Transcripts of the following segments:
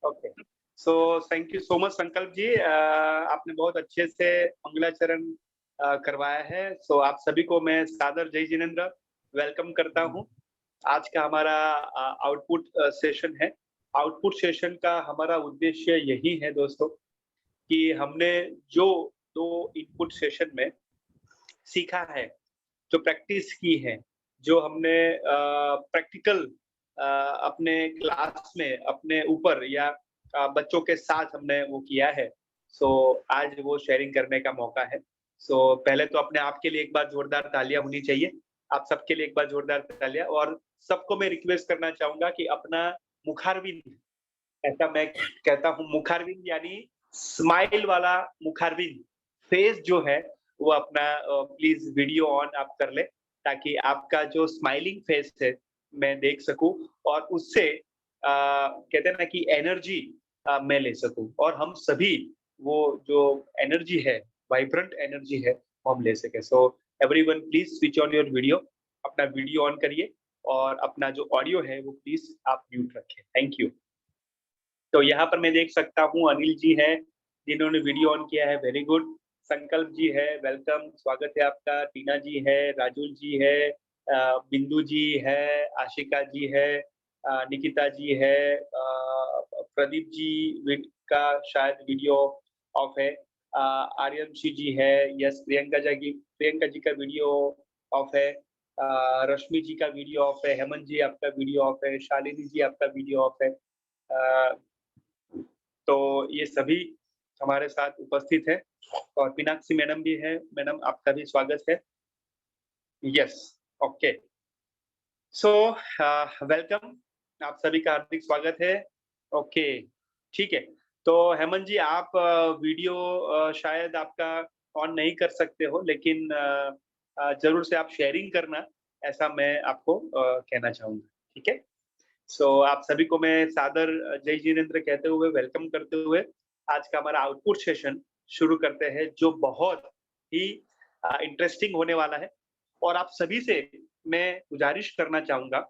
Okay, so thank you so much संकल्प जी। आपने बहुत अच्छे से मंगलाचरण करवाया है। सो आप सभी को मैं सादर जय जिनेंद्र वेलकम करता हूँ। आज का हमारा आउटपुट सेशन है। आउटपुट सेशन का हमारा उद्देश्य यही है दोस्तों कि हमने जो 2 इनपुट सेशन में सीखा है, जो प्रैक्टिस की है, जो हमने प्रैक्टिकल अपने क्लास में अपने ऊपर या बच्चों के साथ हमने वो किया है। सो आज वो शेयरिंग करने का मौका है। सो पहले तो अपने आप के लिए एक बार जोरदार तालियां होनी चाहिए। आप सबके लिए एक बार जोरदार तालियां। और सबको मैं रिक्वेस्ट करना चाहूंगा कि अपना मुखारविंद, ऐसा मैं कहता हूँ, मुखारविंद यानी स्माइल वाला मुखारविंद फेस जो है वो अपना प्लीज वीडियो ऑन आप कर ले, ताकि आपका जो स्माइलिंग फेस है मैं देख सकूं और उससे कहते हैं ना कि एनर्जी मैं ले सकूं और हम सभी वो जो एनर्जी है, वाइब्रेंट एनर्जी है, वो हम ले सके। So everyone please switch on your video, अपना वीडियो ऑन करिए और अपना जो ऑडियो है वो प्लीज आप म्यूट रखें। Thank you. तो यहाँ पर मैं देख सकता हूँ अनिल जी है जिन्होंने वीडियो ऑन किया है, वेरी गुड। संकल्प जी है, वेलकम, स्वागत है आपका। टीना जी है, राजुल जी है, बिंदु जी है, आशिका जी है, निकिता जी है, प्रदीप जी का शायद वीडियो ऑफ है, आर्यनशी जी है, यस, प्रियंका जी का वीडियो ऑफ है, रश्मि जी का वीडियो ऑफ है, हेमंत जी आपका वीडियो ऑफ है, शालिनी जी आपका वीडियो ऑफ है। तो ये सभी हमारे साथ उपस्थित है और मीनाक्षी मैडम भी है। मैडम आपका भी स्वागत है। यस, ओके, सो वेलकम, आप सभी का हार्दिक स्वागत है। ओके, ठीक है। तो हेमंत जी आप वीडियो शायद आपका ऑन नहीं कर सकते हो, लेकिन जरूर से आप शेयरिंग करना, ऐसा मैं आपको कहना चाहूंगा, ठीक है। सो आप सभी को मैं सादर जय जिनेंद्र कहते हुए वेलकम करते हुए आज का हमारा आउटपुट सेशन शुरू करते हैं, जो बहुत ही इंटरेस्टिंग होने वाला है। और आप सभी से मैं गुजारिश करना चाहूंगा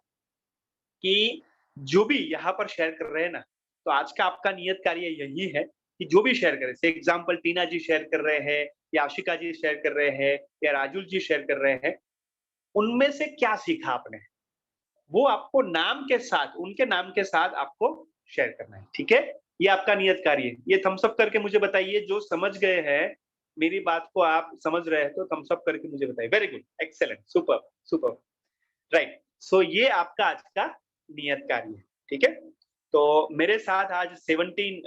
कि जो भी यहाँ पर शेयर कर रहे हैं ना, तो आज का आपका नियत कार्य यही है कि जो भी शेयर करें, से एग्जाम्पल टीना जी शेयर कर रहे हैं या आशिका जी शेयर कर रहे हैं या राजुल जी शेयर कर रहे हैं, उनमें से क्या सीखा आपने, वो आपको नाम के साथ, उनके नाम के साथ आपको शेयर करना है, ठीक है। ये आपका नियत कार्य है। ये थम्स अप करके मुझे बताइए, जो समझ गए हैं मेरी बात को, आप समझ रहे हैं तो थम्स अप करके मुझे बताइए। Very good, excellent, super super, right. So ये आपका आज का नियत कार्य है, ठीक है। तो मेरे साथ आज 17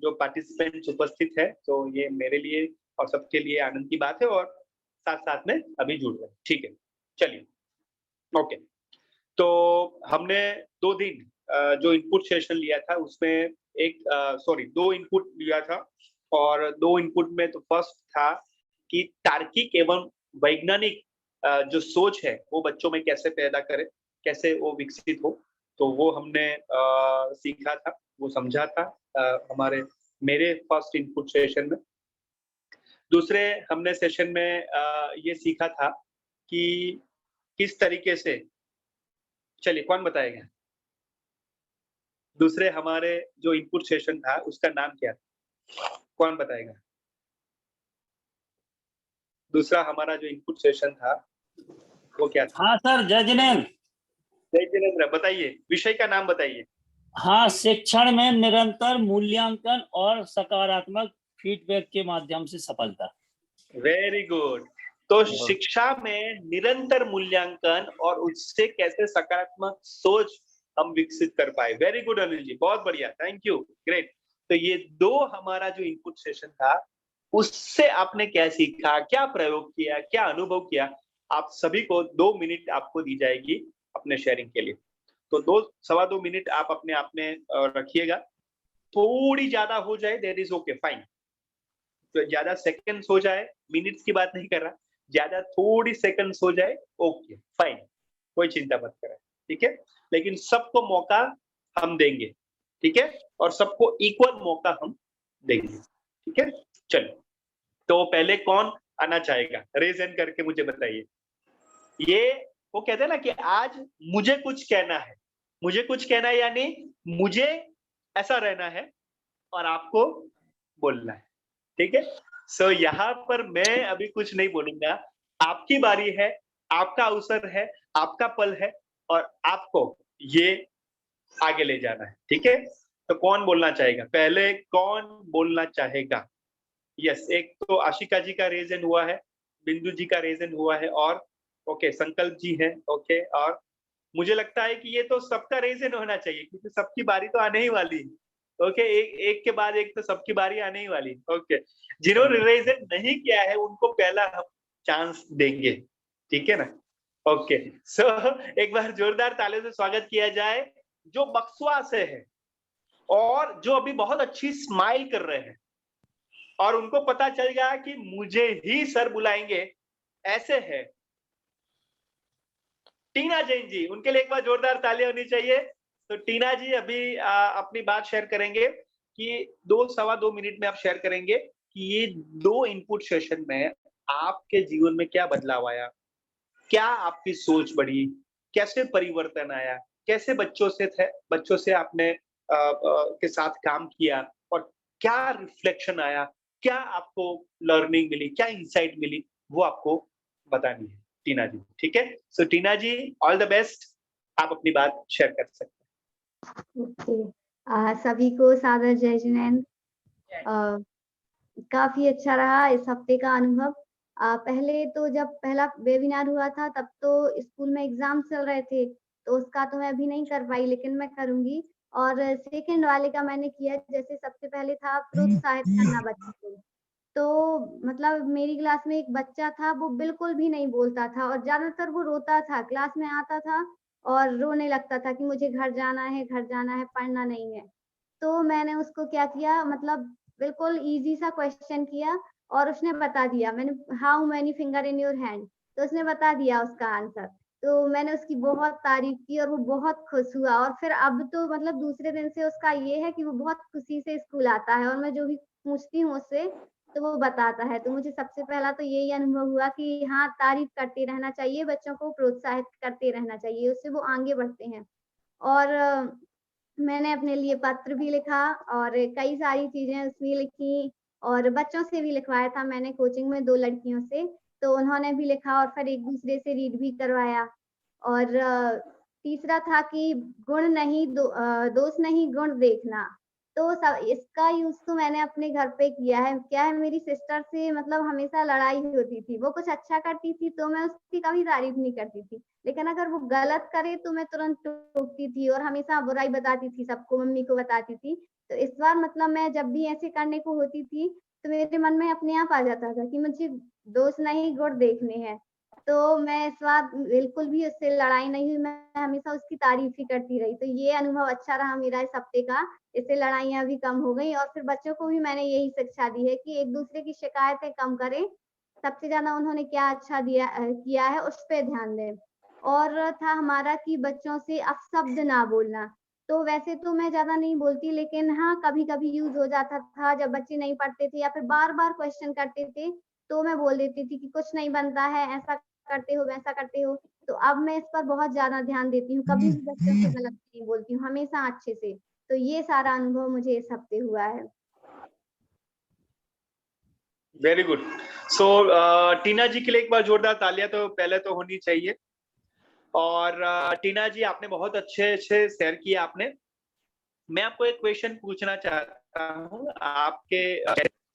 जो पार्टिसिपेंट्स उपस्थित है, तो ये मेरे लिए और सबके लिए आनंद की बात है और साथ साथ में अभी जुड़ रहे हैं, ठीक है। चलिए, ओके। तो हमने 2 दिन जो इनपुट सेशन लिया था उसमें एक सॉरी 2 इनपुट लिया था और 2 इनपुट में तो फर्स्ट था कि तार्किक एवं वैज्ञानिक जो सोच है वो बच्चों में कैसे पैदा करें, कैसे वो विकसित हो। तो वो हमने सीखा था, वो समझा था हमारे मेरे फर्स्ट इनपुट सेशन में। दूसरे हमने सेशन में ये सीखा था कि किस तरीके से, चलिए कौन बताएगा? दूसरे हमारे जो इनपुट सेशन था उसका नाम क्या था? कौन बताएगा? दूसरा हमारा जो इनपुट सेशन था वो क्या था? हाँ सर, जय जिनेंद्र। जय जिनेंद्र, बताइए, विषय का नाम बताइए। हाँ, शिक्षण में निरंतर मूल्यांकन और सकारात्मक फीडबैक के माध्यम से सफलता। Very good. तो शिक्षा में निरंतर मूल्यांकन और उससे कैसे सकारात्मक सोच हम विकसित कर पाए। वेरी गुड अनिल जी, बहुत बढ़िया, थैंक यू, ग्रेट। तो ये 2 हमारा जो इनपुट सेशन था उससे आपने क्या सीखा, क्या प्रयोग किया, क्या अनुभव किया, आप सभी को 2 मिनट आपको दी जाएगी अपने शेयरिंग के लिए। तो 2 सवा 2 मिनट आप अपने आप में रखिएगा। थोड़ी ज्यादा हो जाए देयर इज ओके, फाइन। तो ज्यादा सेकंड्स हो जाए, मिनट्स की बात नहीं कर रहा, ज्यादा थोड़ी सेकंड्स हो जाए, ओके फाइन, कोई चिंता मत करें, ठीक है। लेकिन सबको मौका हम देंगे, ठीक है, और सबको इक्वल मौका हम देंगे, ठीक है। चलो, तो पहले कौन आना चाहेगा, रेज हैंड करके मुझे बताइए। ये वो कहते हैं ना कि आज मुझे कुछ कहना है, मुझे कुछ कहना है यानी मुझे ऐसा रहना है और आपको बोलना है, ठीक है। सो यहाँ पर मैं अभी कुछ नहीं बोलूंगा, आपकी बारी है, आपका अवसर है, आपका पल है और आपको ये आगे ले जाना है, ठीक है। तो कौन बोलना चाहेगा, पहले कौन बोलना चाहेगा? यस, एक तो आशिका जी का रेजन हुआ है, बिंदु जी का रेजन हुआ है और ओके संकल्प जी है, ओके। और मुझे लगता है कि ये तो सबका रेजन होना चाहिए क्योंकि सबकी बारी तो आने ही वाली है। ओके, एक एक के बाद एक तो सबकी बारी आने ही वाली है। ओके, जिन्होंने रेजन नहीं किया है उनको पहला हम चांस देंगे, ठीक है ना। ओके, सो एक बार जोरदार तालियों से स्वागत किया जाए जो बक्सवा से है और जो अभी बहुत अच्छी स्माइल कर रहे हैं और उनको पता चल गया कि मुझे ही सर बुलाएंगे, ऐसे है टीना जैन जी। उनके लिए एक बार जोरदार तालियां होनी चाहिए। तो टीना जी अभी अपनी बात शेयर करेंगे कि 2-2.25 मिनट में आप शेयर करेंगे कि ये 2 इनपुट सेशन में आपके जीवन में क्या बदलाव आया, क्या आपकी सोच बढ़ी, कैसे परिवर्तन आया, कैसे बच्चों से आपने के साथ काम किया और क्या रिफ्लेक्शन आया, क्या आपको लर्निंग मिली, क्या इंसाइट मिली, वो आपको बतानी है टीना जी, ठीक है। सो टीना जी, ऑल द बेस्ट, आप अपनी बात शेयर कर सकते हैं। ओके, सभी को सादर जय जिनेंद्र। काफी अच्छा रहा इस हफ्ते का अनुभव। पहले तो जब पहला वेबिनार हुआ था तब तो स्कूल में एग्जाम चल रहे थे, तो उसका तो मैं अभी नहीं कर पाई, लेकिन मैं करूंगी। और सेकंड वाले का मैंने किया, जैसे सबसे पहले था प्रोत्साहित करना बच्चों को। तो मतलब मेरी क्लास में एक बच्चा था, वो बिल्कुल भी नहीं बोलता था और ज्यादातर वो रोता था, क्लास में आता था और रोने लगता था कि मुझे घर जाना है, घर जाना है, पढ़ना नहीं है। तो मैंने उसको क्या किया, मतलब बिल्कुल ईज़ी सा क्वेश्चन किया और उसने बता दिया। मैंने how many finger in your hand, तो उसने बता दिया उसका आंसर। तो मैंने उसकी बहुत तारीफ़ की और वो बहुत खुश हुआ और फिर अब तो मतलब दूसरे दिन से उसका ये है कि वो बहुत खुशी से स्कूल आता है और मैं जो भी पूछती हूँ उससे, तो वो बताता है। तो मुझे सबसे पहला तो यही अनुभव हुआ कि हाँ, तारीफ़ करते रहना चाहिए, बच्चों को प्रोत्साहित करते रहना चाहिए, उससे वो आगे बढ़ते हैं। और मैंने अपने लिए पत्र भी लिखा और कई सारी चीज़ें उसमें लिखी और बच्चों से भी लिखवाया था मैंने कोचिंग में 2 लड़कियों से, तो उन्होंने भी लिखा और फिर एक-दूसरे से रीड भी करवाया। और तीसरा था कि दोष नहीं गुण देखना। तो इसका यूज़ तो मैंने अपने घर पे किया है। क्या है, मेरी सिस्टर से मतलब हमेशा लड़ाई होती थी। वो कुछ अच्छा करती थी तो मैं उसकी कभी तारीफ़ नहीं करती थी। लेकिन अगर वो गलत करे तो मैं तुरंत टोकती थी और हमेशा बुराई बताती थी सबको, मम्मी को बताती थी। तो इस बार मतलब मैं जब भी ऐसे करने को होती थी, तो मेरे मन में अपने आप आ जाता था कि मुझे दोष नहीं गुण देखने हैं। तो मैं इस बार बिल्कुल भी उससे लड़ाई नहीं हुई, मैं हमेशा उसकी तारीफ़ ही करती रही। तो ये अनुभव अच्छा रहा मेरा इस हफ्ते का, इससे लड़ाइयाँ भी कम हो गई और फिर बच्चों को भी मैंने यही शिक्षा दी है कि एक-दूसरे की शिकायतें कम करें, सबसे ज़्यादा उन्होंने क्या अच्छा किया है उस पे ध्यान दें। और था हमारा कि बच्चों से अपशब्द ना बोलना। तो वैसे तो मैं ज़्यादा नहीं बोलती, लेकिन हाँ, कभी-कभी यूज़ हो जाता था जब बच्चे नहीं पढ़ते थे या फिर बार-बार क्वेश्चन करते थे, तो मैं बोल देती थी कि कुछ नहीं बनता है, ऐसा करते हो, वैसा करते हो। तो अब मैं इस पर बहुत ज़्यादा ध्यान देती हूँ, कभी भी बच्चों से गलत नहीं बोलती हूँ, हमेशा अच्छे से। तो ये सारा अनुभव मुझे इस हफ्ते हुआ है। Very good. सो टीना जी के लिए एक बार जोरदार तालियां तो पहले तो होनी चाहिए। और टीना जी, आपने बहुत अच्छे से शेयर किया आपने। मैं आपको एक क्वेश्चन पूछना चाहता हूँ आपके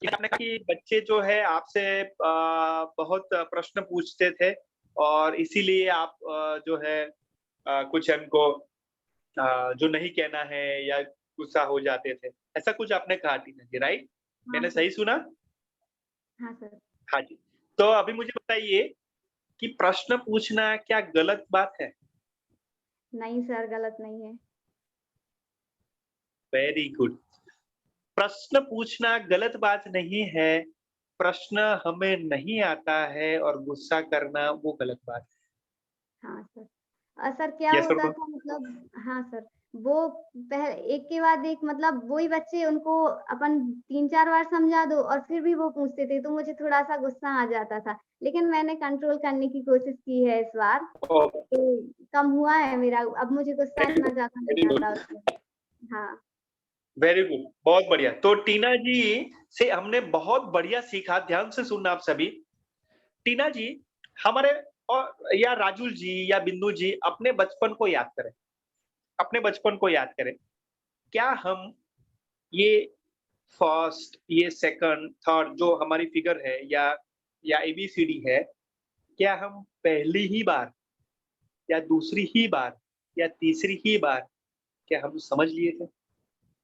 आपने कहा कि बच्चे जो है आपसे बहुत प्रश्न पूछते थे और इसीलिए आप जो है कुछ हमको जो नहीं कहना है या गुस्सा हो जाते थे, ऐसा कुछ आपने कहा टीना जी, राइट? हाँ मैंने सर। सही सुना? हाँ सर। हाँ जी। तो अभी मुझे बताइए कि प्रश्न पूछना क्या गलत बात है? नहीं सर, गलत नहीं है। Very good. प्रश्न पूछना गलत बात नहीं है, प्रश्न हमें नहीं आता है और गुस्सा करना वो गलत बात हाँ सर। सर क्या है। यस होता और था मतलब, हाँ सर, वो एक के बाद एक मतलब वही बच्चे उनको अपन 3-4 बार समझा दो और फिर भी वो पूछते थे, तो मुझे थोड़ा-सा गुस्सा आ जाता था। लेकिन मैंने कंट्रोल करने की कोशिश की है इस बार, तो कम हुआ है मेरा, अब मुझे गुस्सा वेरी इतना गुड, ज़्यादा वेरी नहीं गुड। आता उसपे। हाँ। वेरी गुड, बहुत बढ़िया। तो टीना जी से हमने बहुत बढ़िया सीखा, ध्यान से सुनना आप सभी। टीना जी, हमारे और या राजुल जी या बिंदु जी अपने बचपन को याद करें, अपने बचपन को याद करें। क्या हम ये फर्स्ट, ये सेकंड, थर्ड जो हमारी फिगर है या एबीसीडी है, क्या हम पहली ही बार या दूसरी ही बार या तीसरी ही बार क्या हम समझ लिए थे?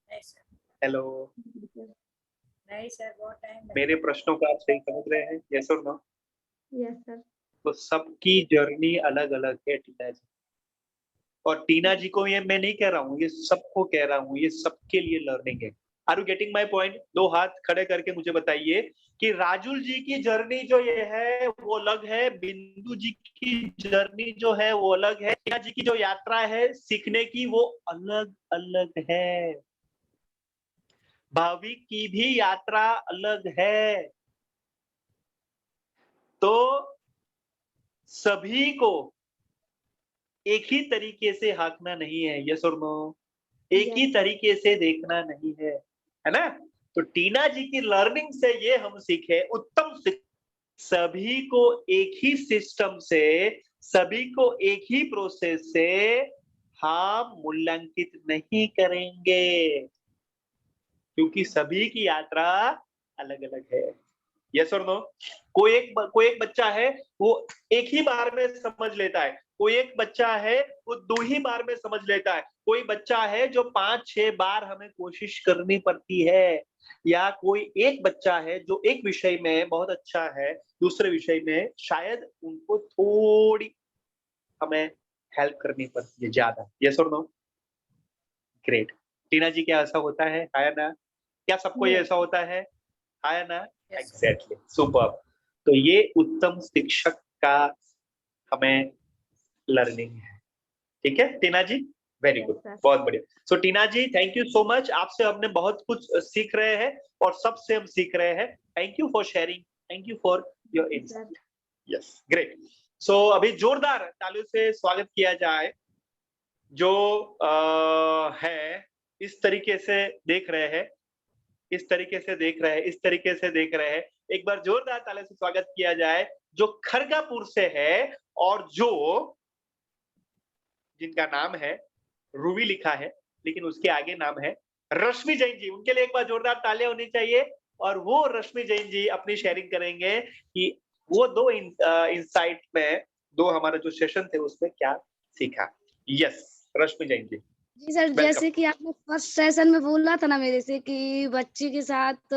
नहीं सर, हेलो, नहीं सर, बहुत टाइम मेरे प्रश्नों को आप सही समझ रहे हैं? यस और नो? Yes sir. तो सबकी जर्नी अलग-अलग है टीना जी। और टीना जी को ये मैं नहीं कह रहा हूँ, ये सबको कह रहा हूँ, ये सबके लिए लर्निंग है। Are you getting my point? 2 हाथ खड़े करके मुझे बताइए कि राजुल जी की जर्नी जो ये है वो अलग है, बिंदु जी की जर्नी जो है वो अलग है, टीना जी की जो यात्रा है सीखने की वो अलग-अलग है। भाविक की भी यात्रा अलग है। तो सभी को एक ही तरीके से हाँकना नहीं है, यस और नो? एक ही तरीके से देखना नहीं है ना? तो टीना जी की लर्निंग से ये हम सीखे उत्तम सभी को एक ही सिस्टम से, सभी को एक ही प्रोसेस से हम मूल्यांकित नहीं करेंगे, क्योंकि सभी की यात्रा अलग-अलग है। यस और नो? कोई एक बच्चा है वो एक ही बार में समझ लेता है, कोई एक बच्चा है वो 2 ही बार में समझ लेता है, कोई बच्चा है जो 5-6 बार हमें कोशिश करनी पड़ती है, या कोई एक बच्चा है जो एक विषय में बहुत अच्छा है, दूसरे विषय में शायद उनको थोड़ी हमें हेल्प करनी पड़ती है ज्यादा। यस और नो? ग्रेट। टीना जी, क्या ऐसा होता है? हाँ या ना? क्या सबको ये ऐसा होता है? हाँ या ना? Exactly, super. तो ये उत्तम शिक्षक का हमें लर्निंग है। ठीक है टीना जी, वेरी गुड, बहुत बढ़िया। सो टीना जी, थैंक यू सो मच। आपसे हमने बहुत कुछ सीख रहे हैं और सबसे हम सीख रहे हैं। Thank you for sharing, thank you for your insight. Yes, great. So अभी जोरदार तालियों से स्वागत किया जाए जो है इस तरीके से देख रहे हैं, इस तरीके से देख रहे हैं, इस तरीके से देख रहे हैं। एक बार जोरदार ताली से स्वागत किया जाए जो खरगापुर से है और जो जिनका नाम है रूबी लिखा है, लेकिन उसके आगे नाम है रश्मि जैन जी। उनके लिए एक बार जोरदार तालियां होनी चाहिए। और वो रश्मि जैन जी अपनी शेयरिंग करेंगे कि वो 2 इंसाइट में, 2 हमारे जो सेशन थे उसमें क्या सीखा। यस, रश्मि जैन जी। जी सर, जैसे कि आपने फर्स्ट सेशन में बोला था ना मेरे से कि बच्चे के साथ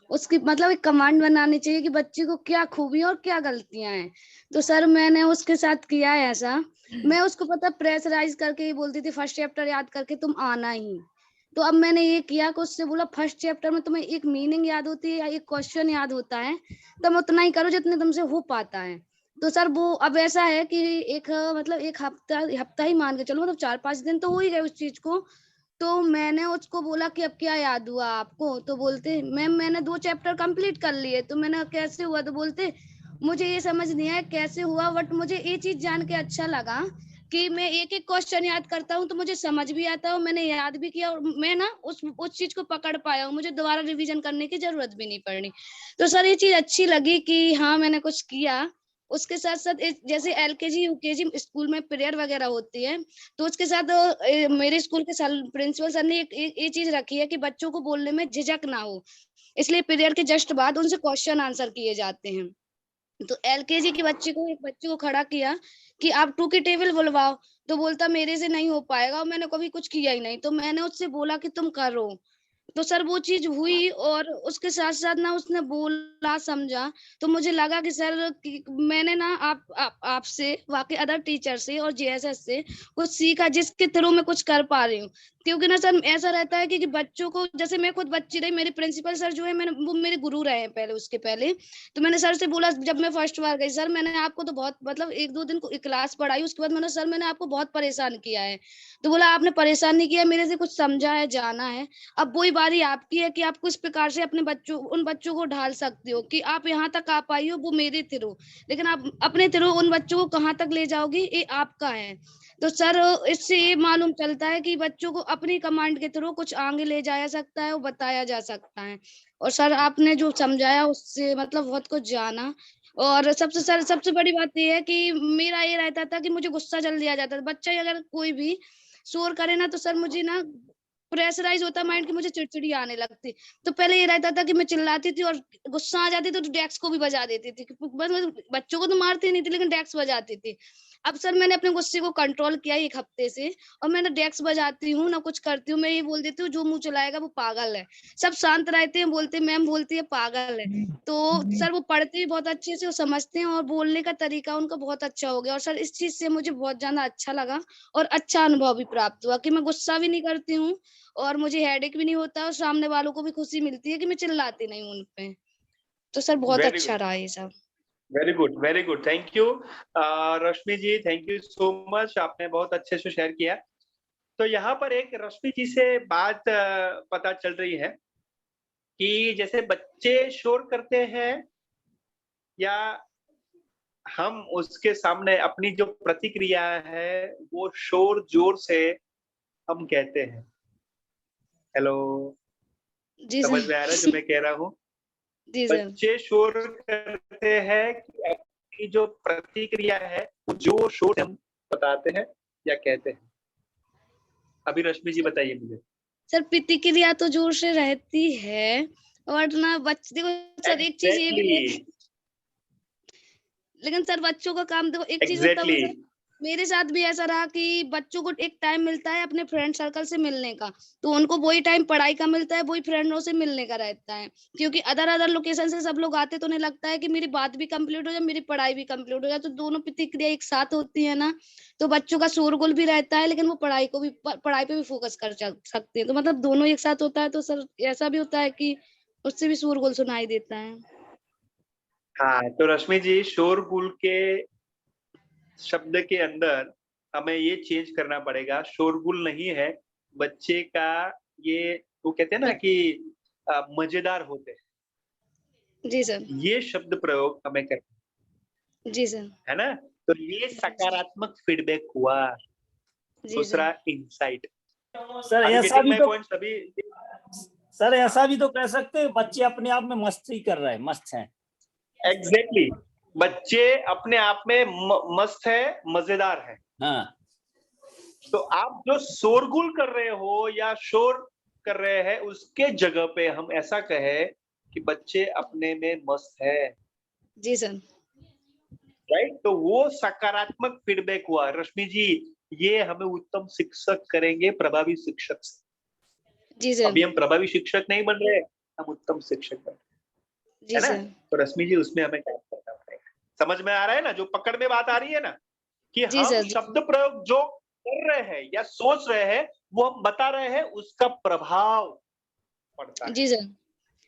उसकी मतलब एक कमांड बनानी चाहिए कि बच्चे को क्या खूबी और क्या गलतियां हैं। तो सर मैंने उसके साथ किया है ऐसा। मैं उसको पता प्रेशराइज करके ही बोलती थी फर्स्ट चैप्टर याद करके तुम आना ही। तो अब मैंने ये किया कि उससे बोला फर्स्ट चैप्टर में तुम्हें एक मीनिंग याद होती है या एक क्वेश्चन याद होता है, तुम उतना ही करो जितने तुमसे हो पाता है। तो सर वो अब ऐसा है कि एक मतलब एक हफ्ता ही मान के चलो, मतलब 4-5 दिन तो हो ही गए उस चीज को। तो मैंने उसको बोला कि अब क्या याद हुआ आपको? तो बोलते मैम मैंने 2 चैप्टर कंप्लीट कर लिए। तो मैंने कैसे हुआ? तो बोलते मुझे ये समझ नहीं आया कैसे हुआ, बट मुझे ये चीज जान के अच्छा लगा कि मैं एक एक क्वेश्चन याद करता हूँ तो मुझे समझ भी आता है, मैंने याद भी किया और मैं ना उस चीज को पकड़ पाया हूँ, मुझे दोबारा रिवीजन करने की जरूरत भी नहीं पड़ी। तो सर ये चीज अच्छी लगी कि हाँ मैंने कुछ किया। उसके साथ साथ जैसे एलकेजी यूकेजी स्कूल में प्रेयर वगैरह होती है, तो उसके साथ मेरे स्कूल के प्रिंसिपल सर ने ये चीज रखी है कि बच्चों को बोलने में झिझक ना हो, इसलिए प्रेयर के जस्ट बाद उनसे क्वेश्चन आंसर किए जाते हैं। तो एलकेजी की एक बच्चे को खड़ा किया कि आप 2 की टेबल बुलवाओ। तो बोलता मेरे से नहीं हो पाएगा और मैंने कभी कुछ किया ही नहीं। तो मैंने उससे बोला कि तुम करो। तो सर वो चीज हुई और उसके साथ साथ ना उसने बोला समझा। तो मुझे लगा कि सर कि मैंने ना आपसे वाकई अदर टीचर से और जीएसएस से कुछ सीखा जिसके थ्रू मैं कुछ कर पा रही हूँ। क्योंकि ना सर ऐसा रहता है कि बच्चों को, जैसे मैं खुद बच्ची रही, मेरे प्रिंसिपल सर जो है वो मेरे गुरु रहे हैं पहले, उसके पहले। तो मैंने सर से बोला जब मैं फर्स्ट बार गई, सर मैंने आपको तो बहुत मतलब 1-2 दिन क्लास पढ़ाई, उसके बाद मैंने सर मैंने आपको बहुत परेशान किया है। तो बोला आपने परेशान नहीं किया, मेरे से कुछ समझा है, जाना है। अब वही बारी आपकी है कि आप किस प्रकार से अपने बच्चों उन बच्चों को ढाल सकते हो कि आप यहाँ तक आ पाई हो वो मेरे थ्रू, लेकिन आप अपने थ्रू उन बच्चों को कहाँ तक ले जाओगी ये आपका है। तो सर इससे ये मालूम चलता है कि बच्चों को अपनी कमांड के थ्रू कुछ आगे ले जाया सकता है और बताया जा सकता है। और सर आपने जो समझाया उससे मतलब बहुत कुछ जाना। और सबसे बड़ी बात ये है कि मेरा ये रहता था कि मुझे गुस्सा जल्दी आ जाता था। बच्चा अगर कोई भी शोर करे ना तो सर मुझे ना प्रेशराइज होता माइंड की, मुझे चिड़चिड़ी आने लगती। तो पहले ये रहता था कि मैं चिल्लाती थी और गुस्सा आ जाती तो डेस्क को भी बजा देती थी। बस बच्चों को तो मारती नहीं थी लेकिन डेस्क बजाती थी। अब सर मैंने अपने गुस्से को कंट्रोल किया 1 हफ्ते से और मैं ना डेस्क बजाती हूँ ना कुछ करती हूँ। मैं ये बोल देती हूँ जो मुंह चलाएगा वो पागल है। सब शांत रहते हैं, बोलते मैम बोलती है पागल है। तो सर वो पढ़ते भी बहुत अच्छे से और समझते हैं और बोलने का तरीका उनका बहुत अच्छा हो गया। और सर इस चीज से मुझे बहुत ज्यादा अच्छा लगा और अच्छा अनुभव भी प्राप्त हुआ कि मैं गुस्सा भी नहीं करती हूँ और मुझे हेडेक भी नहीं होता और सामने वालों को भी खुशी मिलती है कि मैं चिल्लाती नहीं हूँ उन पे। तो सर बहुत वेरी अच्छा गुड, रहा ये सब। Very good, very good, thank you. Rashmi ji, thank you so much, आपने बहुत अच्छे से शेयर किया। तो यहाँ पर एक रश्मि जी से बात पता चल रही है कि जैसे बच्चे शोर करते हैं या हम उसके सामने अपनी जो प्रतिक्रिया है वो शोर जोर से हम कहते हैं। हेलो, जी समझ सर। में आ रहा है जो मैं कह रहा हूँ? जी सर। बच्चे शोर करते हैं कि अपनी जो प्रतिक्रिया है वो जोर शोर से हम बताते हैं या कहते हैं? अभी रश्मि जी बताइए मुझे। सर प्रतिक्रिया तो जोर से रहती है और ना बच्चे देखो सर एक चीज ये भी है एग्जैक्टली, लेकिन सर बच्चों का काम देखो एक चीज बताऊं एग्जैक्टली, सर, मेरे साथ भी ऐसा रहा कि बच्चों को एक टाइम मिलता है अपने फ्रेंड सर्कल से मिलने का, तो उनको वही टाइम पढ़ाई का मिलता है, वही फ्रेंडों से मिलने का रहता है। क्योंकि अदर अदर लोकेशन से सब लोग आते तो उन्हें लगता है कि मेरी बात भी कंप्लीट हो जाए, मेरी पढ़ाई भी कंप्लीट हो जाए, तो दोनों प्रतिक्रिया एक साथ होती है ना, तो बच्चों का शोरगुल भी रहता है लेकिन वो पढ़ाई पे भी फोकस कर सकते हैं। तो मतलब दोनों एक साथ होता है तो सर ऐसा भी होता है कि उससे भी शोरगुल सुनाई देता है। हाँ, तो रश्मि जी शोरगुल के शब्द के अंदर हमें ये चेंज करना पड़ेगा, शोरगुल नहीं है, बच्चे का ये वो कहते हैं ना कि मजेदार होते हैं, जी सर। ये शब्द प्रयोग हमें करना जी सर। है ना? तो ये सकारात्मक फीडबैक हुआ। जी सर। दूसरा इंसाइट। सर आर यू ऐसा गेटिंग भी माय तो पॉइंट्स अभी? सर ऐसा भी तो कह सकते हैं बच्चे अपने आप में मस्ती कर रहे हैं, मस्त हैं। एग्जैक्टली, बच्चे अपने आप में मस्त है, मजेदार है। हाँ तो आप जो शोरगुल कर रहे हो या शोर कर रहे हैं उसके जगह पे हम ऐसा कहे कि बच्चे अपने में मस्त है, जी सर। राइट? तो वो सकारात्मक फीडबैक हुआ। रश्मि जी, ये हमें उत्तम शिक्षक करेंगे, प्रभावी शिक्षक। जी सर। अभी हम प्रभावी शिक्षक नहीं बन रहे, हम उत्तम शिक्षक बन रहे, जी है ना? सर। तो रश्मि जी उसमें हमें काम करना पड़ेगा। समझ में आ रहा है ना जो पकड़ में बात आ रही है ना, कि जी हम सर। शब्द प्रयोग जो कर रहे हैं या सोच रहे हैं वो हम बता रहे हैं, उसका प्रभाव पड़ता है, जी सर।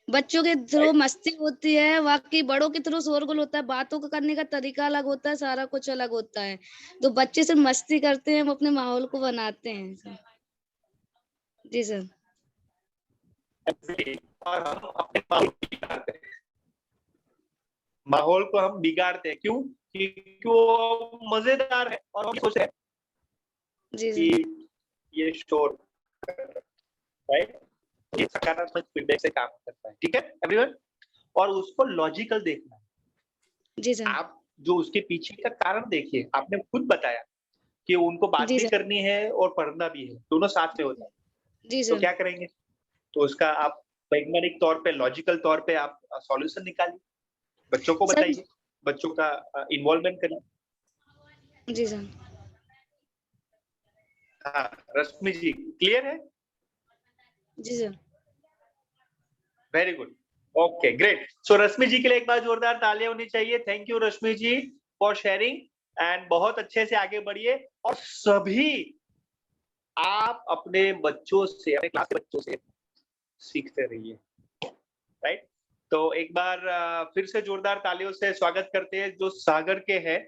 बच्चों के थ्रू राइट? मस्ती होती है, बाकी बड़ों के थ्रू शोरगुल होता है, बातों को करने का तरीका अलग होता है, सारा कुछ अलग होता है। तो बच्चे सिर्फ मस्ती करते हैं, वो अपने माहौल को बनाते हैं सर। जी सर। और हम अपने माहौल को बिगाड़ते हैं, माहौल को हम बिगाड़ते हैं। क्यों? क्योंकि वो मजेदार है और हम सोच रहे हैं जी सर। कि ये शोर, राइट? ये सकारात्मक फीडबैक से काम करता है, ठीक है एवरीवन? और उसको लॉजिकल देखना है। जी सर। आप जो उसके पीछे का कारण देखिए, आपने खुद बताया कि उनको बात जी भी सर। करनी है और पढ़ना भी है, दोनों साथ में होता है। जी तो सर। क्या करेंगे? तो उसका आप वैज्ञानिक तौर पे, लॉजिकल तौर पे आप सॉल्यूशन निकालिए, बच्चों को सर। बताइए, बच्चों का इन्वॉल्वमेंट करिए। जी सर। हाँ, रश्मि जी क्लियर है? जी sir. Very good, okay great. So Rashmi ji के लिए एक बार जोरदार तालियां होनी चाहिए। Thank you Rashmi ji for sharing and बहुत अच्छे से आगे बढ़िए। और सभी आप अपने बच्चों से, अपने क्लास के बच्चों से सीखते रहिए, राइट? तो एक बार फिर से जोरदार तालियों से स्वागत करते हैं जो सागर के हैं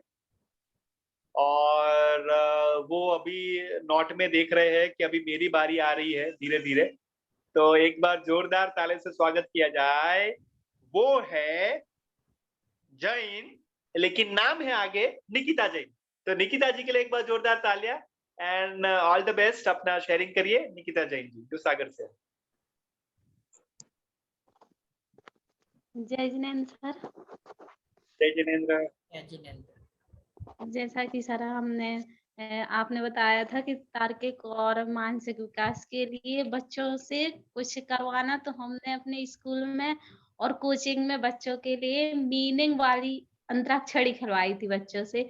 और वो अभी नोट में देख रहे हैं कि अभी मेरी बारी आ रही है धीरे धीरे। तो एक बार जोरदार ताले से स्वागत किया जाए। वो है जैन, लेकिन नाम है आगे निकिता जैन। तो निकिता जी के लिए एक बार जोरदार तालियां एंड ऑल द बेस्ट। अपना शेयरिंग करिए निकिता जैन जी जो सागर से। जय जिनेन्द्र सर। जय जिनेन्द्र। या जिनेन्द्र। जैसा कि सर आपने बताया था कि तार्किक और मानसिक विकास के लिए बच्चों से कुछ करवाना, तो हमने अपने स्कूल में और कोचिंग में बच्चों के लिए मीनिंग वाली अंतराक्षरी खिलवाई थी बच्चों से।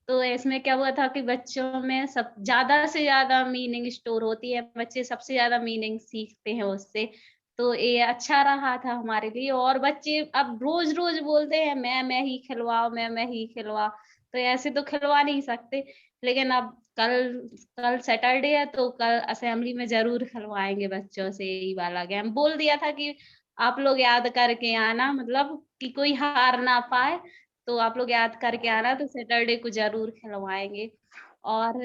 तो इसमें क्या हुआ था कि बच्चों में सब ज्यादा से ज्यादा मीनिंग स्टोर होती है, बच्चे सबसे ज्यादा मीनिंग सीखते हैं उससे। तो ये अच्छा रहा था हमारे लिए। और बच्चे अब रोज रोज बोलते हैं मैं ही खिलवाओ, मैं ही खिलवाओ। तो ऐसे तो खिलवा नहीं सकते, लेकिन अब कल कल सैटरडे है तो कल असेंबली में जरूर खिलवाएंगे बच्चों से यही वाला गेम। बोल दिया था कि आप लोग याद करके आना, मतलब कि कोई हार ना पाए, तो आप लोग याद करके आना, तो सैटरडे को जरूर खिलवाएंगे। और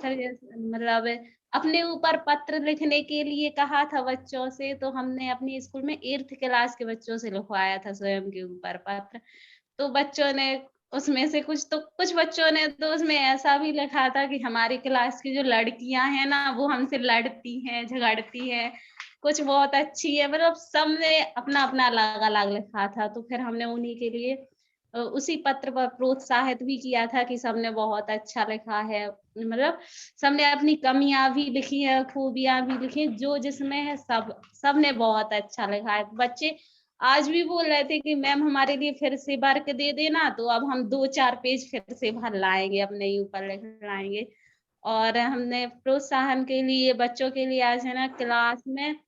सर मतलब अपने ऊपर पत्र लिखने के लिए कहा था बच्चों से, तो हमने अपनी स्कूल में 8th क्लास के बच्चों से लिखवाया था स्वयं के ऊपर पत्र। तो बच्चों ने उसमें से कुछ बच्चों ने तो उसमें ऐसा भी लिखा था कि हमारी क्लास की जो लड़कियां हैं ना वो हमसे लड़ती हैं, झगड़ती हैं, कुछ बहुत अच्छी है, मतलब सबने अपना अपना अलग अलग लिखा था। तो फिर हमने उन्हीं के लिए उसी पत्र पर प्रोत्साहित भी किया था कि सबने बहुत अच्छा लिखा है, मतलब सबने अपनी कमियां भी लिखी है, खूबियां भी लिखी, जो जिसमें है सबने बहुत अच्छा लिखा है। बच्चे आज भी बोल रहे थे कि मैम हमारे लिए फिर से वर्क दे देना, तो अब हम 2-4 पेज फिर से भर लाएंगे, अपने ही ऊपर लिख लाएंगे। और हमने प्रोत्साहन के लिए बच्चों के लिए आज है ना क्लास में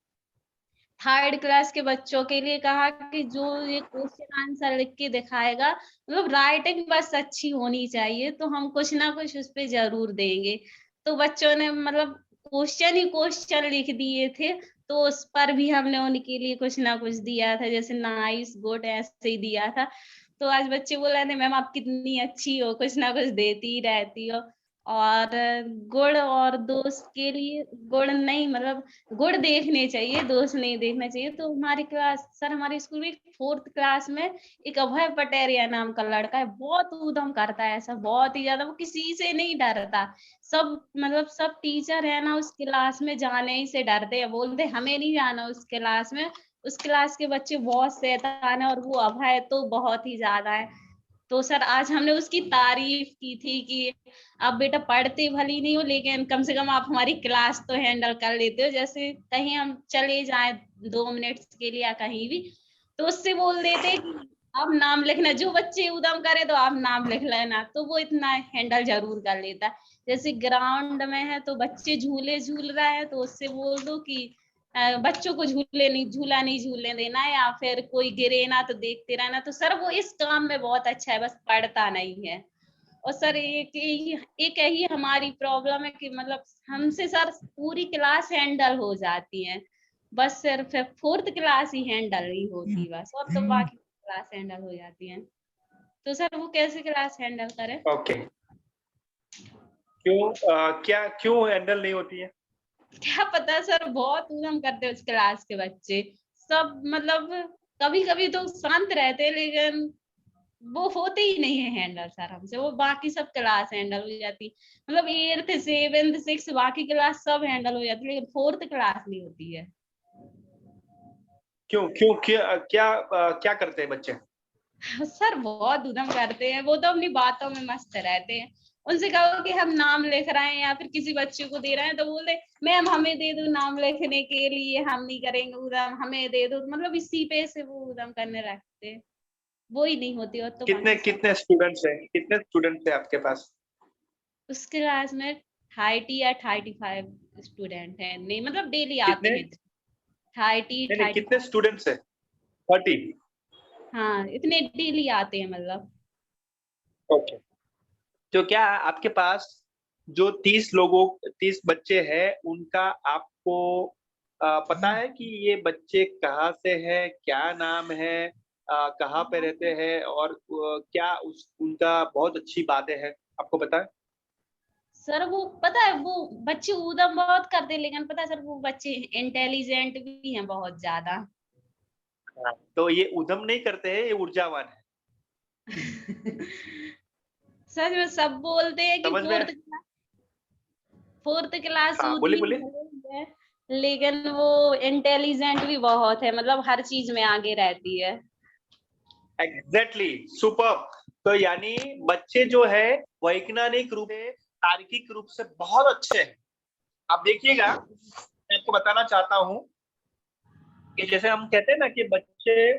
3rd क्लास के बच्चों के लिए कहा कि जो ये क्वेश्चन आंसर लिख के दिखाएगा, मतलब राइटिंग बस अच्छी होनी चाहिए, तो हम कुछ ना कुछ उस पे जरूर देंगे। तो बच्चों ने मतलब क्वेश्चन लिख दिए थे, तो उस पर भी हमने उनके लिए कुछ ना कुछ दिया था, जैसे नाइस, गुड, ऐसे ही दिया था। तो आज बच्चे बोल रहे थे मैम आप कितनी अच्छी हो, कुछ ना कुछ देती ही रहती हो। और गुड़ और दोस्त के लिए गुड़ नहीं, मतलब गुड़ देखने चाहिए, दोस्त नहीं देखना चाहिए। तो हमारी क्लास सर हमारे स्कूल में 4th क्लास में एक अभय पटेरिया नाम का लड़का है, बहुत उद्यम करता है, ऐसा बहुत ही ज्यादा, वो किसी से नहीं डरता। सब टीचर है ना उस क्लास में जाने ही से डरते हैं, बोलते हमें नहीं जाना उस क्लास में, उस क्लास के बच्चे बहुत शैतान है, और वो अभय तो बहुत ही ज्यादा है। तो सर आज हमने उसकी तारीफ की थी कि आप बेटा पढ़ते भली नहीं हो, लेकिन कम से कम आप हमारी क्लास तो हैंडल कर लेते हो, जैसे कहीं हम चले जाएं 2 मिनट्स के लिए या कहीं भी, तो उससे बोल देते कि आप नाम लिखना, जो बच्चे उदम करे तो आप नाम लिख लेना, तो वो इतना हैंडल जरूर कर लेता है। जैसे ग्राउंड में है तो बच्चे झूले झूल रहे हैं, तो उससे बोल दो कि बच्चों को झूला नहीं झूलने देना है, या फिर कोई गिरे ना तो देखते रहना। तो सर वो इस काम में बहुत अच्छा है, बस पढ़ता नहीं है। और सर एक यही हमारी प्रॉब्लम है कि मतलब हमसे सर पूरी क्लास हैंडल हो जाती है, बस सिर्फ 4th क्लास ही हैंडल नहीं होती बस, और तो बाकी क्लास हैंडल हो जाती है। तो सर वो कैसे क्लास हैंडल करें? ओके क्यों हैंडल नहीं होती है? क्या पता सर, बहुत उधम करते हैं उस क्लास के बच्चे सब, मतलब कभी कभी तो शांत रहते हैं, लेकिन वो होते ही नहीं है हैंडल सर हमसे, वो बाकी सब क्लास हैंडल हो जाती, मतलब 8th 7th 6th बाकी क्लास सब हैंडल हो जाती है, लेकिन 4th क्लास नहीं होती है। क्यों क्यों क्या करते हैं बच्चे? सर बहुत उधम करते हैं, वो तो अपनी बातों में मस्त रहते हैं। उनसे कहो कि हम नाम लिख रहे हैं या फिर किसी बच्चे को दे रहे हैं, तो बोलते मैम हमें दे दो नाम लिखने के लिए, हम नहीं करेंगे उधम, हमें दे दो, मतलब इसी पे से वो उधम करने लगते हैं, वो ही नहीं होती। और तो कितने स्टूडेंट्स हैं आपके पास? उस क्लास में 30 या 35 स्टूडेंट हैं, नहीं मतलब डेली आते हैं 30 कितने स्टूडेंट्स हैं? 30? हाँ इतने डेली आते हैं मतलब। ओके तो क्या आपके पास जो 30 बच्चे हैं उनका आपको पता है कि ये बच्चे कहाँ से हैं, क्या नाम है, कहाँ पे रहते हैं और क्या उनका बहुत अच्छी बातें हैं, आपको पता है? सर वो पता है, वो बच्चे ऊधम बहुत करते हैं, लेकिन पता है सर वो बच्चे इंटेलिजेंट भी हैं बहुत ज्यादा। तो ये उधम नहीं करते हैं, ये ऊर्जावान है। सच में सब बोलते हैं कि समझ में? फोर्थ क्लास हाँ, बोलिए बोलिए। है, लेकिन वो इंटेलिजेंट भी बहुत है, मतलब हर चीज में आगे रहती है। Exactly, super. तो यानी बच्चे जो है वैज्ञानिक रूप से, तार्किक रूप से बहुत अच्छे हैं। आप देखिएगा, मैं आपको बताना चाहता हूं कि जैसे हम कहते हैं ना कि बच्चे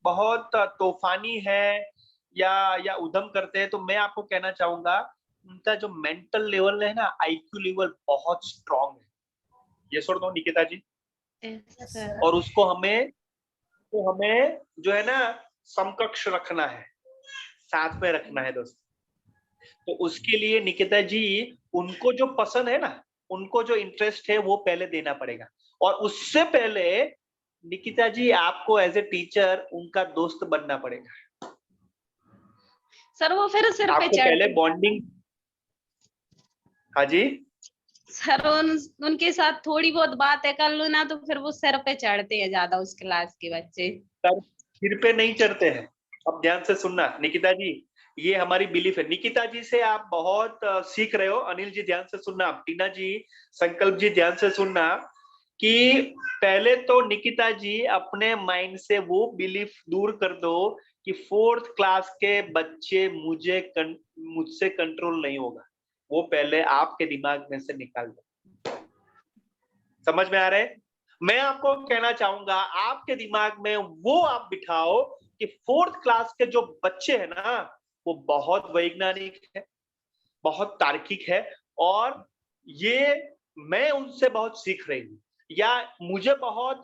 बहुत तूफानी है या उधम करते हैं, तो मैं आपको कहना चाहूंगा उनका जो मेंटल लेवल है ना, आईक्यू लेवल बहुत स्ट्रांग है। ये सुन दो निकिता जी। सर और उसको हमें जो है ना समकक्ष रखना है, साथ में रखना है दोस्त। तो उसके लिए निकिता जी, उनको जो पसंद है ना, उनको जो इंटरेस्ट है वो पहले देना पड़ेगा। और उससे पहले निकिता जी आपको एज ए टीचर उनका दोस्त बनना पड़ेगा। सर वो फिर सिर पे आपको पहले बॉन्डिंग। हाँ जी सर उनके साथ थोड़ी बहुत बातें कर लो ना, तो फिर वो सिर पे चढ़ते हैं ज्यादा उस क्लास के बच्चे। सर, सिर पे नहीं चढ़ते हैं। अब ध्यान से सुनना निकिता जी, ये हमारी बिलीफ है। निकिता जी से आप बहुत सीख रहे हो। अनिल जी ध्यान से सुनना, टीना जी, संकल्प जी ध्यान से सुनना कि पहले तो निकिता जी अपने माइंड से वो बिलीफ दूर कर दो कि फोर्थ क्लास के बच्चे मुझसे कंट्रोल नहीं होगा। वो पहले आपके दिमाग में से निकाल दो। समझ में आ रहा है? मैं आपको कहना चाहूंगा, आपके दिमाग में वो आप बिठाओ कि फोर्थ क्लास के जो बच्चे हैं ना, वो बहुत वैज्ञानिक है, बहुत तार्किक है, और ये मैं उनसे बहुत सीख रही हूँ, या मुझे बहुत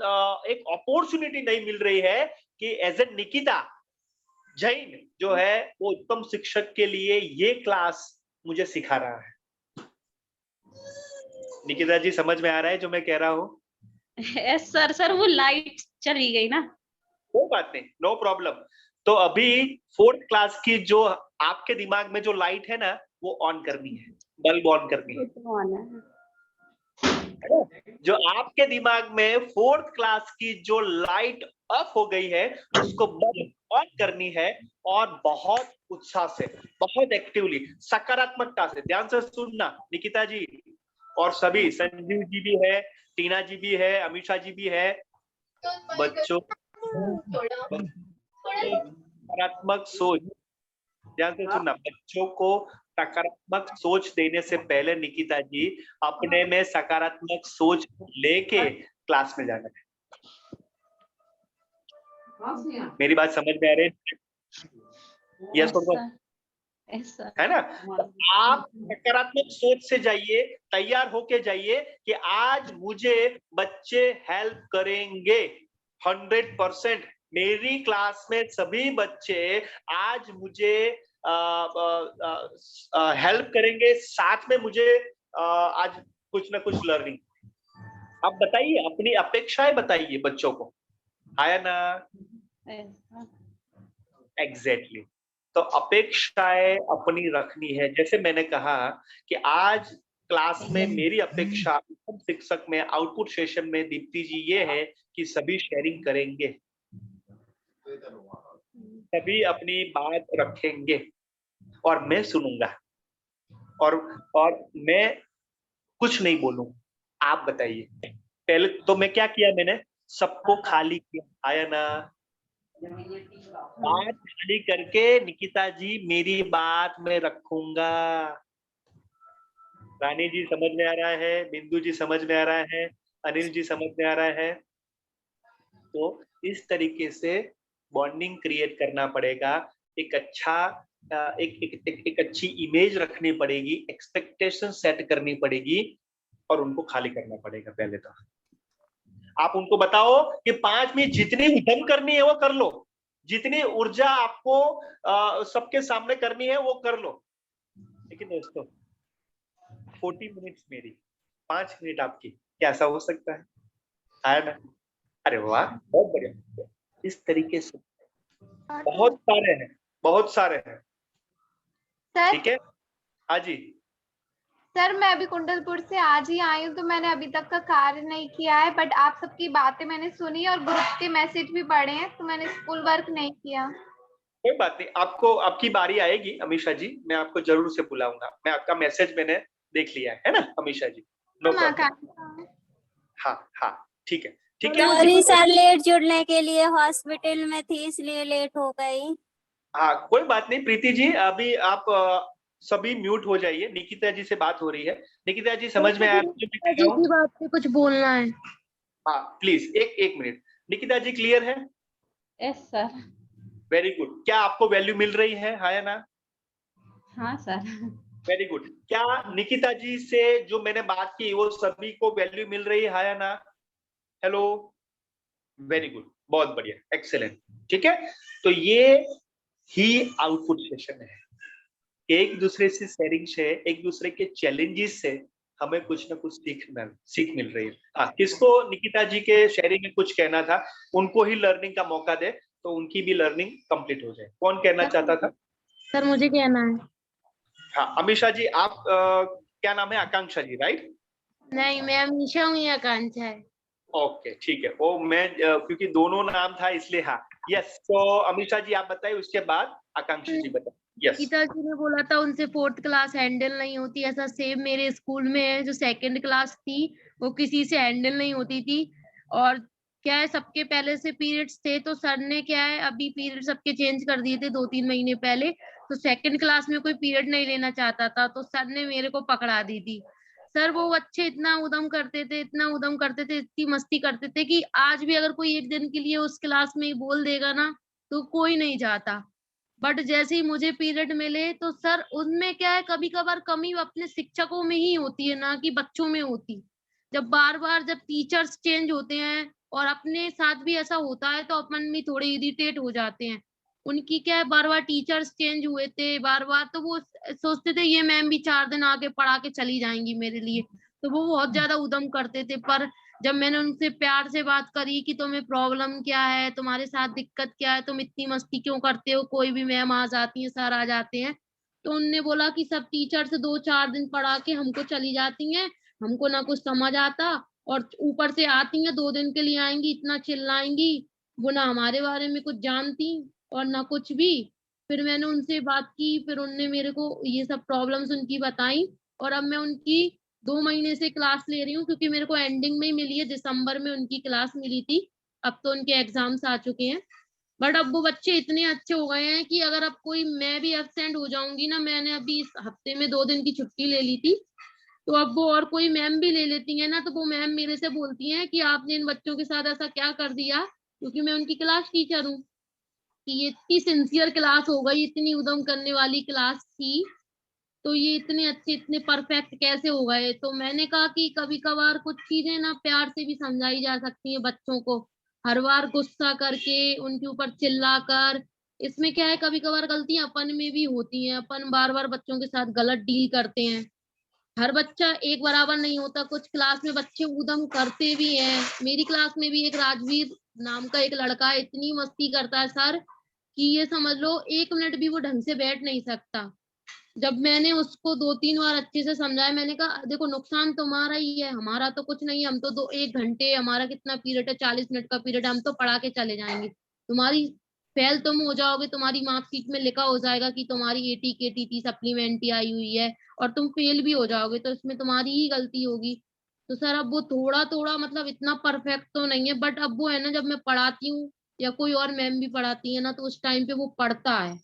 एक अपॉर्चुनिटी नहीं मिल रही है कि एज ए निकिता जैन जो है वो उत्तम शिक्षक के लिए ये क्लास मुझे सिखा रहा है। निकिता जी समझ में आ रहा है जो मैं कह रहा हूँ? सर वो लाइट चली गई ना। कोई बात नहीं, नो प्रॉब्लम। तो अभी फोर्थ क्लास की जो आपके दिमाग में जो लाइट है ना, वो ऑन करनी है, बल्ब ऑन करनी है। जो आपके दिमाग में फोर्थ क्लास की जो लाइट ऑफ हो गई है, उसको बल्ब ऑन करनी है, और बहुत उत्साह से, बहुत एक्टिवली, सकारात्मकता से। ध्यान से सुनना निकिता जी, और सभी, संजीव जी भी है, टीना जी भी है, अमीषा जी भी है। बच्चों सकारात्मक सोच, ध्यान से सुनना, बच्चों को सकारात्मक सोच देने से पहले निकिता जी अपने में सकारात्मक सोच लेके क्लास में जाना है। मेरी बात समझ में आ रही है? यस है ना? तो आप सकारात्मक सोच से जाइए, तैयार होके जाइए कि आज मुझे बच्चे हेल्प करेंगे 100%। मेरी क्लास में सभी बच्चे आज मुझे हेल्प करेंगे, साथ में मुझे आज कुछ ना कुछ लर्निंग। आप बताइए, अपनी अपेक्षाएं बताइए बच्चों को, आया ना? एग्जैक्टली। तो अपेक्षाएं अपनी रखनी है। जैसे मैंने कहा कि आज क्लास में मेरी अपेक्षा शिक्षक में आउटपुट सेशन में दीप्ति जी ये है कि सभी शेयरिंग करेंगे, सभी अपनी बात रखेंगे, और मैं सुनूंगा, और मैं कुछ नहीं बोलूं। आप बताइए, पहले तो मैं क्या किया, मैंने सबको खाली किया, आया ना? बात खाली करके निकिता जी मेरी बात में रखूंगा। रानी जी समझ में आ रहा है, बिंदु जी समझ में आ रहा है, अनिल जी समझ में आ रहा है। तो इस तरीके से बॉन्डिंग क्रिएट करना पड़ेगा, एक अच्छा एक अच्छी इमेज रखनी पड़ेगी, एक्सपेक्टेशन सेट करनी पड़ेगी, और उनको खाली करना पड़ेगा। पहले तो आप उनको बताओ कि 5 मिनट जितनी उद्यम करनी है वो कर लो, जितनी ऊर्जा आपको सबके सामने करनी है वो कर लो। लेकिन दोस्तों 40 मिनट्स मेरी, 5 मिनट आपकी, क्या ऐसा हो सकता है? आया ना? अरे वाह, बहुत बढ़िया। इस तरीके से बहुत सारे हैं, बहुत सारे हैं। ठीक है? हाँ जी, सर मैं अभी कुंडलपुर से आज ही आई हूँ, तो मैंने अभी तक का कार्य नहीं किया है, बट आप सबकी बातें मैंने सुनी और ग्रुप के मैसेज भी पढ़े हैं, तो मैंने स्कूल वर्क नहीं किया। कोई बात नहीं, आपको आपकी बारी आएगी अमीषा जी, मैं आपको जरूर से बुलाऊंगा। मैं आपका मैसेज मैंने देख लिया है ना अमीषा जी, नो प्रॉब्लम। हाँ हाँ ठीक है ठीक है। सॉरी सर, लेट जुड़ने के लिए, हॉस्पिटल में थी इसलिए लेट हो गई। हाँ कोई बात नहीं प्रीति जी, अभी आप सभी म्यूट हो जाइए। निकिता जी से बात हो रही है। निकिता जी समझ में आया? बात पे कुछ बोलना है। हाँ प्लीज एक मिनट। निकिता जी क्लियर है? Yes sir. Very good. क्या आपको वैल्यू मिल रही है, हाँ या ना? हाँ सर। Very good. क्या निकिता जी से जो मैंने बात की वो सभी को वैल्यू मिल रही है, हाँ या ना? हेलो, वेरी गुड, बहुत बढ़िया, एक्सेलेंट। ठीक है, तो ये ही आउटपुट सेशन है। एक दूसरे से शेयरिंग से, एक दूसरे के चैलेंजेस से हमें कुछ ना कुछ सीख मिल रही है। हाँ, किसको निकिता जी के शेयरिंग में कुछ कहना था, उनको ही लर्निंग का मौका दे तो उनकी भी लर्निंग कंप्लीट हो जाए। कौन कहना चाहता था? सर मुझे कहना है। हाँ अमीषा जी, आप क्या नाम है? आकांक्षा जी, राइट? नहीं, मैं अमीषा हूँ, ये आकांक्षा है। ओके ठीक है, वो मैं क्योंकि दोनों नाम था इसलिए। हाँ यस, तो अमीषा जी आप बताइए, उसके बाद आकांक्षा जी बताइए। यस, पिताजी ने बोला था उनसे 4th क्लास हैंडल नहीं होती, ऐसा सेम मेरे स्कूल में है, जो 2nd क्लास थी वो किसी से हैंडल नहीं होती थी। और क्या है, सबके पहले से पीरियड्स थे, तो सर ने क्या है अभी पीरियड सबके चेंज कर दिए थे 2-3 महीने पहले। तो 2nd क्लास में कोई पीरियड नहीं लेना चाहता था, तो सर ने मेरे को पकड़ा दी थी। सर वो बच्चे इतना उदम करते थे, इतना उदम करते थे, इतनी मस्ती करते थे कि आज भी अगर कोई एक दिन के लिए उस क्लास में बोल देगा ना तो कोई नहीं जाता। बट जैसे ही मुझे पीरियड मिले तो सर उनमें क्या है, कभी कभार कमी अपने शिक्षकों में ही होती है, ना कि बच्चों में होती। जब बार बार जब टीचर्स चेंज होते हैं और अपने साथ भी ऐसा होता है तो अपन भी थोड़े इरिटेट हो जाते हैं। उनकी क्या है, बार बार टीचर्स चेंज हुए थे बार बार, तो वो सोचते थे ये मैम भी 4 दिन आके पढ़ा के चली जाएंगी मेरे लिए, तो वो बहुत ज्यादा उदम करते थे। पर जब मैंने उनसे प्यार से बात करी कि तुम्हें प्रॉब्लम क्या है, तुम्हारे साथ दिक्कत क्या है, तुम इतनी मस्ती क्यों करते हो, कोई भी मैम आ जाती है, सर आ जाते हैं, तो उनने बोला कि सब टीचर से 2-4 दिन पढ़ा के हमको चली जाती हैं, हमको ना कुछ समझ आता, और ऊपर से आती हैं 2 दिन के लिए आएंगी, इतना चिल्लाएंगी, वो ना हमारे बारे में कुछ जानती और ना कुछ भी। फिर मैंने उनसे बात की, फिर उनने मेरे को ये सब प्रॉब्लम्स उनकी बताई, और अब मैं उनकी 2 महीने से क्लास ले रही हूँ, क्योंकि मेरे को एंडिंग में ही मिली है, दिसंबर में उनकी क्लास मिली थी। अब तो उनके एग्जाम्स आ चुके हैं। बट अब वो बच्चे इतने अच्छे हो गए हैं कि अगर अब कोई मैं भी एब्सेंट हो जाऊंगी ना, मैंने अभी इस हफ्ते में 2 दिन की छुट्टी ले ली थी, तो अब वो और कोई मैम भी ले लेती है ना, तो वो मैम मेरे से बोलती हैं कि आपने इन बच्चों के साथ ऐसा क्या कर दिया, क्योंकि मैं उनकी क्लास टीचर हूँ, कि ये इतनी सिंसियर क्लास हो गई, इतनी उदम करने वाली क्लास थी, तो ये इतने अच्छे इतने परफेक्ट कैसे हो गए। तो मैंने कहा कि कभी कभार कुछ चीजें ना प्यार से भी समझाई जा सकती हैं बच्चों को, हर बार गुस्सा करके उनके ऊपर चिल्ला कर, इसमें क्या है, कभी कभार गलतियां अपन में भी होती हैं, अपन बार बार बच्चों के साथ गलत डील करते हैं। हर बच्चा एक बराबर नहीं होता, कुछ क्लास में बच्चे उदम करते भी हैं। मेरी क्लास में भी एक राजवीर नाम का एक लड़का है, इतनी मस्ती करता है सर कि ये समझ लो 1 मिनट भी वो ढंग से बैठ नहीं सकता। जब मैंने उसको 2-3 बार अच्छे से समझाया, मैंने कहा देखो नुकसान तुम्हारा ही है, हमारा तो कुछ नहीं है, हम तो 1 घंटे, हमारा कितना पीरियड है, 40 मिनट का पीरियड, हम तो पढ़ा के चले जाएंगे, तुम्हारी फेल तुम हो जाओगे, तुम्हारी मार्कशीट में लिखा हो जाएगा कि तुम्हारी 80 KTT सप्लीमेंट्री आई हुई है, और तुम फेल भी हो जाओगे तो इसमें तुम्हारी ही गलती होगी। तो सर अब वो थोड़ा थोड़ा मतलब इतना परफेक्ट तो नहीं है, बट अब वो है ना, जब मैं पढ़ाती हूँ या कोई और मैम भी पढ़ाती है ना, तो उस टाइम पे वो पढ़ता है,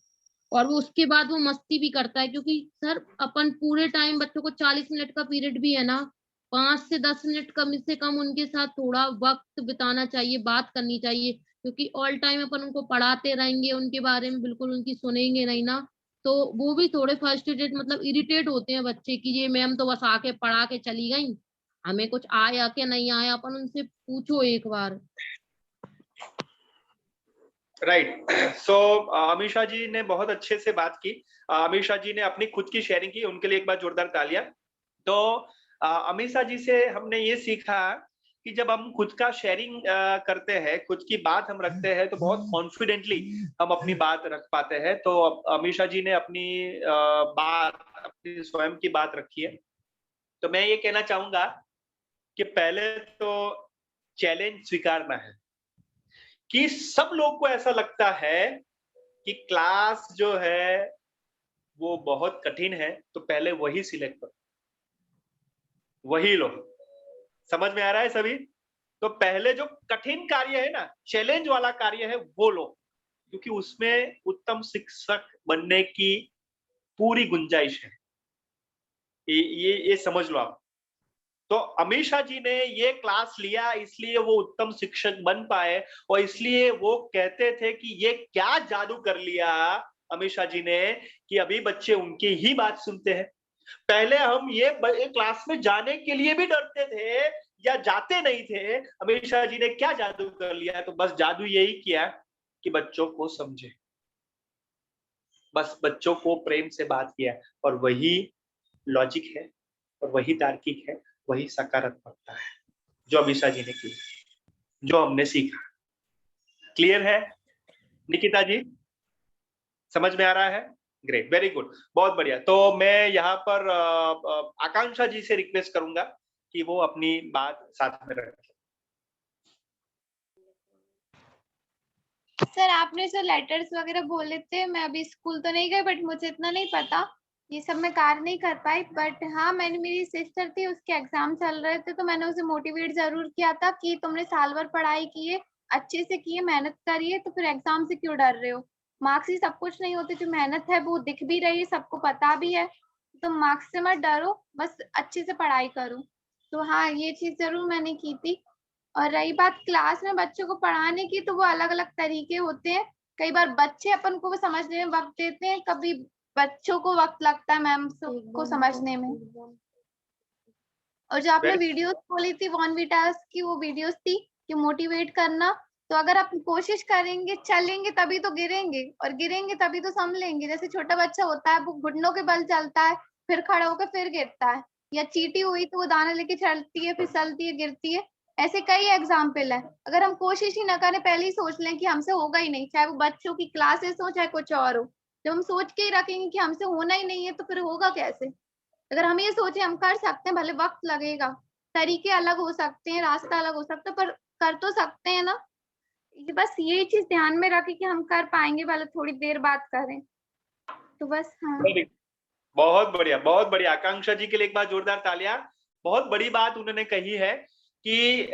और वो उसके बाद वो मस्ती भी करता है, क्योंकि सर अपन पूरे टाइम बच्चों को 40 मिनट का पीरियड भी है ना, 5 से 10 मिनट कम से कम उनके साथ थोड़ा वक्त बिताना चाहिए, बात करनी चाहिए, क्योंकि ऑल टाइम अपन उनको पढ़ाते रहेंगे, उनके बारे में बिल्कुल उनकी सुनेंगे नहीं ना, तो वो भी थोड़े फ्रस्ट्रेटेड मतलब इरिटेट होते हैं बच्चे की, ये मैम तो बस आके पढ़ा के चली गई, हमें कुछ आया कि नहीं आया, अपन उनसे पूछो एक बार। राइट। सो अमीषा जी ने बहुत अच्छे से बात की। अमीषा जी ने अपनी खुद की शेयरिंग की, उनके लिए एक बार जोरदार तालियां। तो अमीषा जी से हमने ये सीखा कि जब हम खुद का शेयरिंग करते हैं, खुद की बात हम रखते हैं, तो बहुत कॉन्फिडेंटली हम अपनी बात रख पाते हैं। तो अमीषा जी ने अपनी बात, अपनी स्वयं की बात रखी है। तो मैं ये कहना चाहूंगा कि पहले तो चैलेंज स्वीकारना है कि सब लोग को ऐसा लगता है कि क्लास जो है वो बहुत कठिन है, तो पहले वही सिलेक्ट करो, वही लो। समझ में आ रहा है सभी? तो पहले जो कठिन कार्य है ना, चैलेंज वाला कार्य है, वो लो, क्योंकि उसमें उत्तम शिक्षक बनने की पूरी गुंजाइश है। ये समझ लो आप। तो अमीषा जी ने ये क्लास लिया, इसलिए वो उत्तम शिक्षक बन पाए, और इसलिए वो कहते थे कि ये क्या जादू कर लिया अमीषा जी ने कि अभी बच्चे उनकी ही बात सुनते हैं। पहले हम ये क्लास में जाने के लिए भी डरते थे या जाते नहीं थे। अमीषा जी ने क्या जादू कर लिया? तो बस जादू यही किया कि बच्चों को समझे, बस बच्चों को प्रेम से बात किया, और वही लॉजिक है, और वही तार्किक है, वही सकारात्मकता है जो अमीषा जी ने की, जो हमने सीखा। क्लियर है निकिता जी? समझ में आ रहा है? ग्रेट, वेरी गुड, बहुत बढ़िया। तो मैं यहाँ पर आकांक्षा जी से रिक्वेस्ट करूंगा कि वो अपनी बात साथ में रखें। सर आपने जो लेटर्स वगैरह बोले थे, मैं अभी स्कूल तो नहीं गई, बट मुझे इतना नहीं पता, ये सब मैं कार्य नहीं कर पाई। बट हाँ, मैंने, मेरी सिस्टर थी, उसके एग्जाम चल रहे थे, तो मैंने उसे मोटिवेट जरूर किया था कि तुमने साल भर पढ़ाई की है, अच्छे से की है, मेहनत करी है, तो फिर एग्जाम से क्यों डर रहे हो? मार्क्स ही सब कुछ नहीं होते, जो मेहनत है वो दिख भी रही है, सबको पता भी है। तो मार्क्स से मत डरो, बस अच्छे से पढ़ाई करो। तो हाँ, ये चीज जरूर मैंने की थी। और रही बात क्लास में बच्चों को पढ़ाने की, तो वो अलग अलग तरीके होते हैं। कई बार बच्चे अपन को समझने में वक्त देते हैं, कभी बच्चों को वक्त लगता है मैम को समझने में। और जो आपने वीडियोस बोली थी वॉनविटास की, वो वीडियोस थी कि मोटिवेट करना। तो अगर आप कोशिश करेंगे, चलेंगे, तभी तो गिरेंगे, और गिरेंगे तभी तो संभलेंगे। जैसे छोटा बच्चा होता है, वो घुटनों के बल चलता है, फिर खड़ा होकर फिर गिरता है। या चींटी हुई तो वो दाना लेके चलती है, फिसलती है, गिरती है। ऐसे कई एग्जाम्पल है। अगर हम कोशिश ही ना करें, पहले ही सोच लें कि हमसे होगा ही नहीं, चाहे वो बच्चों की क्लासेस हो, चाहे कुछ और हो, जब हम सोच के ही रखेंगे कि हमसे होना ही नहीं है, तो फिर होगा कैसे? अगर हम ये सोचे हम कर सकते हैं, भले वक्त लगेगा, तरीके अलग हो सकते हैं, रास्ता अलग हो सकता है, पर कर तो सकते हैं ना। ये बस ये चीज ध्यान में रखें कि हम कर पाएंगे, भले थोड़ी देर बाद करें। तो बस हाँ, बहुत बढ़िया, बहुत बढ़िया। आकांक्षा जी के लिए एक बार जोरदार तालियां। बहुत बड़ी बात उन्होंने कही है कि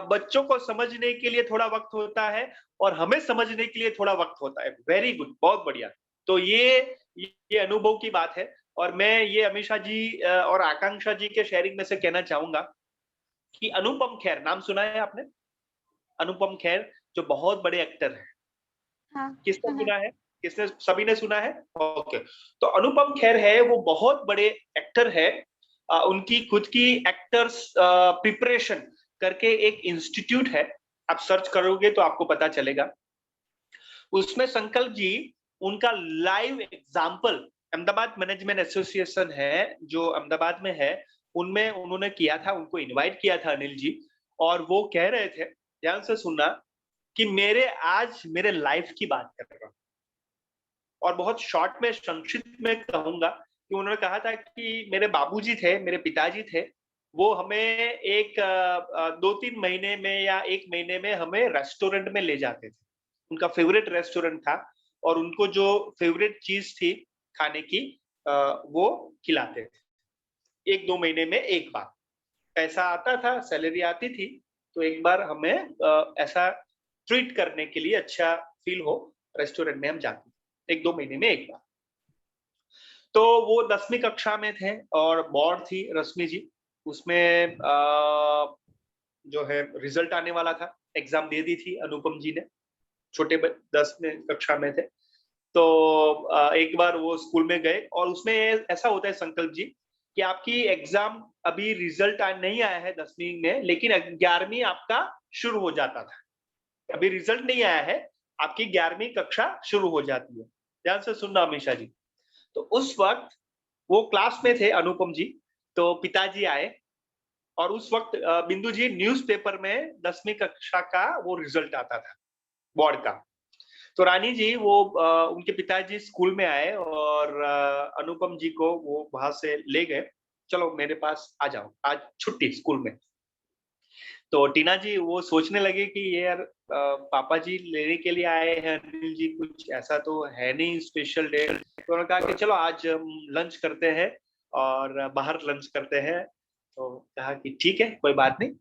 बच्चों को समझने के लिए थोड़ा वक्त होता है और हमें समझने के लिए थोड़ा वक्त होता है। वेरी गुड, बहुत बढ़िया। तो ये अनुभव की बात है, और मैं ये अमीषा जी और आकांक्षा जी के शेयरिंग में से कहना चाहूंगा कि अनुपम खेर, नाम सुना है आपने? अनुपम खेर जो बहुत बड़े एक्टर हैं। हाँ, किसने सुना है? किसने? सभी ने सुना है? ओके। तो अनुपम खेर है, वो बहुत बड़े एक्टर है। उनकी खुद की एक्टर्स प्रिपरेशन करके एक इंस्टीट्यूट है, आप सर्च करोगे तो आपको पता चलेगा। उसमें संकल्प जी, उनका live example, Ahmedabad management association है जो अहमदाबाद में है, उनमें उन्होंने किया था, उनको इनवाइट किया था अनिल जी, और वो कह रहे थे, ध्यान से सुनना, कि आज मेरे लाइफ की बात कर रहा हूं। और बहुत शॉर्ट में, संक्षिप्त में कहूंगा कि उन्होंने कहा था कि मेरे बाबूजी थे, मेरे पिताजी थे, वो हमें एक 2-3 महीने में या 1 महीने में हमें रेस्टोरेंट में ले जाते थे। उनका फेवरेट रेस्टोरेंट था, और उनको जो फेवरेट चीज थी खाने की, वो खिलाते थे 1-2 महीने में एक बार। पैसा आता था, सैलरी आती थी, तो एक बार हमें ऐसा ट्रीट करने के लिए, अच्छा फील हो, रेस्टोरेंट में हम जाते थे 1-2 महीने में एक बार। तो वो 10वीं कक्षा में थे और बोर्ड थी रश्मि जी, उसमें जो है रिजल्ट आने वाला था, एग्जाम दे दी थी अनुपम जी ने, छोटे 10वीं कक्षा में थे। तो एक बार वो स्कूल में गए, और उसमें ऐसा होता है संकल्प जी कि आपकी एग्जाम अभी रिजल्ट नहीं आया है 10वीं में, लेकिन 11वीं आपका शुरू हो जाता था। अभी रिजल्ट नहीं आया है, आपकी 11वीं कक्षा शुरू हो जाती है। ध्यान से सुनना अमीषा जी। तो उस वक्त वो क्लास में थे अनुपम जी, तो पिताजी आए, और उस वक्त बिंदु जी न्यूज़पेपर में 10वीं कक्षा का वो रिजल्ट आता था, बोर्ड का। तो रानी जी, वो उनके पिताजी स्कूल में आए और अनुपम जी को वो वहां से ले गए, चलो मेरे पास आ जाओ, आज छुट्टी स्कूल में। तो टीना जी वो सोचने लगे कि ये यार पापा जी लेने के लिए आए हैं अनिल जी, कुछ ऐसा तो है नहीं स्पेशल डे। तो उन्होंने कहा कि चलो आज लंच करते हैं और बाहर लंच करते हैं। तो कहा कि ठीक है कोई बात नहीं।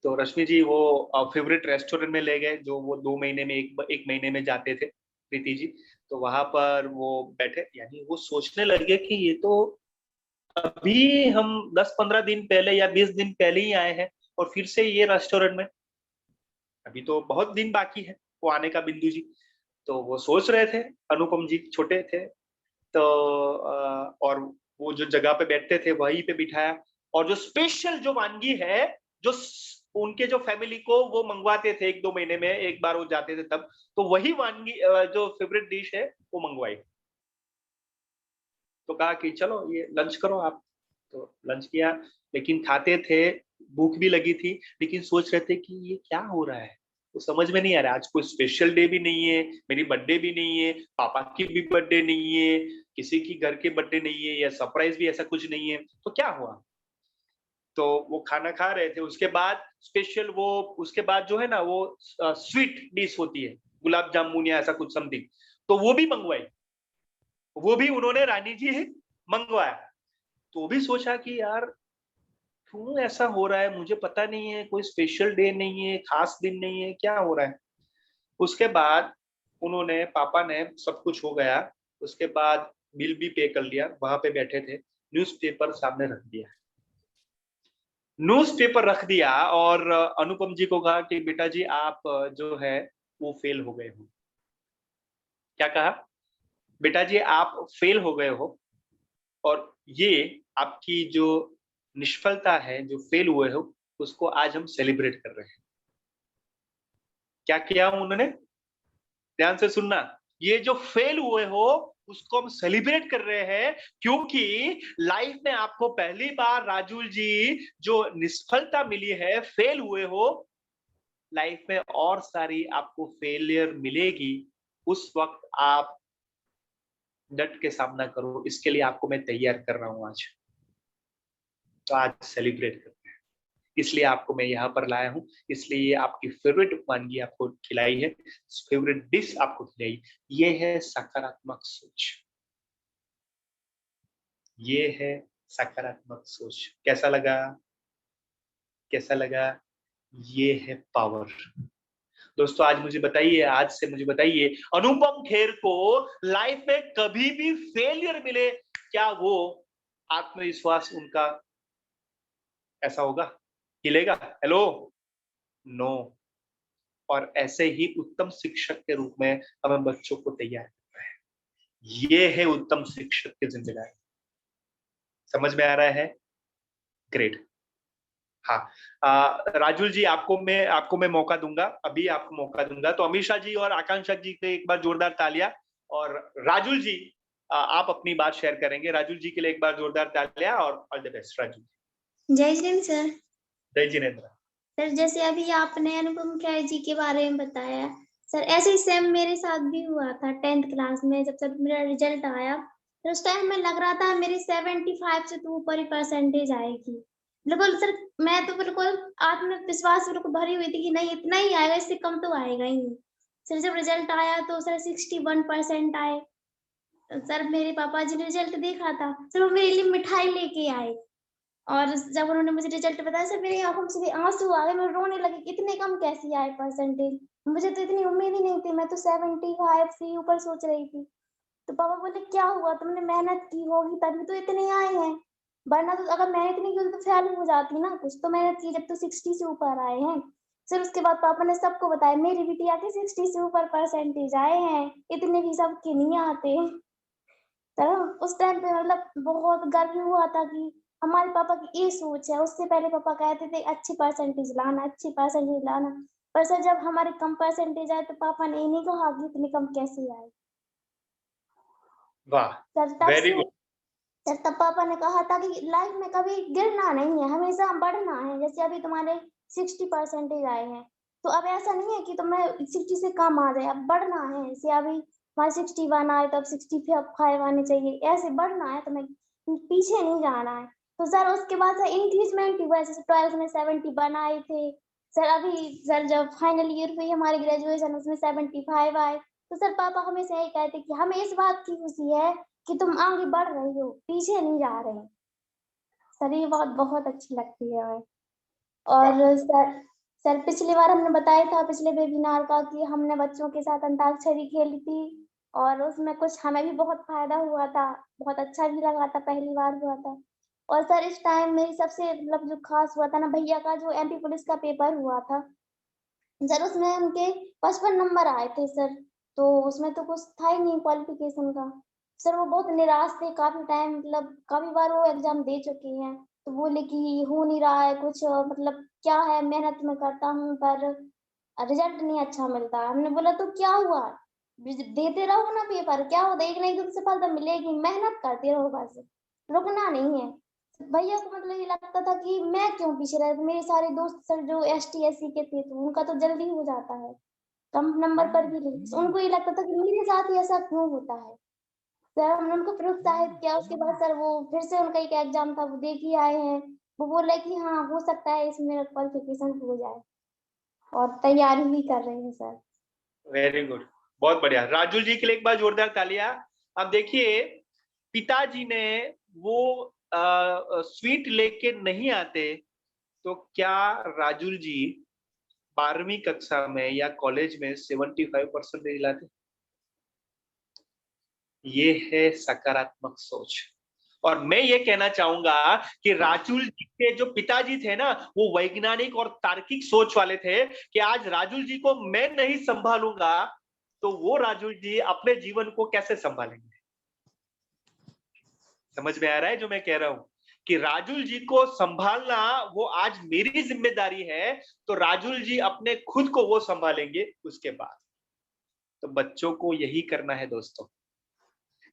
तो रश्मि जी वो फेवरेट रेस्टोरेंट में ले गए जो वो 2 महीने में एक महीने में जाते थे, प्रीति जी। तो वहां पर वो बैठे, यानी वो सोचने लगे कि ये तो अभी हम 10-15 दिन पहले या 20 दिन पहले ही आए हैं और फिर से ये रेस्टोरेंट में, अभी तो बहुत दिन बाकी है वो आने का, बिंदु जी। तो वो सोच रहे थे, अनुपम जी छोटे थे तो और वो जो जगह पे बैठते थे वहीं पे बिठाया, और जो स्पेशल जो वानगी है जो उनके जो फैमिली को वो मंगवाते थे 1-2 महीने में एक बार वो जाते थे तब, तो वही वानगी जो फेवरेट डिश है वो मंगवाई। तो कहा कि चलो ये लंच करो आप। तो लंच किया, लेकिन खाते थे, भूख भी लगी थी, लेकिन सोच रहे थे कि ये क्या हो रहा है, तो समझ में नहीं आ रहा। आज कोई स्पेशल डे भी नहीं है, मेरी बर्थडे भी नहीं है, पापा की भी बर्थडे नहीं है, किसी की घर के बर्थडे नहीं है, या सरप्राइज भी ऐसा कुछ नहीं है, तो क्या हुआ। तो वो खाना खा रहे थे, उसके बाद स्पेशल वो उसके बाद जो है ना वो स्वीट डिश होती है, गुलाब जामुन या ऐसा कुछ समथिंग, तो वो भी मंगवाई, वो भी उन्होंने रानी जी मंगवाया। तो भी सोचा कि यार क्यों ऐसा हो रहा है, मुझे पता नहीं है, कोई स्पेशल डे नहीं है, खास दिन नहीं है, क्या हो रहा है। उसके बाद उन्होंने, पापा ने, सब कुछ हो गया, उसके बाद बिल भी पे कर लिया, वहां पे बैठे थे, न्यूज़पेपर सामने रख दिया, न्यूज़पेपर रख दिया और अनुपम जी को कहा कि बेटा जी आप जो है वो फेल हो गए हो। क्या कहा, बेटा जी आप फेल हो गए हो, और ये आपकी जो निष्फलता है, जो फेल हुए हो, उसको आज हम सेलिब्रेट कर रहे हैं। क्या किया उन्होंने, ध्यान से सुनना, ये जो फेल हुए हो उसको हम सेलिब्रेट कर रहे हैं, क्योंकि लाइफ में आपको पहली बार राजुल जी जो निष्फलता मिली है, फेल हुए हो, लाइफ में और सारी आपको फेलियर मिलेगी, उस वक्त आप डट के सामना करो, इसके लिए आपको मैं तैयार कर रहा हूं आज। तो आज सेलिब्रेट करते हैं, इसलिए आपको मैं यहाँ पर लाया हूँ, इसलिए आपकी फेवरेट वानगी आपको खिलाई है, फेवरेट डिश आपको खिलाई, ये है सकारात्मक सोच, ये है सकारात्मक सोच। कैसा लगा, कैसा लगा, ये है पावर। दोस्तों आज मुझे बताइए, आज से मुझे बताइए, अनुपम खेर को लाइफ में कभी भी फेलियर मिले, क्या वो आत्मविश्वास उनका ऐसा होगा, हिलेगा? Hello, no. और ऐसे ही उत्तम शिक्षक के रूप में हमें बच्चों को तैयार करना है, ये है उत्तम शिक्षक की जिम्मेदारी। समझ में आ रहा है? ग्रेट। हाँ, राजुल जी आपको मैं मौका दूंगा, अभी आपको मौका दूंगा, तो अमीषा जी और आकांक्षा जी के एक बार जोरदार तालियां, और राजुल जी आप अपनी बात शेयर करेंगे। राजुल जी के लिए एक बार जोरदार तालियां और ऑल द बेस्ट। राजुल। जय जिनेंद्र सर। जय जिनेंद्र सर, जैसे अभी आपने अनुपम खेर जी के बारे में बताया सर, ऐसे ही सेम मेरे साथ भी हुआ था 10th क्लास में। जब सर मेरा रिजल्ट आया तो उस टाइम में लग रहा था मेरी 75 से तो ऊपर ही परसेंटेज आएगी। बिल्कुल सर, मैं तो बिल्कुल आत्मविश्वास बिल्कुल भरी हुई थी कि नहीं इतना ही आएगा, इससे कम तो आएगा ही नहीं। सर जब रिजल्ट आया तो सर 61% आए। सर मेरे पापा जी ने रिजल्ट देखा था, सर वो मेरे लिए मिठाई लेके आए, और जब उन्होंने मुझे रिजल्ट बताया सर मेरी आंखों में सीधे आंसू आ गए, मैं रोने लगी, इतने कम कैसे आए परसेंटेज, मुझे तो इतनी उम्मीद ही नहीं थी, मैं तो 75 से ऊपर सोच रही थी। तो पापा बोले क्या हुआ, तुमने मेहनत की होगी तभी तो इतने आए हैं, वरना तो अगर मेहनत नहीं की तो फेल हो जाती ना, कुछ तो मेहनत की जब तो 60 से ऊपर आए हैं। फिर उसके बाद पापा ने सबको बताया मेरी बिटिया के 60 से ऊपर परसेंटेज आए हैं, इतने भी सबके नहीं आते। तो उस टाइम पे मतलब बहुत गर्व हुआ था कि हमारे पापा की ये सोच है। उससे पहले पापा कहते थे अच्छी परसेंटेज लाना, अच्छी परसेंटेज लाना, पर सर जब हमारे कम परसेंटेज आए तो पापा ने नहीं कहा कि इतने कम कैसे आए। वाह, सर तब वेरी से गुड। सर तब पापा ने कहा था कि लाइफ में कभी गिरना नहीं है, हमेशा बढ़ना है। जैसे अभी तुम्हारे 60 परसेंटेज आए हैं तो अब ऐसा नहीं है कि तुम्हें 60 से कम आ जाए, अब बढ़ना है। जैसे अभी हमारे 61 आए तो अब 65 आने चाहिए, ऐसे बढ़ना है, तुम्हें पीछे नहीं जाना है। तो सर उसके बाद सर इंक्रीजमेंट हुआ, जैसे 12th में 71 आए थे सर, अभी सर जब फाइनल ईयर हुई हमारी ग्रेजुएशन उसमें 75 आए। तो सर पापा हमेशा यही कहते कि हमें इस बात की खुशी है कि तुम आगे बढ़ रही हो, पीछे नहीं जा रहे। सर ये बात बहुत अच्छी लगती है हमें। और सर पिछली बार हमने बताया था पिछले वेबिनार का कि हमने बच्चों के साथ अंताक्षरी खेली थी और उसमें कुछ हमें भी बहुत फायदा हुआ था, बहुत अच्छा भी लगा था, पहली बार हुआ था। और सर इस टाइम मेरी सबसे मतलब जो खास हुआ था ना, भैया का जो MP पुलिस का पेपर हुआ था सर, उसमें उनके 55 नंबर आए थे सर। तो उसमें तो कुछ था ही नहीं क्वालिफिकेशन का। सर वो बहुत निराश थे, काफी टाइम मतलब काफी बार वो एग्जाम दे चुके हैं, तो बोले कि हो नहीं रहा है कुछ, मतलब क्या है, मेहनत में करता हूँ पर रिजल्ट नहीं अच्छा मिलता। हमने बोला तो क्या हुआ, देते रहो ना पेपर, क्या होता है, एक ना एक दिन सफलता मिलेगी, मेहनत करते रहो, बस रुकना नहीं है। भैया को मतलब ये लगता था कि मैं क्यों पीछे रह, मेरे सारे दोस्त सर जो ST SC के थे तो उनका तो जल्दी हो जाता है, कम नंबर पर भी नहीं, उनको ये लगता था कि मेरे साथ ही ऐसा क्यों होता है। सर हमने उनको फिर उत्साहित किया, उसके बाद सर वो फिर से उनका एक एग्जाम था वो दे के आए हैं, वो बोल रहे कि हाँ हो सकता है इसमें क्वालिफिकेशन हो जाए, और तैयारी भी कर रहे हैं सर। वेरी गुड, बहुत बढ़िया। राजुल जी के लिए एक बार जोरदार तालियां। अब देखिए पिताजी ने वो स्वीट लेके नहीं आते तो क्या राजुल जी 12वीं कक्षा में या कॉलेज में 75% लाते? ये है सकारात्मक सोच। और मैं ये कहना चाहूंगा कि राजुल जी के जो पिताजी थे ना, वो वैज्ञानिक और तार्किक सोच वाले थे कि आज राजुल जी को मैं नहीं संभालूंगा तो वो राजुल जी अपने जीवन को कैसे संभालेंगे। समझ में आ रहा है जो मैं कह रहा हूं कि राजुल जी को संभालना वो आज मेरी जिम्मेदारी है, तो राजुल जी अपने खुद को वो संभालेंगे उसके बाद। तो बच्चों को यही करना है दोस्तों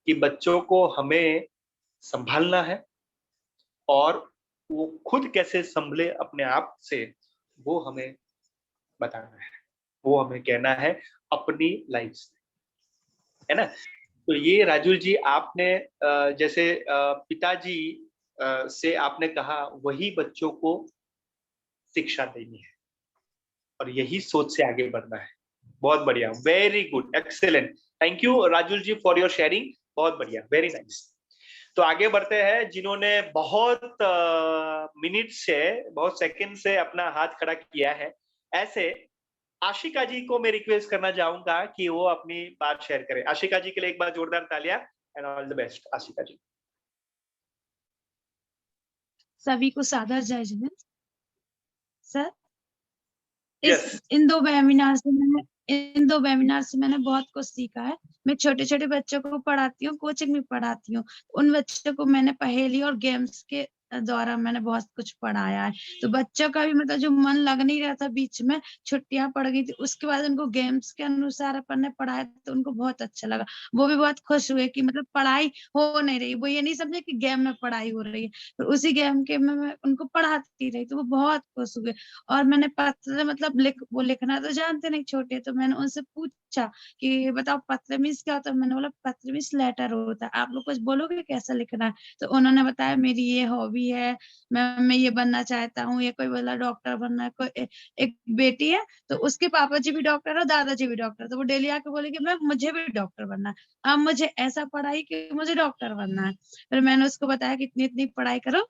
कि बच्चों को हमें संभालना है और वो खुद कैसे संभले अपने आप से वो हमें बताना है, वो हमें कहना है अपनी लाइफ से, है ना। तो ये राजुल जी आपने जैसे पिताजी से आपने कहा वही बच्चों को शिक्षा देनी है और यही सोच से आगे बढ़ना है। बहुत बढ़िया, very good, excellent, thank you Rajul ji for your sharing, बहुत बढ़िया, वेरी नाइस। तो आगे बढ़ते हैं जिन्होंने बहुत मिनट से बहुत सेकंड से अपना हाथ खड़ा किया है, ऐसे आशिका जी को मैं रिक्वेस्ट करना चाहूंगा कि वो अपनी बात शेयर करें। आशिका जी के लिए एक बार जोरदार तालियां and all the best. Ashika ji. सभी को सादर जय जय सर। Yes. इन दो वेबिनार से मैंने बहुत कुछ सीखा है। मैं छोटे छोटे बच्चों को पढ़ाती हूँ, कोचिंग में पढ़ाती हूँ, उन बच्चों को मैंने पहेली और गेम्स के द्वारा मैंने बहुत कुछ पढ़ाया है। तो बच्चों का भी मतलब जो मन लग नहीं रहा था, बीच में छुट्टियां पड़ गई थी, उसके बाद उनको गेम्स के अनुसार अपन ने पढ़ाया तो उनको बहुत अच्छा लगा। वो भी बहुत खुश हुए कि मतलब पढ़ाई हो नहीं रही, वो ये नहीं समझे कि गेम में पढ़ाई हो रही है, तो उसी गेम के में मैं उनको पढ़ाती रही, तो वो बहुत खुश हुए। और मैंने पत्र मतलब वो लिखना तो जानते नहीं छोटे, तो मैंने उनसे पूछा कि बताओ पत्र मीन्स क्या होता है। मैंने बोला पत्र मीन्स लेटर होता है, आप लोग कुछ बोलोगे कैसा लिखना है। तो उन्होंने बताया मेरी ये हॉबी है, मैं ये बनना चाहता हूँ। ये कोई बोला डॉक्टर बनना है, कोई एक बेटी है तो उसके पापा जी भी डॉक्टर है, दादाजी भी डॉक्टर, तो वो डेली आके बोले कि मैं मुझे भी डॉक्टर बनना है, अब मुझे ऐसा पढ़ाई कि मुझे डॉक्टर बनना है। फिर मैंने उसको बताया कि इतनी इतनी पढ़ाई करो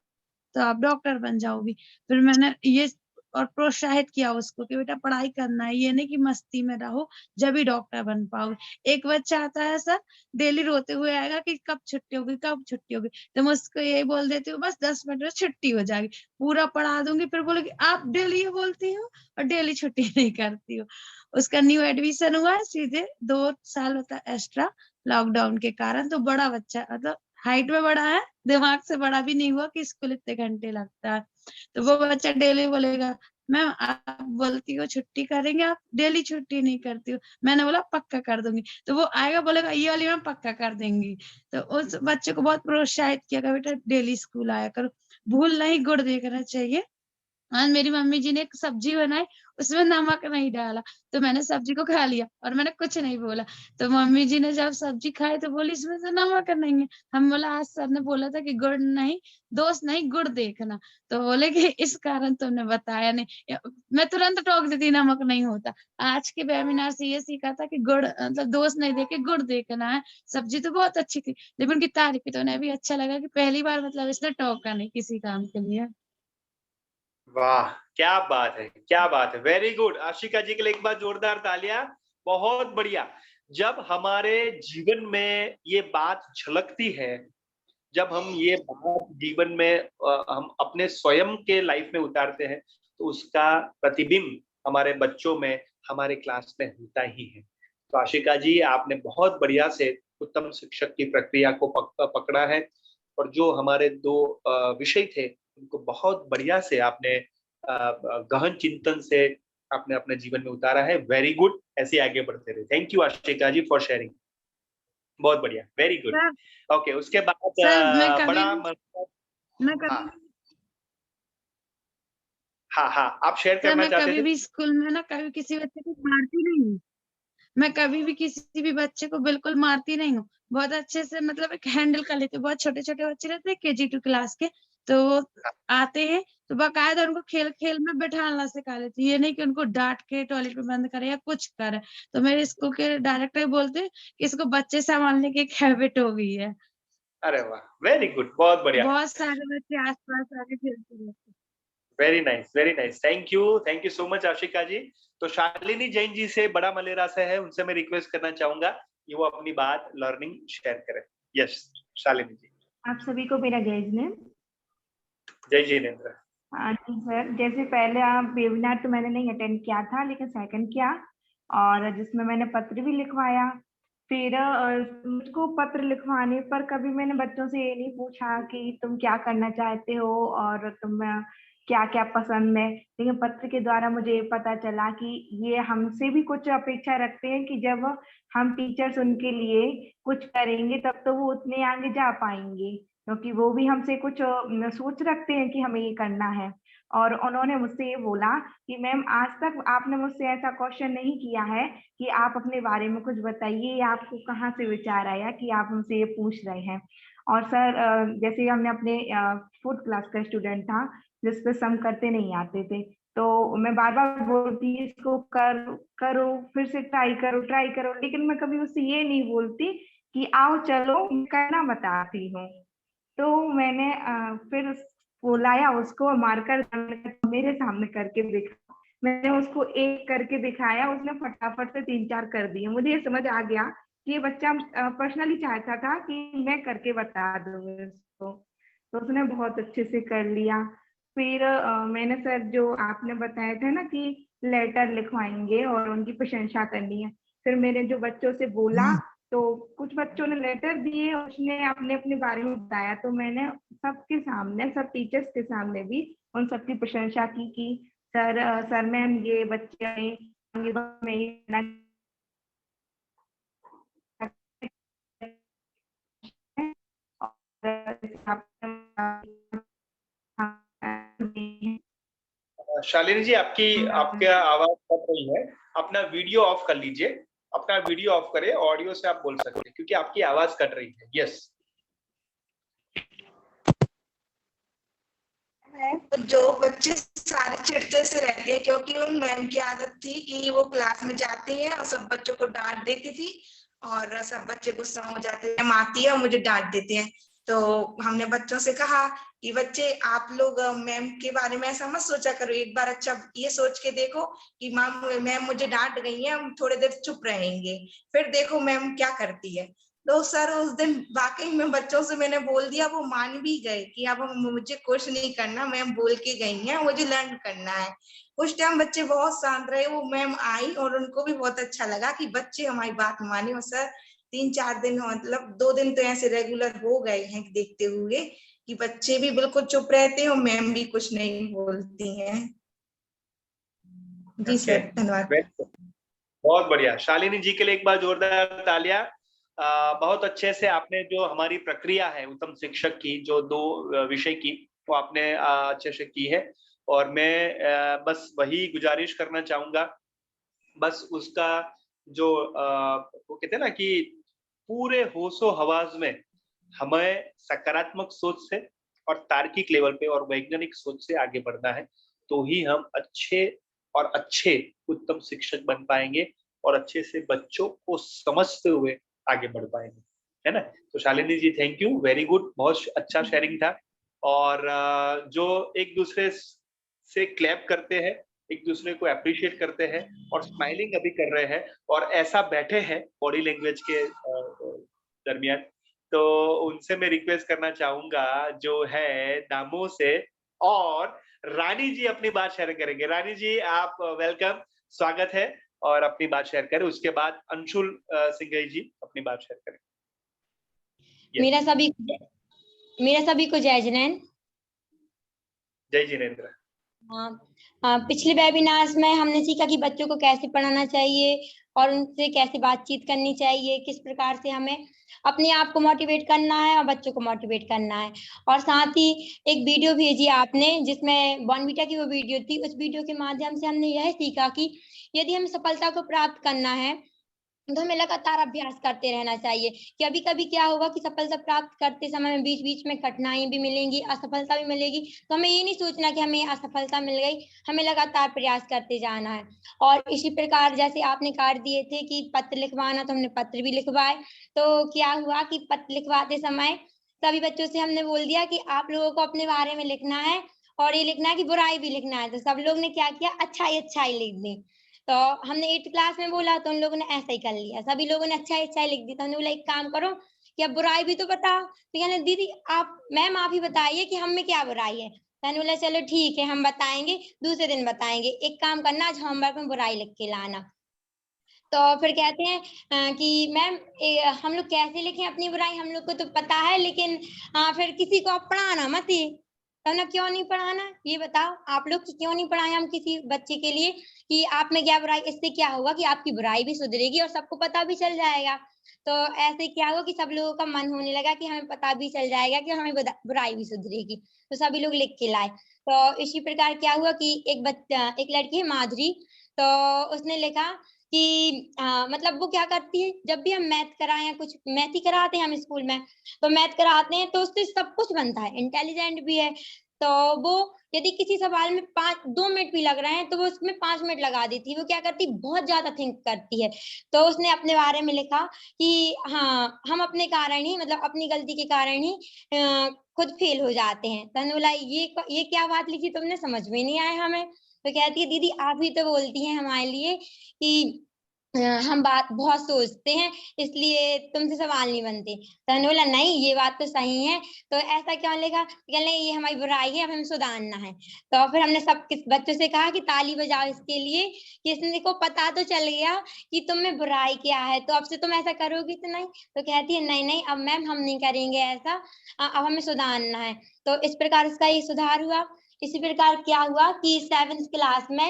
तो आप डॉक्टर बन जाओगी। फिर मैंने ये और प्रोत्साहित किया उसको कि बेटा पढ़ाई करना है, ये नहीं कि मस्ती में रहो, जब ही डॉक्टर बन पाओगे। एक बच्चा आता है सर डेली रोते हुए आएगा कि कब छुट्टी होगी, कब छुट्टी होगी, तो मैं उसको यही बोल देती हूँ बस 10 मिनट में छुट्टी हो जाएगी, पूरा पढ़ा दूंगी। फिर बोलेगी आप डेली ये बोलती हो और डेली छुट्टी नहीं करती हो। उसका न्यू एडमिशन हुआ है, सीधे 2 साल होता है एक्स्ट्रा लॉकडाउन के कारण। तो बड़ा बच्चा मतलब हाइट में बड़ा है, दिमाग से बड़ा भी नहीं हुआ कि स्कूल इतने घंटे लगता है। तो वो बच्चा डेली बोलेगा मैम आप बोलती हो छुट्टी करेंगे, आप डेली छुट्टी नहीं करती हो। मैंने बोला पक्का कर दूंगी। तो वो आएगा बोलेगा ये वाली मैम पक्का कर देंगी। तो उस बच्चे को बहुत प्रोत्साहित किया बेटा डेली स्कूल आया करो, भूल नहीं गुड़ देखना चाहिए। आज मेरी मम्मी जी ने एक सब्जी बनाई, उसमें नमक नहीं डाला, तो मैंने सब्जी को खा लिया और मैंने कुछ नहीं बोला। तो मम्मी जी ने जब सब्जी खाई तो बोली इसमें तो नमक नहीं है। हम बोला आज सर ने बोला था कि गुड़ नहीं, दोस्त नहीं गुड़ देखना, तो बोले कि इस कारण तुमने बताया नहीं। मैं तुरंत टोक देती नमक नहीं होता। आज के वेबिनार से ये सीखा था कि गुड़ मतलब दोस्त नहीं देके गुड़ देखना है। सब्जी तो बहुत अच्छी थी, लेकिन उनकी तारीफ की तो उन्हें भी अच्छा लगा कि पहली बार मतलब इसने टोका नहीं किसी काम के लिए। वाह, क्या बात है, क्या बात है, वेरी गुड। आशिका जी के लिए एक बार जोरदार तालियां। बहुत बढ़िया। जब हमारे जीवन में ये बात झलकती है, जब हम ये बात जीवन में हम अपने स्वयं के लाइफ में उतारते हैं, तो उसका प्रतिबिंब हमारे बच्चों में, हमारे क्लास में होता ही है। तो आशिका जी, आपने बहुत बढ़िया से उत्तम शिक्षक की प्रक्रिया को पकड़ा है, और जो हमारे 2 विषय थे उनको बहुत बढ़िया से आपने गहन चिंतन से आपने अपने जीवन में उतारा है। वेरी गुड, ऐसे आगे बढ़ते रहे। Thank you Ashika ji for sharing. बहुत बढ़िया, वेरी गुड। ओके, उसके बाद बड़ा हाँ, आप शेयर करना चाहते थे? मैं कभी भी स्कूल में ना कभी किसी बच्चे को मारती नहीं हूँ। मैं कभी भी किसी भी बच्चे को बिल्कुल मारती नहीं हूँ। बहुत अच्छे से मतलब एक हैंडल कर लेती हूँ। बहुत छोटे-छोटे बच्चे रहते हैं KG 2 क्लास के, तो वो आते हैं तो बाकायदा उनको खेल-खेल में बैठाना सिखा लेती हूँ। ये नहीं कि उनको डाँट के टॉयलेट में बंद करे या कुछ करे। तो मेरे स्कूल के डायरेक्टर बोलते हैं कि इसको बच्चे संभालने की एक हैबिट हो गई है। अरे वाह, वेरी गुड, बहुत बढ़िया। बहुत सारे बच्चे आस-पास आके खेलते रहते हैं। Very nice, very nice. Thank you so much Ashika ji. तो शालिनी जैन जी से बड़ा मलेरा से है, उनसे मैं रिक्वेस्ट करना चाहूंगा कि वो अपनी बात लर्निंग शेयर करें। यस, शालिनी जी। आप सभी को मेरा जय जिनेंद्र। जय जिनेंद्र। हाँ जी सर, जैसे पहले आप वेबिनार तो मैंने नहीं अटेंड किया था, लेकिन सेकंड किया, और जिसमें मैंने पत्र भी लिखवाया। फिर मुझको पत्र लिखवाने पर कभी मैंने बच्चों से ये नहीं पूछा कि तुम क्या करना चाहते हो और तुम क्या क्या पसंद है, लेकिन पत्र के द्वारा मुझे ये पता चला कि ये हमसे भी कुछ अपेक्षा रखते हैं कि जब हम टीचर्स उनके लिए कुछ करेंगे तब तो वो उतने आगे जा पाएंगे, क्योंकि वो भी हमसे कुछ सोच रखते हैं कि हमें ये करना है। और उन्होंने मुझसे ये बोला कि मैम आज तक आपने मुझसे ऐसा क्वेश्चन नहीं किया है कि आप अपने बारे में कुछ बताइए, या आपको कहाँ से विचार आया कि आप हमसे ये पूछ रहे हैं। और सर जैसे हमने अपने 4th क्लास का स्टूडेंट था जिसपे सम करते नहीं आते थे, तो मैं बार बार बोलती इसको करो, फिर से ट्राई करो, लेकिन मैं कभी उससे ये नहीं बोलती कि आओ चलो करना बताती हूँ। तो मैंने फिर बुलाया उसको, मार्कर मेरे सामने करके दिखा। मैंने उसको एक करके दिखाया, उसने फटाफट से 3-4 कर दिए। मुझे ये समझ आ गया कि ये बच्चा पर्सनली चाहता था कि मैं करके बता दूं इसको, तो उसने बहुत अच्छे से कर लिया। फिर मैंने सर जो आपने बताया था ना कि लेटर लिखवाएंगे और उनकी प्रशंसा करनी है, फिर मैंने जो बच्चों से बोला तो कुछ बच्चों ने लेटर दिए, उसने अपने अपने बारे में बताया, तो मैंने सबके सामने, सब टीचर्स के सामने भी उन सबकी प्रशंसा की कि सर मैम ये बच्चे शालिनी जी, आपकी आवाज कट रही है। अपना वीडियो ऑफ कर लीजिए, अपना वीडियो ऑफ करें, ऑडियो से आप बोल सकते हैं क्योंकि आपकी आवाज कट रही है। यस। जो बच्चे सारे चिढ़ते से रहते हैं, क्योंकि उन मैम की आदत थी कि वो क्लास में जाती है और सब बच्चों को डांट देती थी और सब बच्चे गुस्सा हो जाते हैं, मैम आती है और मुझे डांट देते हैं। तो हमने बच्चों से कहा कि बच्चे आप लोग मैम के बारे में ऐसा मत सोचा करो, एक बार अच्छा ये सोच के देखो कि मैम मुझे डांट गई है, हम थोड़ी देर चुप रहेंगे, फिर देखो मैम क्या करती है। तो सर उस दिन वाकई में बच्चों से मैंने बोल दिया, वो मान भी गए कि अब मुझे कुछ नहीं करना, मैम बोल के गई हैं, मुझे लर्न करना है। उस टाइम बच्चे बहुत शांत रहे, वो मैम आई और उनको भी बहुत अच्छा लगा कि बच्चे हमारी बात माने। और सर 3-4 दिन मतलब 2 दिन तो ऐसे रेगुलर हो गए हैं देखते हुए कि बच्चे भी बिल्कुल चुप रहते हैं और मैम भी कुछ नहीं बोलती हैं। जी सर, धन्यवाद। बहुत बढ़िया। शालिनी जी के लिए एक बार जोरदार तालियां। बहुत अच्छे से आपने जो हमारी प्रक्रिया है उत्तम शिक्षक की, जो 2 विषय की, वो आपने अच्छे से की है। और मैं बस वही गुजारिश करना चाहूंगा, बस उसका जो वो कहते हैं ना कि पूरे होशो हवास में हमें सकारात्मक सोच से और तार्किक लेवल पे और वैज्ञानिक सोच से आगे बढ़ना है, तो ही हम अच्छे उत्तम शिक्षक बन पाएंगे और अच्छे से बच्चों को समझते हुए आगे बढ़ पाएंगे, है ना। तो शालिनी जी थैंक यू, वेरी गुड, बहुत अच्छा शेयरिंग था। और जो एक दूसरे से क्लैप करते हैं, एक दूसरे को अप्रिशिएट करते हैं और स्माइलिंग अभी कर रहे हैं और ऐसा बैठे हैं बॉडी लैंग्वेज के दरमियान, तो उनसे मैं रिक्वेस्ट करना चाहूंगा जो है दामो से, और रानी जी अपनी बात शेयर करेंगे। रानी जी आप वेलकम, स्वागत है, और अपनी बात शेयर करें। उसके बाद अंशुल सिंघई जी अपनी बात शेयर करें। मेरा सभी को जय जिनेंद्र। जय जिनेंद्र। पिछले वेबिनार्स में हमने सीखा कि बच्चों को कैसे पढ़ाना चाहिए और उनसे कैसे बातचीत करनी चाहिए, किस प्रकार से हमें अपने आप को मोटिवेट करना है और बच्चों को मोटिवेट करना है। और साथ ही एक वीडियो भेजी आपने जिसमें बॉर्नविटा की वो वीडियो थी। उस वीडियो के माध्यम से हमने यह सीखा कि यदि हमें सफलता को प्राप्त करना है तो हमें लगातार अभ्यास करते रहना चाहिए। कि कभी कभी क्या होगा कि सफलता प्राप्त करते समय में बीच बीच में कठिनाई भी मिलेंगी, असफलता भी मिलेगी, तो हमें ये नहीं सोचना कि हमें असफलता मिल गई, हमें लगातार प्रयास करते जाना है। और इसी प्रकार जैसे आपने कार्ड दिए थे कि पत्र लिखवाना, तो हमने पत्र भी लिखवाए। तो क्या हुआ कि पत्र लिखवाते समय सभी बच्चों से हमने बोल दिया कि आप लोगों को अपने बारे में लिखना है और ये लिखना है कि बुराई भी लिखना है। तो सब लोग ने क्या किया, अच्छाई लिख दी। तो हमने 8th क्लास में बोला तो उन लोगों ने ऐसा ही कर लिया, सभी लोगों ने अच्छा लिख दी। तो हमने बोला एक काम करो कि अब बुराई भी तो बताओ। तो कहने दीदी मैम आप ही बताइए कि हम में क्या बुराई है। तो हमने बोला चलो ठीक है हम बताएंगे, दूसरे दिन बताएंगे। एक काम करना, आज होमवर्क में बुराई लिख के लाना। तो फिर कहते हैं कि मैम हम लोग कैसे लिखें अपनी बुराई, हम लोग को तो पता है, लेकिन फिर किसी को आप पढ़ाना मत ही। तो ना क्यों नहीं पढ़ाना, ये बताओ आप लोग कि क्यों नहीं पढ़ाए हम किसी बच्चे के लिए कि आप में क्या बुराई। इससे क्या होगा कि आपकी बुराई भी सुधरेगी और सबको पता भी चल जाएगा। तो ऐसे क्या होगा कि सब लोगों का मन होने लगा कि हमें पता भी चल जाएगा कि हमें बुराई भी सुधरेगी। तो सभी लोग लिख के लाए। तो इसी प्रकार क्या हुआ कि एक लड़की है माधुरी, तो उसने लिखा कि मतलब वो क्या करती है, जब भी हम मैथ कराएं या कुछ मैथ ही कराते हैं हम स्कूल में, तो मैथ कराते हैं तो उससे सब कुछ बनता है, इंटेलिजेंट भी है। तो वो यदि किसी सवाल में 2 मिनट भी लग रहे हैं तो वो उसमें 5 मिनट लगा देती है। वो क्या करती, बहुत ज्यादा थिंक करती है। तो उसने अपने बारे में लिखा कि हाँ हम अपने कारण ही, मतलब अपनी गलती के कारण ही खुद फेल हो जाते हैं। तो बोला ये क्या बात लिखी तुमने, समझ में नहीं आया हमें। तो कहती है दीदी आप ही तो बोलती हैं हमारे लिए कि हम बात बहुत सोचते हैं इसलिए तुमसे सवाल नहीं बनते। तो हमने बोला नहीं ये बात तो सही है, तो ऐसा क्यों लिखा। कहने ये हमारी बुराई है, अब हमें सुधारना है। तो फिर हमने सब बच्चों से कहा कि ताली बजाओ इसके लिए कि इसने को पता तो चल गया कि तुम में बुराई क्या है, तो अब से तुम ऐसा करोगी तो नहीं। तो कहती है नहीं अब मैम हम नहीं करेंगे ऐसा, अब हमें सुधारना है। तो इस प्रकार उसका ये सुधार हुआ। इसी प्रकार क्या हुआ कि 7th क्लास में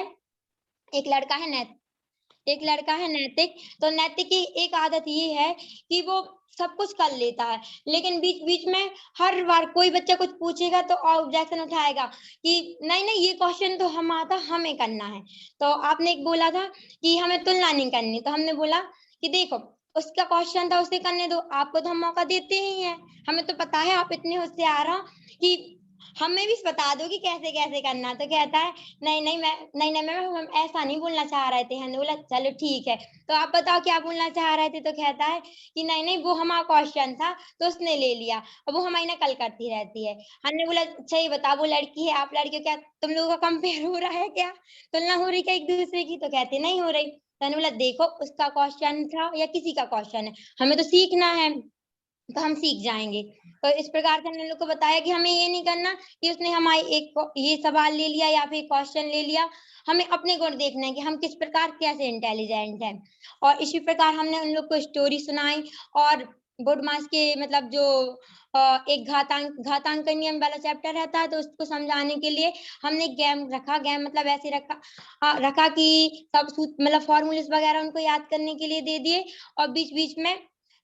एक लड़का है नैतिक। तो नैतिक की एक आदत ये है कि वो सब कुछ कर लेता है, लेकिन बीच बीच में हर बार कोई बच्चा कुछ पूछेगा तो ऑब्जेक्शन उठाएगा कि नहीं ये क्वेश्चन तो हमें करना है। तो आपने एक बोला था कि हमें तुलना नहीं करनी, तो हमने बोला कि देखो उसका क्वेश्चन था उसे करने दो, आपको तो हम मौका देते ही हैं, हमें तो पता है आप इतने होशियार हो कि हमें भी बता दो कि कैसे कैसे करना। तो कहता है नहीं मैम हम ऐसा नहीं बोलना चाह रहे थे। हमने बोला चलो ठीक है, तो आप बताओ क्या बोलना चाह रहे थे। तो कहता है कि नहीं वो हमारा क्वेश्चन था तो उसने ले लिया, अब वो हमारी नकल करती रहती है। हमने बोला अच्छा ये बताओ वो लड़की है, आप लड़कियों, क्या तुम लोगों का कंपेयर हो रहा है, क्या तुलना हो रही क्या एक दूसरे की। तो कहते नहीं हो रही। तो हमने बोला देखो उसका क्वेश्चन था या किसी का क्वेश्चन है, हमें तो सीखना है तो हम सीख जाएंगे। तो इस प्रकार से हमने लोग को बताया कि हमें ये नहीं करना कि उसने हमारी एक ये सवाल ले लिया या फिर क्वेश्चन ले लिया, हमें अपने गुण देखना है कि हम किस प्रकार कैसे इंटेलिजेंट हैं। और इसी प्रकार हमने उन लोग को स्टोरी सुनाई और बोर्ड मास के मतलब जो एक घातांक नियम वाला चैप्टर रहता है, तो उसको समझाने के लिए हमने गेम रखा। गेम मतलब ऐसे रखा कि सब मतलब फॉर्मूलेस वगैरह उनको याद करने के लिए दे दिए। और बीच बीच में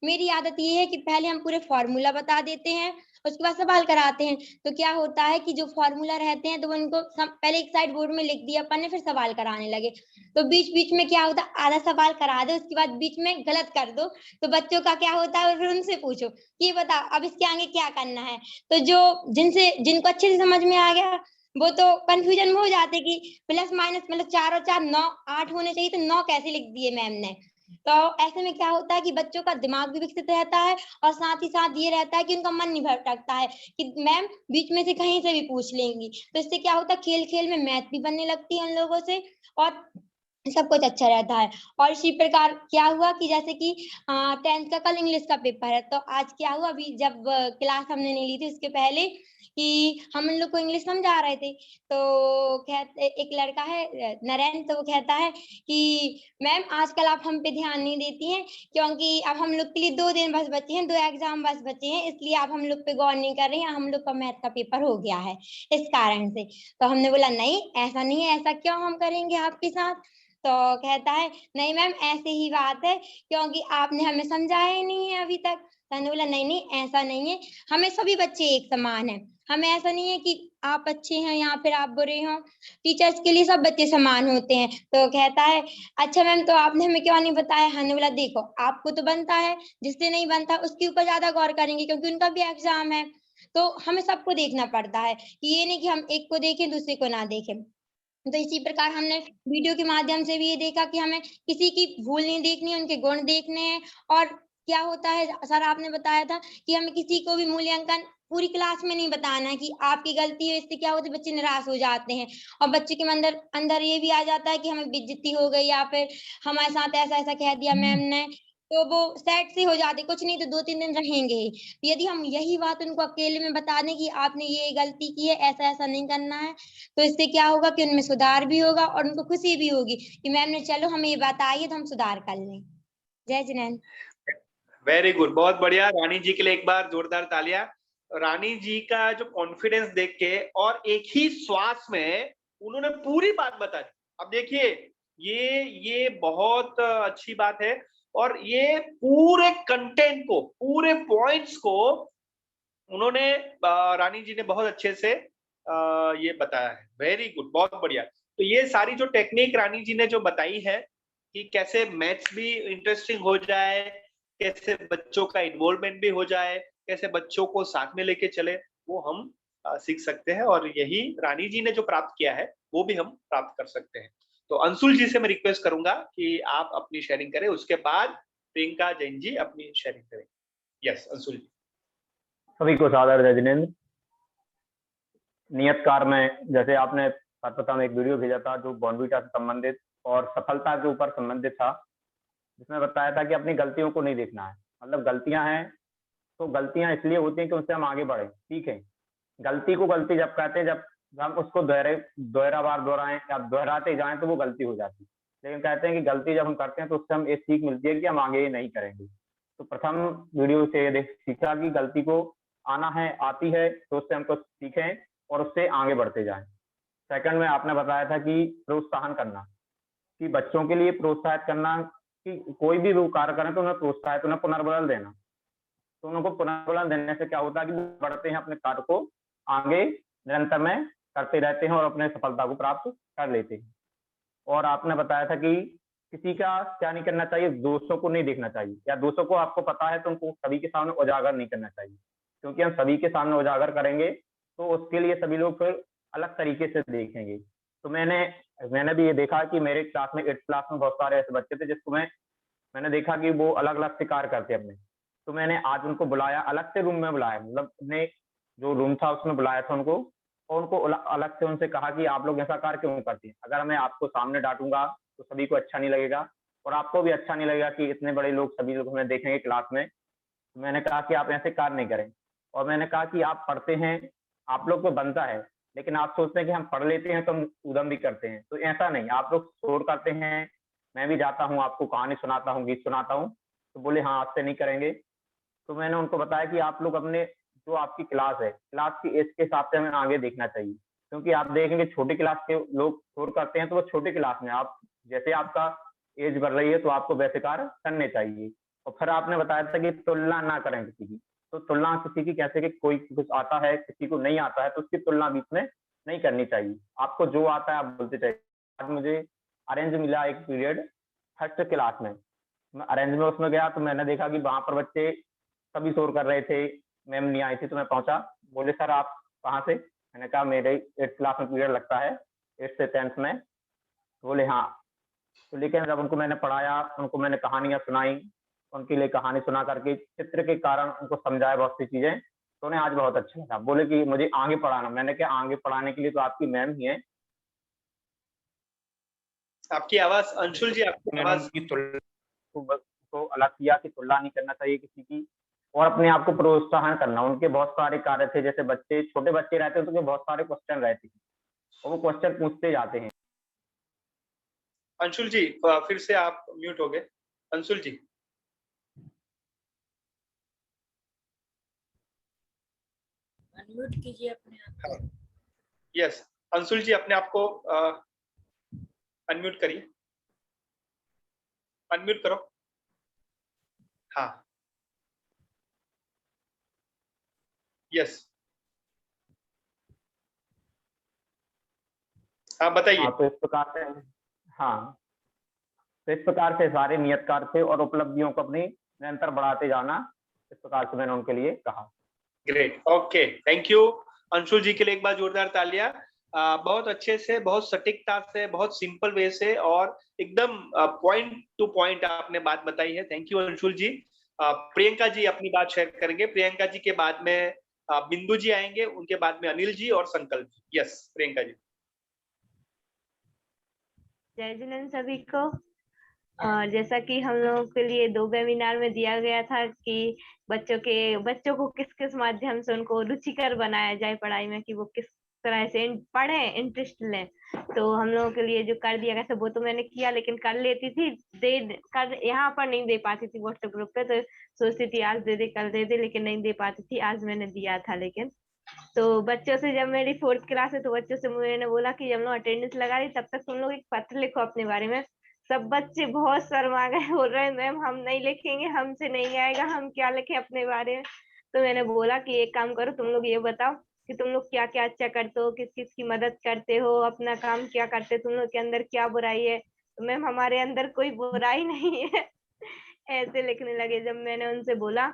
मेरी आदत ये है कि पहले हम पूरे फॉर्मूला बता देते हैं उसके बाद सवाल कराते हैं। तो क्या होता है कि जो फॉर्मूला रहते हैं तो वो उनको पहले एक साइड बोर्ड में लिख दिया अपन ने, फिर सवाल कराने लगे। तो बीच बीच में क्या होता है, आधा सवाल करा दो, उसके बाद बीच में गलत कर दो, तो बच्चों का क्या होता है, फिर उनसे पूछो कि बता अब इसके आगे क्या करना है। तो जो जिनको अच्छे से समझ में आ गया वो तो कंफ्यूजन में हो जाते कि प्लस माइनस मतलब 4 और 4 9 8 होने चाहिए, तो 9 कैसे लिख दिए मैम ने। तो ऐसे में क्या होता है कि बच्चों का दिमाग भी विकसित रहता है और साथ ही साथ ये रहता है कि उनका मन नहीं भटकता है कि मैम बीच में से कहीं से भी पूछ लेंगी। तो इससे क्या होता है, खेल खेल में मैथ भी बनने लगती है उन लोगों से और सब कुछ अच्छा रहता है। और इसी प्रकार क्या हुआ कि जैसे कि 10th का कल इंग्लिश का पेपर है, तो आज क्या हुआ, अभी जब क्लास हमने नहीं ली थी उसके पहले कि हम इन लोग को इंग्लिश समझा रहे थे, तो कहते एक लड़का है नरेन, तो वो कहता है कि मैम आजकल आप हम पे ध्यान नहीं देती हैं क्योंकि अब हम लोग के लिए 2 दिन बस बचे हैं, 2 एग्जाम बस बचे हैं, इसलिए आप हम लोग पे गौर नहीं कर रही हैं, हम लोग का मैथ का पेपर हो गया है इस कारण से। तो हमने बोला नहीं ऐसा नहीं है, ऐसा क्यों हम करेंगे आपके साथ। तो कहता है नहीं मैम ऐसी ही बात है क्योंकि आपने हमें समझाया ही नहीं है अभी तक। तो हमने बोला नहीं नहीं ऐसा नहीं है, हमें सभी बच्चे एक समान है, हमें ऐसा नहीं है कि आप अच्छे हैं या फिर आप बुरे हो, टीचर्स के लिए सब बच्चे समान होते हैं। तो कहता है अच्छा मैम तो आपने हमें क्यों नहीं बताया। हमने बोला देखो आपको तो बनता है, जिससे नहीं बनता उसके ऊपर ज्यादा गौर करेंगे क्योंकि उनका भी एग्जाम है, तो हमें सबको देखना पड़ता है कि ये नहीं कि हम एक को देखें दूसरे को ना देखें। तो इसी प्रकार हमने वीडियो के माध्यम से भी ये देखा कि हमें किसी की भूल नहीं देखनी है, उनके गुण देखने हैं। और क्या होता है सर आपने बताया था कि हमें किसी को भी मूल्यांकन पूरी क्लास में नहीं बताना है कि आपकी गलती है, इससे क्या होता है बच्चे निराश हो जाते हैं और बच्चे के अंदर अंदर ये भी आ जाता है कि हमें बेइज्जती हो गई या फिर हमारे साथ ऐसा ऐसा कह दिया मैम ने, तो वो सैड से हो जाते, कुछ नहीं तो 2-3 दिन रहेंगे ही। यदि हम यही बात उनको अकेले में बता दें कि आपने ये गलती की है, ऐसा ऐसा नहीं करना है, तो इससे क्या होगा कि उनमें सुधार भी होगा और उनको खुशी भी होगी कि मैम ने चलो हमें ये बात आई है तो हम सुधार कर लें। जय जिनेंद्र। वेरी गुड, बहुत बढ़िया। रानी जी के लिए एक बार जोरदार तालियां। रानी जी का जो कॉन्फिडेंस देख के और एक ही श्वास में उन्होंने पूरी बात बता दी। अब देखिए ये बहुत अच्छी बात है और ये पूरे कंटेंट को, पूरे पॉइंट्स को उन्होंने रानी जी ने बहुत अच्छे से ये बताया है। वेरी गुड, बहुत बढ़िया। तो ये सारी जो टेक्निक रानी जी ने जो बताई है कि कैसे मैथ्स भी इंटरेस्टिंग हो जाए, कैसे बच्चों का इन्वॉल्वमेंट भी हो जाए, कैसे बच्चों को साथ में लेके चले, वो हम सीख सकते हैं और यही रानी जी ने जो प्राप्त किया है वो भी हम प्राप्त कर सकते हैं। तो अंशुल जी से मैं रिक्वेस्ट करूंगा कि आप अपनी शेयरिंग करें, उसके बाद प्रियंका जैन जी अपनी शेयरिंग करें। यस अंशुल जी। सभी को सादर जय जिनेंद्र। नियत कार्य में जैसे आपने सर्वप्रथम एक वीडियो भेजा था जो बॉर्नवीटा से संबंधित और सफलता के ऊपर संबंधित था, जिसमें बताया था कि अपनी गलतियों को नहीं देखना है। मतलब गलतियां हैं तो गलतियां इसलिए होती हैं कि उनसे हम आगे बढ़े, ठीक है। गलती को गलती जब कहते हैं, जब हम उसको दोहरा बार दोहराएं या दोहराते जाएं तो वो गलती हो जाती है। लेकिन कहते हैं कि गलती जब हम करते हैं तो उससे हम एक सीख मिलती है कि हम आगे नहीं करेंगे। तो प्रथम वीडियो से ये सीखा कि गलती को आना है, आती है तो उससे हमको सीखें और उससे आगे बढ़ते जाएं। सेकंड में आपने बताया था कि प्रोत्साहन करना, कि बच्चों के लिए प्रोत्साहित करना कि कोई भी वो कार्य करें तो उन्हें प्रोत्साहित, उन्हें पुनर्बल देना। तो उनको पुनर्बल देने से क्या होता है कि वो बढ़ते हैं, अपने कार्य को आगे निरंतर में करते रहते हैं और अपने सफलता को प्राप्त कर लेते हैं। और आपने बताया था कि किसी का क्या नहीं करना चाहिए, दोषों को नहीं देखना चाहिए, या दोषों को आपको पता है तो उनको सभी के सामने उजागर नहीं करना चाहिए, क्योंकि हम सभी के सामने उजागर करेंगे तो उसके लिए सभी लोग फिर अलग तरीके से देखेंगे। तो मैंने भी ये देखा कि मेरे क्लास में 8th क्लास में बहुत सारे ऐसे बच्चे थे जिसको मैंने देखा कि वो अलग अलग से कार्य करते अपने। तो मैंने आज उनको बुलाया, अलग से रूम में बुलाया, मतलब अपने जो रूम था उसमें बुलाया था उनको, और उनको अलग से उनसे कहा कि आप लोग ऐसा कार्य क्यों करते हैं। अगर मैं आपको सामने डांटूंगा तो सभी को अच्छा नहीं लगेगा और आपको भी अच्छा नहीं लगेगा कि इतने बड़े लोग, सभी लोग हमें देखेंगे क्लास में। तो मैंने कहा कि आप ऐसे कार्य नहीं करें। और मैंने कहा कि आप पढ़ते हैं, आप लोग को बनता है, लेकिन आप सोचते हैं कि हम पढ़ लेते हैं तो हम उधम भी करते हैं, तो ऐसा नहीं। आप लोग शोर करते हैं, मैं भी जाता हूँ, आपको कहानी सुनाता हूँ, गीत सुनाता हूँ, तो बोले हाँ आज से नहीं करेंगे। तो मैंने उनको बताया कि आप लोग अपने जो आपकी क्लास है, क्लास की एज के हिसाब से हमें आगे देखना चाहिए, क्योंकि आप देखेंगे छोटी क्लास के लोग शोर करते हैं तो वो छोटी क्लास में, आप जैसे आपका एज बढ़ रही है तो आपको वैसे कार्य करने चाहिए। और फिर आपने बताया था कि तुलना ना करें किसी की, तो तुलना किसी की कैसे कि कोई कुछ आता है किसी को नहीं आता है तो उसकी तुलना बीच में नहीं करनी चाहिए। आपको जो आता है आप बोलते चाहिए। आज मुझे अरेंज मिला एक पीरियड फर्स्ट क्लास में, मैं अरेंज में उसमें गया तो मैंने देखा कि वहां पर बच्चे सभी शोर कर रहे थे, मैम नहीं आई थी। तो मैं पहुंचा, बोले सर आप कहाँ से? मैंने कहा मेरे 8th क्लास में पीरियड लगता है 8th से 10th में। बोले हाँ। तो लेकिन जब उनको मैंने पढ़ाया, उनको मैंने कहानियां सुनाई, उनके लिए कहानी सुना करके चित्र के कारण उनको समझाया बहुत सी चीजें, तो उन्हें आज बहुत अच्छा लगा। बोले कि मुझे आगे पढ़ाना। मैंने कहा आगे पढ़ाने के लिए तो आपकी मैम ही है। आपकी आवाज अंशुल जी, आपकी आवाज की तुलना को अलग किया कि तुलना नहीं करना चाहिए किसी की, और अपने आप को प्रोत्साहन करना। उनके बहुत सारे कार्य थे, जैसे बच्चे छोटे बच्चे रहते हैं तो उनके बहुत सारे क्वेश्चन रहते हैं और वो क्वेश्चन पूछते जाते हैं। अंशुल जी फिर से आप म्यूट हो गए। अंशुल जी अनम्यूट कीजिए अपने आप को। यस, अंशुल जी अपने आप को अनम्यूट करिए, अनम्यूट करो। हाँ यस, हाँ बताइए। हाँ, तो इस प्रकार से हाँ तो इस प्रकार से सारे नियत कार्य थे और उपलब्धियों को अपनी निरंतर बढ़ाते जाना, इस प्रकार से मैंने उनके लिए कहा। Great, okay, thank you Anshul ji के लिए एक बार जोरदार तालियां। बहुत अच्छे से, बहुत सटीकता से, बहुत सिंपल वे से और एकदम पॉइंट टू पॉइंट आपने बात बताई है। थैंक यू अंशुल जी। प्रियंका जी अपनी बात शेयर करेंगे। प्रियंका जी के बाद में बिंदु जी आएंगे, उनके बाद में अनिल जी और संकल्प जी। यस प्रियंका जी। जय जिनेंद्र सभी को। और जैसा कि हम लोगों के लिए 2 वेबिनार में दिया गया था कि बच्चों को किस किस माध्यम से उनको रुचिकर बनाया जाए पढ़ाई में, कि वो किस तरह से पढ़े, इंटरेस्ट लें। तो हम लोगों के लिए जो कर दिया गया था वो तो मैंने किया, लेकिन कर लेती थी, यहाँ पर नहीं दे पाती थी व्हाट्सएप ग्रुप पे, तो सोचती थी आज दे दे कल दे दे, लेकिन नहीं दे पाती थी। आज मैंने दिया था। लेकिन तो बच्चों से, जब मेरी 4th क्लास है तो बच्चों से मैंने बोला कि जब लोग अटेंडेंस लगा रही तब तक तुम लोग एक पत्र लिखो अपने बारे में। सब बच्चे बहुत शर्मा गए, बोल रहे हैं मैम हम नहीं लिखेंगे, हमसे नहीं आएगा, हम क्या लिखें अपने बारे में। तो मैंने बोला कि एक काम करो, तुम लोग ये बताओ कि तुम लोग क्या क्या अच्छा करते हो, किस किस की मदद करते हो, अपना काम क्या करते हो, तुम लोग के अंदर क्या बुराई है। तो मैम हमारे अंदर कोई बुराई नहीं है ऐसे लिखने लगे। जब मैंने उनसे बोला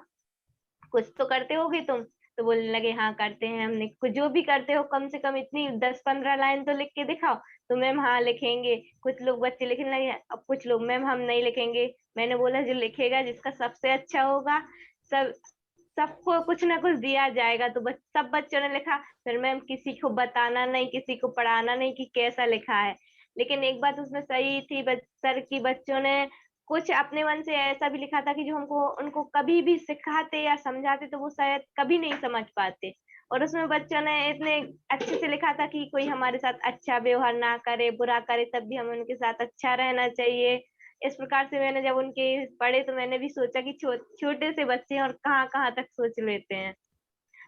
कुछ तो करते होगे तुम, तो बोलने लगे हाँ करते हैं। हमने कुछ जो भी करते हो कम से कम इतनी 10-15 लाइन तो लिख के दिखाओ। तो मैम हाँ लिखेंगे। कुछ लोग बच्चे लिखने लगे, अब कुछ लोग मैम हम नहीं लिखेंगे। मैंने बोला जो लिखेगा, जिसका सबसे अच्छा होगा, सब सबको कुछ ना कुछ दिया जाएगा। तो सब बच्चों ने लिखा। फिर मैम किसी को बताना नहीं, किसी को पढ़ाना नहीं कि कैसा लिखा है। लेकिन एक बात उसमें सही थी सर की, बच्चों ने कुछ अपने मन से ऐसा भी लिखा था कि जो हमको उनको कभी भी सिखाते या समझाते तो वो शायद कभी नहीं समझ पाते। और उसमें बच्चों ने इतने अच्छे से लिखा था कि कोई हमारे साथ अच्छा व्यवहार ना करे, बुरा करे, तब भी हमें उनके साथ अच्छा रहना चाहिए। इस प्रकार से मैंने जब उनके पढ़े तो मैंने भी सोचा कि छोटे से बच्चे हैं और कहाँ कहाँ तक सोच लेते हैं।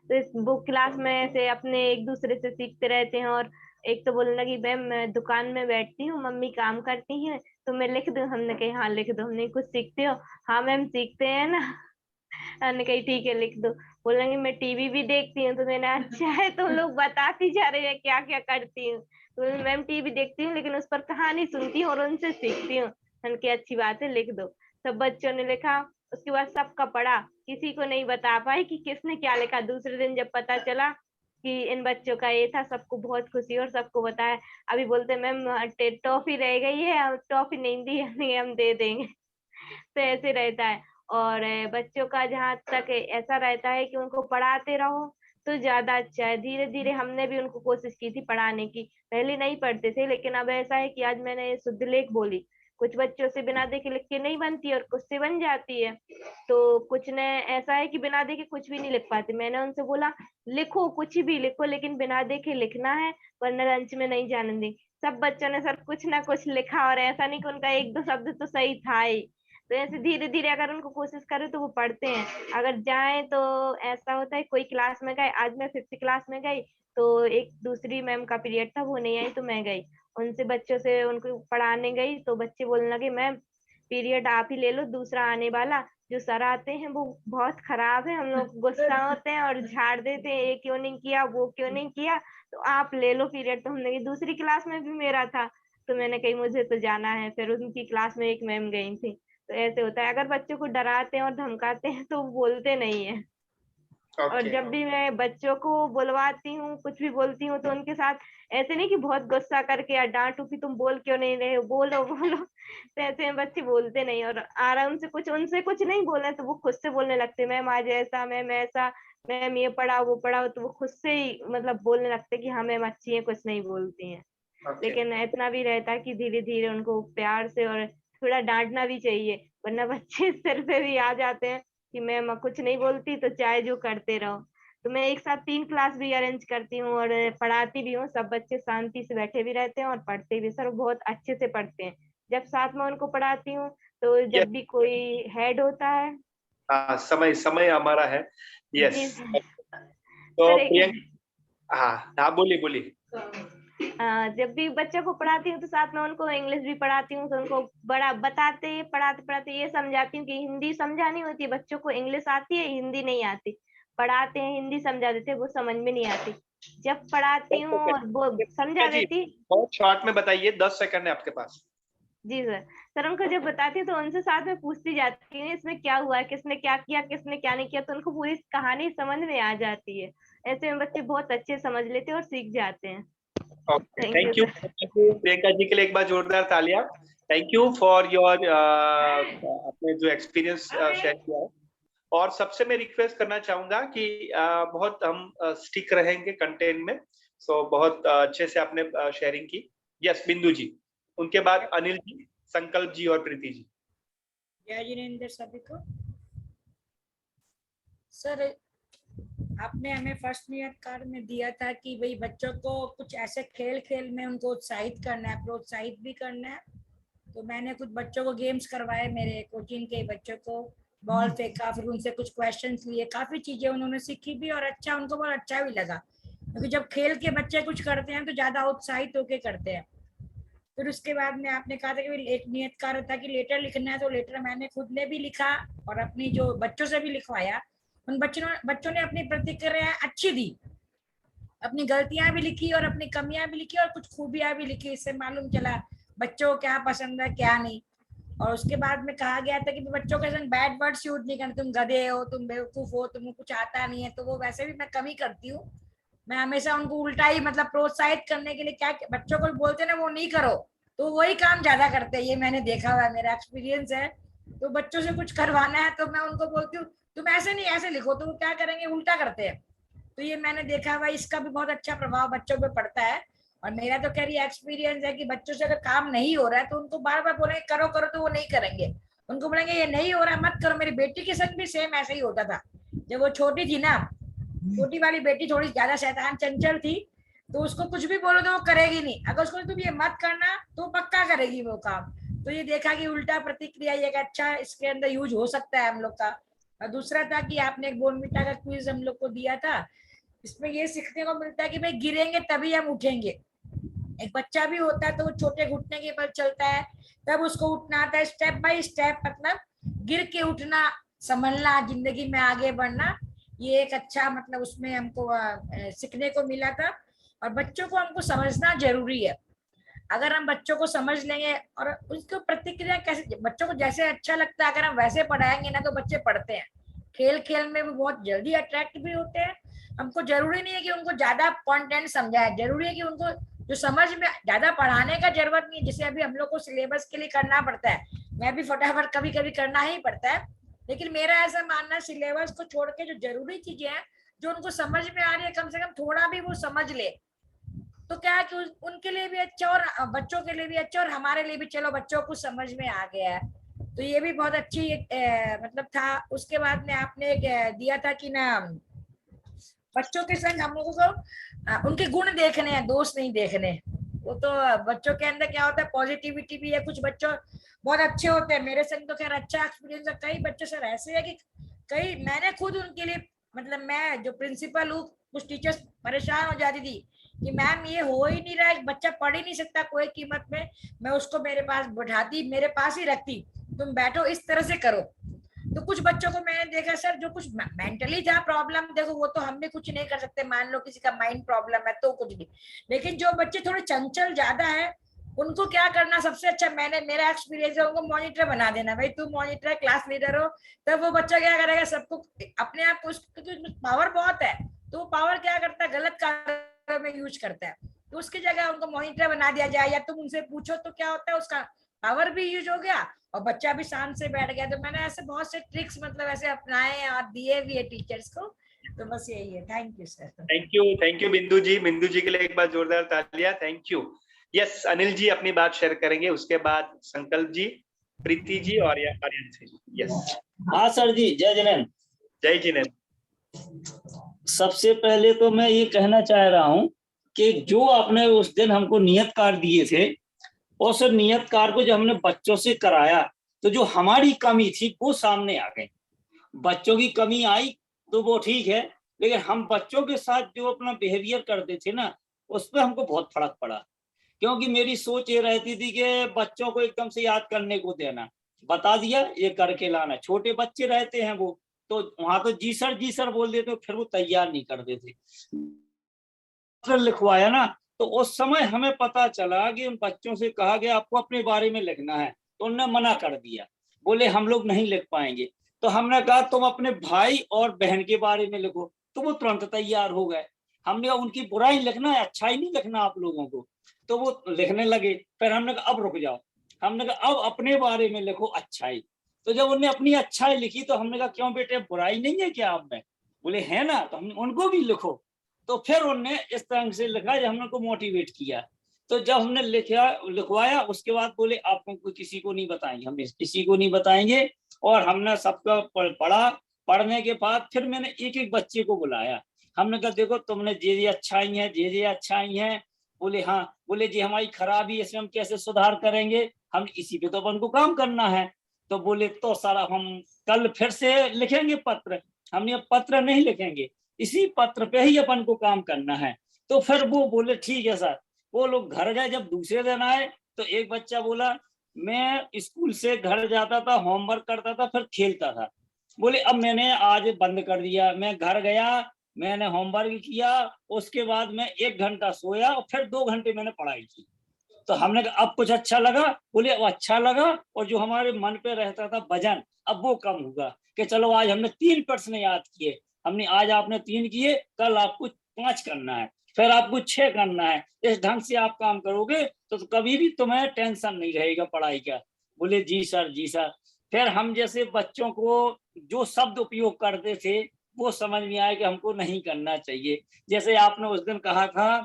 तो इस बुक क्लास में ऐसे अपने एक दूसरे से सीखते रहते हैं। और एक तो बोलने लगी मैम मैं दुकान में बैठती हूँ, मम्मी काम करती हैं, तो मैं लिख दूं। हमने कही हाँ लिख दो। हमने कुछ सीखते हो? हाँ मैम सीखते हैं ना। हमने कही ठीक है लिख दो। बोलेंगे मैं टीवी भी देखती हूँ। तो मैंने अच्छा है, तुम लोग बताती जा रहे हैं क्या क्या करती हूँ। तो मैम टीवी देखती हूँ लेकिन उस पर कहानी सुनती हूँ और उनसे सीखती हूँ। मैंने कहा अच्छी बात है लिख दो। सब बच्चों ने लिखा। उसके बाद सबका पढ़ा, किसी को नहीं बता पाई कि किसने क्या लिखा। दूसरे दिन जब पता चला कि इन बच्चों का ये था, सबको बहुत खुशी और सबको बताया। अभी बोलते मैम टॉफी रह गई है, टॉफी नहीं दी है, हम दे देंगे। तो ऐसे रहता है। और बच्चों का जहाँ तक ऐसा रहता है कि उनको पढ़ाते रहो तो ज्यादा अच्छा है। धीरे धीरे हमने भी उनको कोशिश की थी पढ़ाने की। पहले नहीं पढ़ते थे, लेकिन अब ऐसा है कि आज मैंने शुद्ध लेख बोली। कुछ बच्चों से बिना देखे लिख के नहीं बनती और कुछ से बन जाती है। तो कुछ ने ऐसा है कि बिना देखे कुछ भी नहीं लिख पाते। मैंने उनसे बोला लिखो, कुछ भी लिखो, लेकिन बिना देखे लिखना है, वरना लंच में नहीं जाने देंगे। सब बच्चों ने सर कुछ ना कुछ लिखा, और ऐसा नहीं कि उनका 1-2 शब्द तो सही था ही। तो ऐसे धीरे धीरे अगर उनको कोशिश करें तो वो पढ़ते हैं। अगर जाए तो ऐसा होता है, कोई क्लास में गए, आज मैं 5th क्लास में गई तो एक दूसरी मैम का पीरियड था, वो नहीं आई तो मैं गई। उनसे बच्चों से उनको पढ़ाने गई तो बच्चे बोलने लगे मैम पीरियड आप ही ले लो, दूसरा आने वाला जो सर आते हैं वो बहुत खराब है, हम लोग गुस्सा होते हैं और झाड़ देते हैं, ये क्यों नहीं किया, वो क्यों नहीं किया, तो आप ले लो पीरियड। तो हमने दूसरी क्लास में भी मेरा था, तो मैंने कही मुझे तो जाना है, फिर उनकी क्लास में एक मैम गई थी। तो ऐसे होता है, अगर बच्चों को डराते हैं और धमकाते हैं तो वो बोलते नहीं है। और जब भी मैं बच्चों को बुलवाती हूँ, कुछ भी बोलती हूँ, तो उनके साथ ऐसे नहीं कि बहुत गुस्सा करके या डांटू कि तुम बोल क्यों नहीं रहे हो, बोलो बोलो। तो ऐसे में बच्चे बोलते नहीं, और आराम से उनसे कुछ नहीं बोलना है तो वो खुद से बोलने लगते, मैम आज ऐसा, मैम ऐसा, मैम ये पढ़ाओ वो पढ़ाओ, तो वो खुद से ही मतलब बोलने लगते कि हाँ मैम अच्छी है, कुछ नहीं बोलती हैं। लेकिन इतना भी रहता है कि धीरे धीरे उनको प्यार से और थोड़ा डांटना भी चाहिए, वरना बच्चे सिर पे भी आ जाते हैं कि मैम कुछ नहीं बोलती तो चाहे जो करते रहो। तो मैं एक साथ 3 क्लास भी अरेंज करती हूँ और पढ़ाती भी हूँ, सब बच्चे शांति से बैठे भी रहते हैं और पढ़ते भी, सर बहुत अच्छे से पढ़ते हैं। जब साथ में उनको पढ़ाती हूँ तो जब भी कोई हेड होता है, हाँ समय हमारा है। यस, तो हाँ बोलिए। जब भी बच्चों को पढ़ाती हूँ तो साथ में उनको इंग्लिश भी पढ़ाती हूँ, तो उनको बड़ा पढ़ाते ये समझाती हूँ कि हिंदी समझानी होती है, बच्चों को इंग्लिश आती है, हिंदी नहीं आती। पढ़ाते हैं, हिंदी समझा देते हैं, वो समझ में नहीं आती। जब पढ़ाती हूँ और वो समझा देती। बहुत शॉर्ट में बताइए, 10 सेकंड है आपके पास। जी सर उनको जब बताती हूँ तो उनसे साथ में पूछती जाती है इसमें क्या हुआ है, किसने क्या किया, किसने क्या नहीं किया, तो उनको पूरी कहानी समझ में आ जाती है। ऐसे में बच्चे बहुत अच्छे समझ लेते हैं और सीख जाते हैं। थैंक यू प्रियंका जी के लिए एक बार जोरदार तालियां। थैंक यू फॉर योर आपने जो एक्सपीरियंस शेयर किया है। और सबसे मैं रिक्वेस्ट करना चाहूंगा कि बहुत हम स्टिक रहेंगे कंटेंट में, सो बहुत अच्छे से आपने शेयरिंग की। यस बिंदु जी, उनके बाद अनिल जी, संकल्प जी और प्रीति जी। जय जिनेंद्र सभी को। सर आपने हमें फर्स्ट नियत कार्य में दिया था कि भाई बच्चों को कुछ ऐसे खेल में उनको उत्साहित करना है, प्रोत्साहित भी करना है। तो मैंने कुछ बच्चों को गेम्स करवाए, मेरे कोचिंग के बच्चों को बॉल फेंका, फिर उनसे कुछ क्वेश्चंस लिए, काफी चीजें उन्होंने सीखी भी और अच्छा उनको बहुत अच्छा भी लगा, क्योंकि जब खेल के बच्चे कुछ करते हैं तो ज्यादा उत्साहित होके करते हैं। फिर उसके बाद में आपने कहा था कि एक नियत कार्य था कि लेटर लिखना है, तो लेटर मैंने खुद ने भी लिखा और अपनी जो बच्चों से भी लिखवाया। उन बच्चों ने अपनी प्रतिक्रिया अच्छी दी, अपनी गलतियां भी लिखी और अपनी कमियां भी लिखी और कुछ खूबियां भी लिखी। इससे मालूम चला बच्चों को क्या पसंद है क्या नहीं। और उसके बाद में कहा गया था कि बच्चों के संग बैड वर्ड्स यूज नहीं करना, तुम गधे हो, तुम बेवकूफ हो, तुमको कुछ आता नहीं है। तो वो वैसे भी मैं कमी करती हूँ, मैं हमेशा उनको उल्टा ही मतलब प्रोत्साहित करने के लिए क्या बच्चों को बोलते ना वो नहीं करो, तो वही काम ज्यादा करते हैं। ये मैंने देखा हुआ है, मेरा एक्सपीरियंस है। तो बच्चों से कुछ करवाना है तो मैं उनको बोलती हूँ तुम ऐसे नहीं ऐसे लिखो, तो वो क्या करेंगे उल्टा करते हैं। तो ये मैंने देखा हुआ, इसका भी बहुत अच्छा प्रभाव बच्चों पे पड़ता है। और मेरा तो कह रही एक्सपीरियंस है कि बच्चों से अगर काम नहीं हो रहा है तो उनको बार बार बोलेंगे करो करो, तो वो नहीं करेंगे। उनको बोलेंगे ये नहीं हो रहा है मत करो। मेरी बेटी के संग भी सेम ऐसे ही होता था। जब वो छोटी थी ना, छोटी वाली बेटी थोड़ी ज्यादा शैतान चंचल थी, तो उसको कुछ भी बोलो तो वो करेगी नहीं। अगर उसको तुम ये मत करना तो पक्का करेगी वो काम। तो ये देखा कि उल्टा प्रतिक्रिया ये अच्छा इसके अंदर यूज हो सकता है हम लोग का। और दूसरा था कि आपने एक बोर्नविटा का क्विज हम लोग को दिया था, इसमें ये सीखने को मिलता है कि भाई गिरेंगे तभी हम उठेंगे। एक बच्चा भी होता है तो वो छोटे घुटने के बल चलता है, तब उसको उठना आता है स्टेप बाय स्टेप, मतलब गिर के उठना, संभलना, जिंदगी में आगे बढ़ना। ये एक अच्छा मतलब उसमें हमको सीखने को मिला था। और बच्चों को हमको समझना जरूरी है। अगर हम बच्चों को समझ लेंगे और उसको प्रतिक्रिया कैसे, बच्चों को जैसे अच्छा लगता है अगर हम वैसे पढ़ाएंगे ना तो बच्चे पढ़ते हैं। खेल खेल में भी बहुत जल्दी अट्रैक्ट भी होते हैं। हमको जरूरी नहीं है कि उनको ज्यादा कंटेंट समझाए, जरूरी है कि उनको जो समझ में, ज्यादा पढ़ाने का जरूरत नहीं है। जैसे अभी हम लोग को सिलेबस के लिए करना पड़ता है, मैं भी फटाफट कभी कभी करना ही पड़ता है, लेकिन मेरा ऐसा मानना है सिलेबस को छोड़ के जो जरूरी चीजें हैं जो उनको समझ में आ रही है, कम से कम थोड़ा भी वो समझ ले तो क्या है कि उनके लिए भी अच्छा और बच्चों के लिए भी अच्छा और हमारे लिए भी, चलो बच्चों को समझ में आ गया है। तो ये भी बहुत अच्छी मतलब था। उसके बाद में आपने दिया था कि ना बच्चों के संग हम लोगों को उनके गुण देखने हैं, दोष नहीं देखने। वो तो बच्चों के अंदर क्या होता है पॉजिटिविटी भी है, कुछ बच्चों बहुत अच्छे होते हैं। मेरे संग तो खैर अच्छा एक्सपीरियंस है। कई बच्चे सर ऐसे है कि कई मैंने खुद उनके लिए मतलब मैं जो प्रिंसिपल हूँ, कुछ टीचर्स परेशान हो जाती थी कि मैम ये हो ही नहीं रहा है, बच्चा पढ़ ही नहीं सकता कोई कीमत में। मैं उसको मेरे पास बैठाती, मेरे पास ही रखती, तुम बैठो इस तरह से करो। तो कुछ बच्चों को मैंने देखा सर, जो कुछ मेंटली जहाँ प्रॉब्लम, देखो वो तो हम भी कुछ नहीं कर सकते, मान लो किसी का माइंड प्रॉब्लम है तो कुछ नहीं, लेकिन जो बच्चे थोड़े चंचल ज्यादा है उनको क्या करना सबसे अच्छा, मेरा एक्सपीरियंस है, उनको मॉनिटर बना देना, भाई तू मॉनिटर क्लास लीडर हो, तब वो बच्चा क्या करेगा, सबको अपने आप को, क्योंकि पावर बहुत है तो वो पावर क्या करता है, गलत कार्य में यूज करता है, तो उसकी जगह उनको मॉनिटर बना दिया जाए, या तुम उनसे पूछो तो क्या होता है, उसका पावर भी यूज हो गया और बच्चा भी शांत से बैठ गया। तो मैंने ऐसे बहुत से ट्रिक्स मतलब ऐसे अपनाए और दिए भी है टीचर्स को, तो बस यही है। Thank you sir. Thank you बिंदु जी के लिए एक बार जोरदार तालियां। Thank you. Yes, Anil ji अपनी बात शेयर करेंगे, उसके बाद संकल्प जी, प्रीति जी और आर्यन जी। यस। हाँ सर जी, जय जिनेन्द्र। जय जिनेन्द्र। सबसे पहले तो मैं ये कहना चाह रहा हूँ कि जो आपने उस दिन हमको नियत कार्य दिए थे, और सर नियत कार्य को जब हमने बच्चों से कराया तो जो हमारी कमी थी वो सामने आ गई। बच्चों की कमी आई तो वो ठीक है, लेकिन हम बच्चों के साथ जो अपना बिहेवियर करते थे ना, उस पर हमको बहुत फर्क पड़ा। क्योंकि मेरी सोच ये रहती थी कि बच्चों को एकदम से याद करने को देना, बता दिया ये करके लाना, छोटे बच्चे रहते हैं वो तो वहां तो जी सर बोल देते, फिर वो तैयार नहीं करते थे। लिखवाया ना तो उस समय हमें पता चला कि उन बच्चों से कहा गया आपको अपने बारे में लिखना है, तो उन्होंने मना कर दिया, बोले हम लोग नहीं लिख पाएंगे। तो हमने कहा तुम अपने भाई और बहन के बारे में लिखो, तो वो तुरंत तैयार हो गए। हमने कहा उनकी बुराई लिखना है, अच्छाई नहीं लिखना आप लोगों को, तो वो लिखने लगे। फिर हमने कहा अब रुक जाओ, हमने कहा अब अपने बारे में लिखो अच्छाई। तो जब उन्होंने अपनी अच्छाई लिखी तो हमने कहा क्यों बेटे बुराई नहीं है क्या आप में, बोले है ना, तो हमने उनको भी लिखो। तो फिर उन्होंने इस तरह से लिखा, जब हमने को मोटिवेट किया। तो जब हमने लिखवाया उसके बाद बोले आपको किसी को नहीं बताएंगे, हम किसी को नहीं बताएंगे। और हमने सबका पढ़ा, पढ़ने के बाद फिर मैंने एक एक बच्चे को बुलाया, हमने कहा देखो तुमने जे अच्छाई है, जे अच्छाई है। बोले हाँ, बोले जी हमारी खराबी इसमें हम कैसे सुधार करेंगे, हम इसी पे तो अपन को काम करना है। तो बोले तो सारा हम कल फिर से लिखेंगे पत्र। हमने पत्र नहीं लिखेंगे, इसी पत्र पे ही अपन को काम करना है। तो फिर वो बोले ठीक है सर। वो लोग घर गए, जब दूसरे दिन आए तो एक बच्चा बोला मैं स्कूल से घर जाता था, होमवर्क करता था, फिर खेलता था। बोले अब मैंने आज बंद कर दिया, मैं घर गया, मैंने होमवर्क किया, उसके बाद मैं 1 घंटा सोया और फिर 2 घंटे मैंने पढ़ाई की। तो हमने कहा अब कुछ अच्छा लगा, बोले अब अच्छा लगा, और जो हमारे मन पे रहता था वजन अब वो कम होगा कि चलो आज हमने 3 प्रश्न याद किए, हमने आज आपने 3 किए, कल आपको 5 करना है, फिर आपको 6 करना है। इस ढंग से आप काम करोगे तो कभी भी तुम्हें टेंशन नहीं रहेगा पढ़ाई का। बोले जी सर जी सर। फिर हम जैसे बच्चों को जो शब्द उपयोग करते थे वो समझ में आया कि हमको नहीं करना चाहिए। जैसे आपने उस दिन कहा था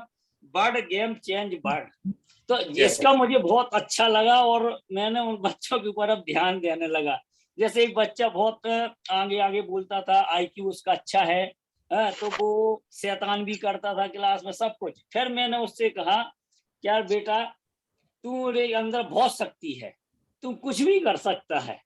बर्ड गेम चेंज बर्ड, तो इसका मुझे बहुत अच्छा लगा और मैंने उन बच्चों के ऊपर अब ध्यान देने लगा। जैसे एक बच्चा बहुत आगे आगे बोलता था, IQ उसका अच्छा है, तो वो शैतान भी करता था क्लास में सब कुछ। फिर मैंने उससे कहा यार बेटा तुम्हारे अंदर बहुत शक्ति है, तुम कुछ भी कर सकता है,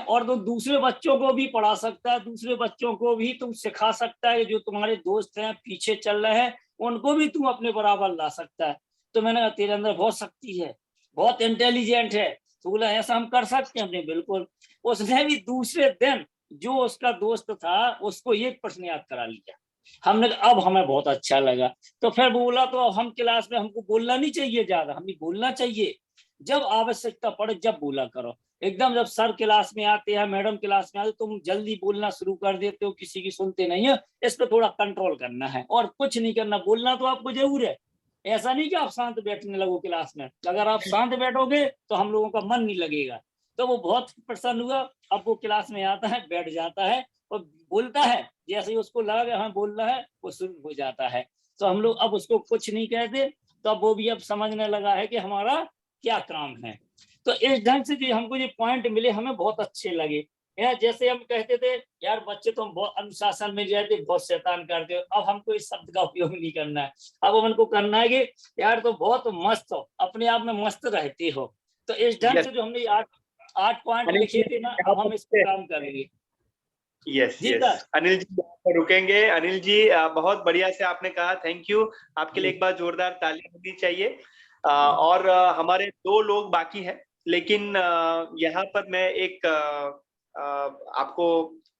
और तो दूसरे बच्चों को भी पढ़ा सकता है, दूसरे बच्चों को भी तुम सिखा सकता है, जो तुम्हारे दोस्त हैं पीछे चल रहे हैं उनको भी तुम अपने बराबर ला सकता है। तो मैंने कहा तेरे अंदर बहुत शक्ति है, बहुत इंटेलिजेंट है। तो बोला ऐसा हम कर सकते हैं? हमने बिल्कुल। उसने भी दूसरे दिन जो उसका दोस्त था उसको 1 प्रश्न याद करा लिया। हमने अब हमें बहुत अच्छा लगा। तो फिर बोला तो हम क्लास में हमको बोलना नहीं चाहिए ज्यादा, हमें बोलना चाहिए जब आवश्यकता पड़े, जब बोला करो। एकदम जब सर क्लास में आते हैं, मैडम क्लास में आते, तुम जल्दी बोलना शुरू कर देते हो, किसी की सुनते नहीं है। इस पर थोड़ा कंट्रोल करना है और कुछ नहीं करना। बोलना तो आपको जरूर है, ऐसा नहीं कि आप शांत बैठने लगो क्लास में। अगर आप शांत बैठोगे तो हम लोगों का मन नहीं लगेगा। तो वो बहुत प्रसन्न हुआ। अब वो क्लास में आता है, बैठ जाता है और बोलता है, जैसे ही उसको लगा कि हाँ बोलना है वो शुरू हो जाता है। तो हम लोग अब उसको कुछ नहीं कहते, तो अब वो भी अब समझने लगा है कि हमारा क्या काम है। तो इस ढंग से जो हमको ये पॉइंट मिले हमें बहुत अच्छे लगे। यार जैसे हम कहते थे यार बच्चे तुम बहुत अनुशासन में रहते, बहुत शैतान करते हो, अब हमको इस शब्द का उपयोग नहीं करना है। अब हमको करना है कि यार तो बहुत मस्त हो, अपने आप में मस्त रहते हो। तो इस ढंग से जो हमने 8 पॉइंट लिखे थे ना, अब हम इस पर काम करेंगे। यस यस अनिल जी रुकेंगे। अनिल जी बहुत बढ़िया से आपने कहा, थैंक यू। आपके लिए एक बार जोरदार ताली होनी चाहिए। और हमारे 2 लोग बाकी हैं, लेकिन यहाँ पर मैं एक आपको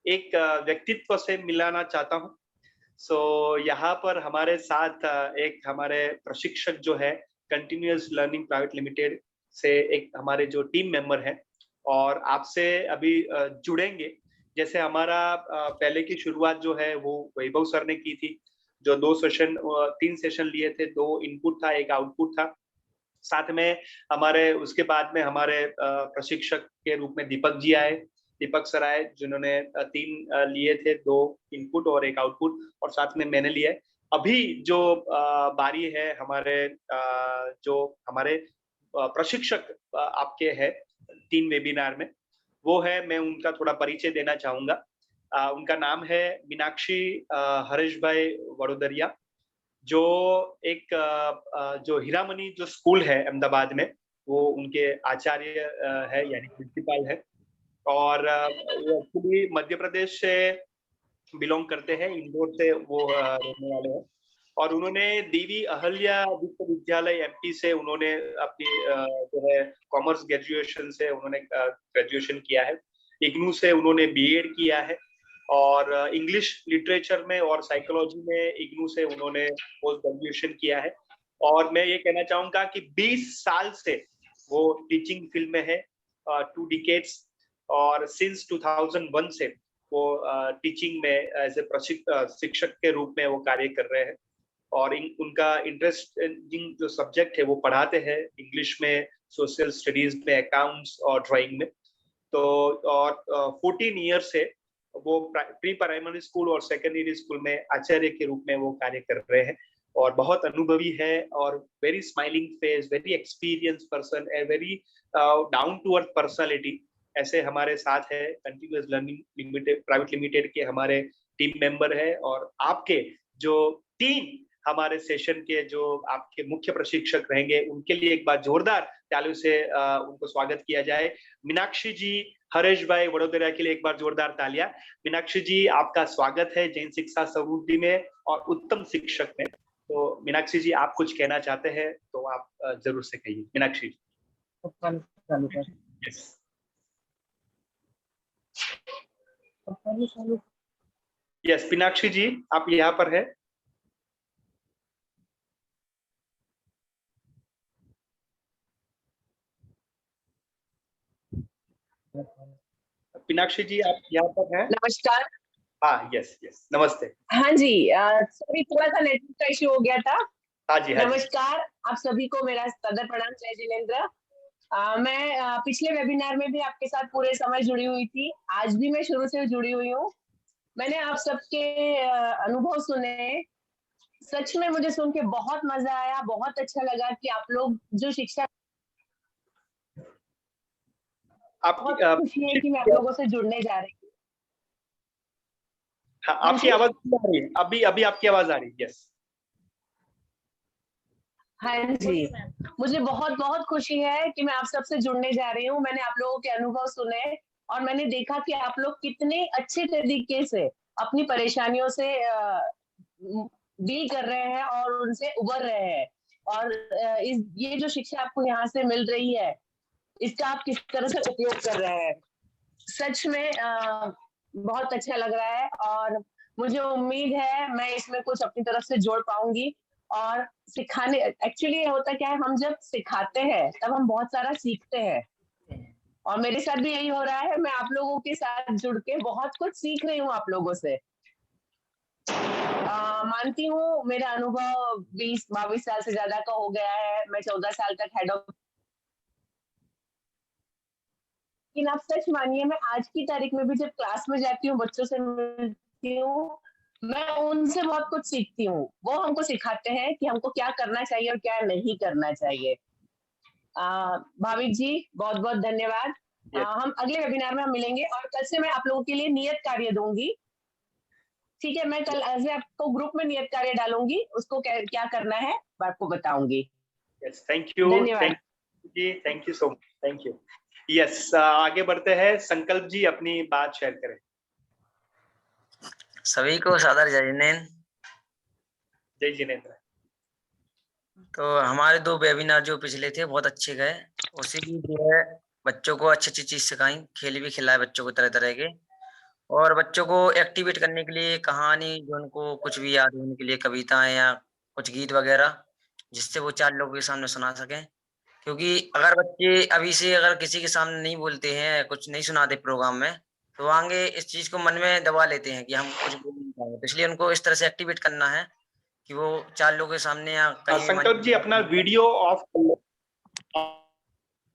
एक व्यक्तित्व से मिलाना चाहता हूँ। यहाँ पर हमारे साथ एक हमारे प्रशिक्षक जो है कंटिन्यूअस लर्निंग प्राइवेट लिमिटेड से एक हमारे जो टीम मेंबर हैं और आपसे अभी जुड़ेंगे। जैसे हमारा पहले की शुरुआत जो है वो वैभव सर ने की थी, जो 3 सेशन लिए थे, 2 इनपुट था, 1 आउटपुट था। साथ में हमारे उसके बाद में हमारे प्रशिक्षक के रूप में दीपक सर आए, जिन्होंने 3 लिए थे, 2 इनपुट और 1 आउटपुट, और साथ में मैंने लिया है। अभी जो बारी है जो हमारे प्रशिक्षक आपके हैं 3 वेबिनार में, वो है, मैं उनका थोड़ा परिचय देना चाहूंगा। उनका नाम है मीनाक्षी हरेश भाई वडोदरिया, जो एक जो हीरामणि जो स्कूल है अहमदाबाद में, वो उनके आचार्य है, यानी प्रिंसिपल है। और वो एक्चुअली मध्य प्रदेश से बिलोंग करते हैं, इंदौर से वो रहने वाले हैं। और उन्होंने देवी अहल्या विश्वविद्यालय एमपी से उन्होंने अपनी जो है कॉमर्स ग्रेजुएशन से उन्होंने ग्रेजुएशन किया है। इग्नू से उन्होंने बीएड किया है और इंग्लिश लिटरेचर में और साइकोलॉजी में इग्नू से उन्होंने पोस्ट ग्रेजुएशन किया है। और मैं ये कहना चाहूंगा कि 20 साल से वो टीचिंग फील्ड में है, 2 डिकेड्स, और सिंस 2001 से वो टीचिंग में एज ए शिक्षक के रूप में वो कार्य कर रहे हैं। और उनका इंटरेस्टिंग जो सब्जेक्ट है वो पढ़ाते हैं इंग्लिश में, सोशल स्टडीज में, अकाउंट्स और ड्राइंग में। तो और 14 ईयर से वो प्री प्राइमरी स्कूल और सेकेंडरी स्कूल में आचार्य के रूप में वो कार्य कर रहे हैं और बहुत अनुभवी है और very smiling face, very experience person, a very down to earth personality. ऐसे हमारे साथ है continuous learning limited private limited के हमारे टीम मेंबर है। और आपके जो 3 हमारे सेशन के जो आपके मुख्य प्रशिक्षक रहेंगे, उनके लिए एक बार जोरदार तालियों से उनको स्वागत किया जाए। मीनाक्षी जी, हरेश भाई वडोदरा के लिए एक बार जोरदार तालियां। मीनाक्षी जी, आपका स्वागत है जैन शिक्षा समृद्धि में और उत्तम शिक्षक में। तो मीनाक्षी जी, आप कुछ कहना चाहते हैं तो आप जरूर से कहिए। मीनाक्षी जी। यस, मीनाक्षी जी आप यहाँ पर है। मीनाक्षी जी आप यहाँ पर हैं? नमस्कार। हाँ, यस यस, नमस्ते। हाँ जी, सॉरी थोड़ा सा नेटवर्क का इशू हो गया था। हाँ जी, हाँ नमस्कार आप सभी को मेरा सदर प्रणाम। जय जिनेंद्र। मैं पिछले वेबिनार में भी आपके साथ पूरे समय जुड़ी हुई थी, आज भी मैं शुरू से जुड़ी हुई हूँ। मैंने आप सबके अनुभव सुने, सच में मुझे सुन के बहुत मजा आया, बहुत अच्छा लगा कि आप लोग जो शिक्षा बहुत खुशी है कि मैं आप लोगों से जुड़ने जा रही हूँ। हाँ, आपकी आवाज आ रही है, अभी आपकी आवाज आ रही है। यस, हाँ जी, मुझे बहुत बहुत खुशी है कि मैं आप सबसे जुड़ने जा रही हूँ। मैंने आप लोगों के अनुभव सुने और मैंने देखा कि आप लोग कितने अच्छे तरीके से अपनी परेशानियों से डील कर रहे हैं और उनसे उबर रहे हैं। और ये जो शिक्षा आपको यहाँ से मिल रही है, इसका आप किस तरह से उपयोग कर रहे हैं, सच में बहुत अच्छा लग रहा है। और मुझे उम्मीद है मैं इसमें कुछ अपनी तरफ से जोड़ पाऊंगी और सिखाने। एक्चुअली होता क्या है, हम जब सिखाते हैं तब हम बहुत सारा सीखते हैं और मेरे साथ भी यही हो रहा है। मैं आप लोगों के साथ जुड़ के बहुत कुछ सीख रही हूँ आप लोगों से। मानती हूँ मेरा अनुभव 20-22 साल से ज्यादा का हो गया है। मैं 14 साल तक हेड ऑफ, लेकिन आप सच मानिए मैं आज की तारीख में भी जब क्लास में जाती हूँ, बच्चों से मिलती हूँ, मैं उनसे बहुत कुछ सीखती हूँ। वो हमको सिखाते हैं कि हमको क्या करना चाहिए और क्या नहीं करना चाहिए। भाविक जी बहुत बहुत धन्यवाद। हम अगले वेबिनार में हम मिलेंगे और कल से मैं आप लोगों के लिए नियत कार्य दूंगी। ठीक है, मैं कल ऐसे आपको ग्रुप में नियत कार्य डालूंगी, उसको क्या करना है मैं आपको बताऊंगी। Yes, thank you. धन्यवाद जी, thank you so much, thank you. Yes, आगे बढ़ते हैं। संकल्प जी अपनी बात शेयर करें। सभी को सादर जय जिनेंद्र। जय जिनेंद्र। तो हमारे 2 वेबिनार जो पिछले थे बहुत अच्छे गए, उसी की जो है बच्चों को अच्छी अच्छी चीज सिखाई, खेल भी खिलाए बच्चों को तरह तरह के, और बच्चों को एक्टिवेट करने के लिए कहानी जो उनको कुछ भी याद होने के लिए कविताएं या कुछ गीत वगैरह, जिससे वो 4 लोगों के सामने सुना सकें। क्योंकि अगर बच्चे अभी से अगर किसी के सामने नहीं बोलते हैं, कुछ नहीं सुनाते प्रोग्राम में, तो आगे इस चीज को मन में दबा लेते हैं कि हम कुछ बोल नहीं पाएंगे। तो इसलिए उनको इस तरह से एक्टिवेट करना है कि वो 4 लोगों के सामने या कहीं संकल्प जी अपना वीडियो ऑफ कर लो।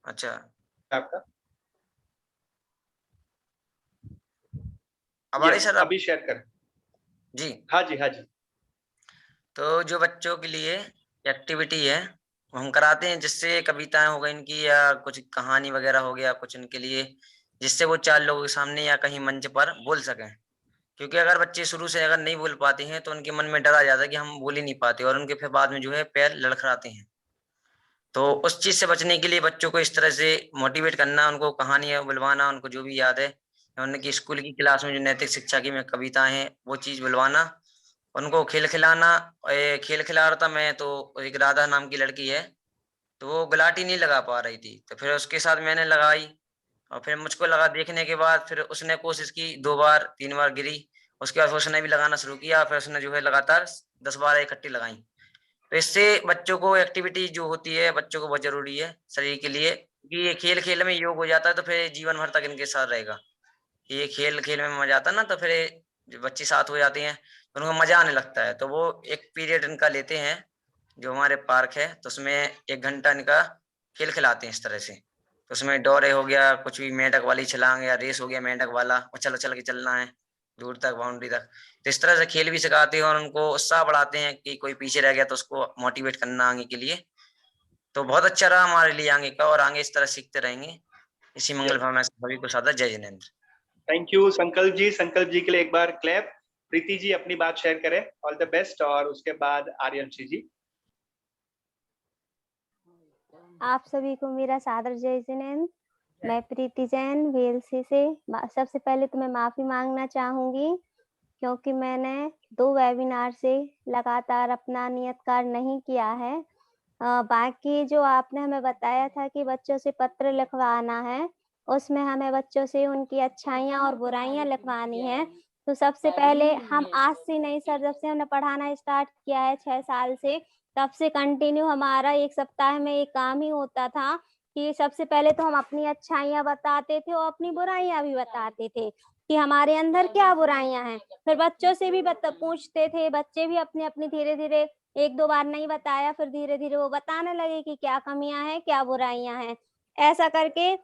अच्छा, आपका हमारे सर अभी शेयर कर जी। हाँ जी, हाँ जी। तो जो बच्चों के लिए एक्टिविटी है वो हम कराते हैं, जिससे कविताएं हो गई इनकी या कुछ कहानी वगैरह हो गया कुछ इनके लिए, जिससे वो 4 लोगों के सामने या कहीं मंच पर बोल सकें। क्योंकि अगर बच्चे शुरू से अगर नहीं बोल पाते हैं तो उनके मन में डर आ जाता है कि हम बोल ही नहीं पाते, और उनके फिर बाद में जो है पैर लड़खड़ाते हैं। तो उस चीज से बचने के लिए बच्चों को इस तरह से मोटिवेट करना, उनको कहानियां बुलवाना, उनको जो भी याद है, उनकी स्कूल की क्लास में जो नैतिक शिक्षा की में कविताएं हैं वो चीज बुलवाना, उनको खेल खिलाना। खेल खिला रहा था मैं, तो एक राधा नाम की लड़की है, तो वो गुलाटी नहीं लगा पा रही थी, तो फिर उसके साथ मैंने लगाई, और फिर मुझको लगा देखने के बाद फिर उसने कोशिश की, 2 बार 3 बार गिरी, उसके बाद उसने भी लगाना शुरू किया, फिर उसने जो है लगातार 10-12 इकट्ठी लगाई। तो इससे बच्चों को एक्टिविटी जो होती है बच्चों को बहुत जरूरी है शरीर के लिए, कि ये खेल खेल में योग हो जाता है, तो फिर जीवन भर तक इनके साथ रहेगा। ये खेल खेल में मजा आता है ना, तो फिर जो बच्चे साथ हो जाते हैं तो उनको मजा आने लगता है। तो वो एक पीरियड इनका लेते हैं जो हमारे पार्क है, तो उसमें 1 घंटा इनका खेल खिलाते हैं इस तरह से। तो उसमें डोरे हो गया, कुछ भी मेंढक वाली छलांग या रेस हो गया मेंढक वाला, उछल उछल के चलना है दूर तक बाउंड्री तक। तो इस तरह से खेल भी सिखाते हैं और उनको उत्साह बढ़ाते हैं कि कोई पीछे रह गया तो उसको मोटिवेट करना आगे के लिए। तो बहुत अच्छा रहा हमारे लिए आगे का, और आगे इस तरह सीखते रहेंगे। इसी मंगल भावना से सभी को सादर जय जिनेंद्र। थैंक यू संकल्प जी। संकल्प जी के लिए एक बार क्लैप। प्रीति जी अपनी बात शेयर करें, ऑल द बेस्ट, और उसके बाद आर्यंशी जी। आप सभी को मेरा सादर जय जिनेंद्र। मैं प्रीति जैन वेलसी से। सबसे पहले तो मैं माफी मांगना चाहूंगी क्योंकि मैंने 2 वेबिनार से लगातार अपना नियत कार्य नहीं किया है। बाकी जो आपने हमें बताया था कि बच्चों से पत्र लिखवाना है, उसमें हमें बच्चों से उनकी अच्छाइयाँ और बुराइयाँ लिखवानी है। तो सबसे पहले हम आज से नहीं सर, जब से हमने पढ़ाना स्टार्ट किया है 6 साल से, तब से कंटिन्यू हमारा 1 सप्ताह में एक काम ही होता था कि सबसे पहले तो हम अपनी अच्छाइयाँ बताते थे और अपनी बुराइयाँ भी बताते थे कि हमारे अंदर क्या बुराइयाँ हैं। फिर बच्चों से भी पूछते थे, बच्चे भी अपनी अपनी धीरे धीरे 1-2 बार नहीं बताया, फिर धीरे धीरे वो बताने लगे कि क्या कमियां हैं, क्या बुराइयां हैं। ऐसा करके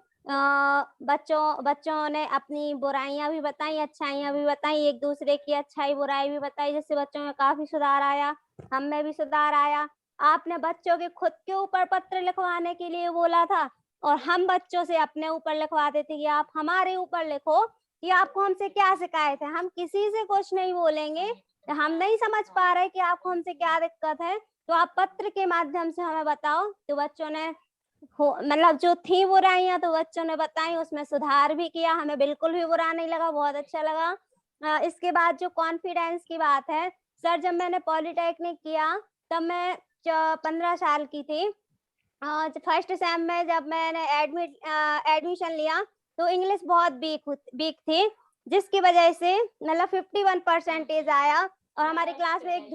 बच्चों ने अपनी बुराइयां भी बताई, अच्छाइयां भी बताई, एक दूसरे की अच्छाई बुराई भी बताई, जिससे बच्चों में काफी सुधार आया, हम में भी सुधार आया। आपने बच्चों के खुद के ऊपर पत्र लिखवाने के लिए बोला था और हम बच्चों से अपने ऊपर लिखवाते थे कि आप हमारे ऊपर लिखो कि आपको हमसे क्या शिकायत है। हम किसी से कुछ नहीं बोलेंगे, हम नहीं समझ पा रहे कि आपको हमसे क्या दिक्कत है तो आप पत्र के माध्यम से हमें बताओ। तो बच्चों ने मतलब जो थी बुराइयां तो बच्चों ने बताई, उसमें सुधार भी किया, हमें बिल्कुल भी बुरा नहीं लगा, बहुत अच्छा लगा। इसके बाद जो कॉन्फिडेंस की बात है सर, जब मैंने पॉलिटेक्निक किया तब मैं 15 साल की थी। फर्स्ट सेम में जब मैंने एडमिशन लिया तो इंग्लिश बहुत वीक थी, जिसकी वजह से मतलब 51% आया। और हमारी क्लास में एक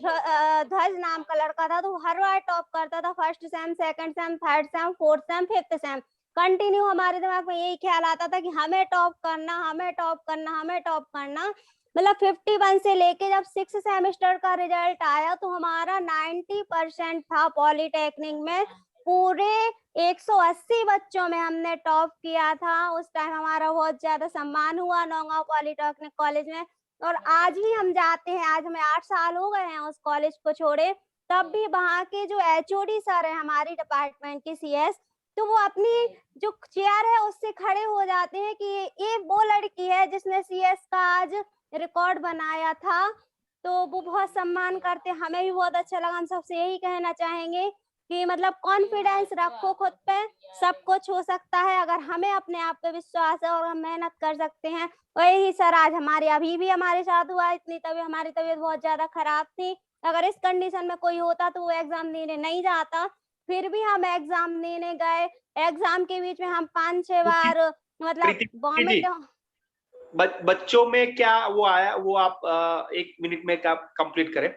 ध्वज नाम का लड़का था, तो हर बार टॉप करता था, first sem, second same, third same, fourth same, fifth sem. Continue हमारे दिमाग में यही ख्याल आता था कि हमें टॉप करना, हमें टॉप करना, हमें टॉप करना। मतलब 51 से लेके जब 6 सेमेस्टर का रिजल्ट आया तो हमारा 90% था पॉलिटेक्निक में। पूरे 180 बच्चों में हमने टॉप किया था। उस टाइम हमारा बहुत ज्यादा सम्मान हुआ नौगांव पॉलिटेक्निक कॉलेज में। और आज भी हम जाते हैं, आज हमें 8 साल हो गए हैं उस कॉलेज को छोड़े, तब भी वहाँ के जो एचओडी सर है हमारी डिपार्टमेंट के सीएस, तो वो अपनी जो चेयर है उससे खड़े हो जाते हैं कि ये वो लड़की है जिसने सीएस का आज रिकॉर्ड बनाया था। तो वो बहुत सम्मान करते, हमें भी बहुत अच्छा लगा। हम सबसे यही कहना चाहेंगे कि मतलब कॉन्फिडेंस रखो खुद पे, सब कुछ हो सकता है अगर हमें अपने आप पे विश्वास है और हम मेहनत कर सकते हैं। वही सर आज अभी भी हमारे साथ हुआ। हमारी तबीयत बहुत ज्यादा खराब थी, अगर इस कंडीशन में कोई होता तो वो एग्जाम देने नहीं जाता, फिर भी हम एग्जाम देने गए। एग्जाम के बीच में हम 5-6 बार मतलब बॉम्बे बच्चों में क्या वो आया, वो आप 1 मिनट में कंप्लीट करें।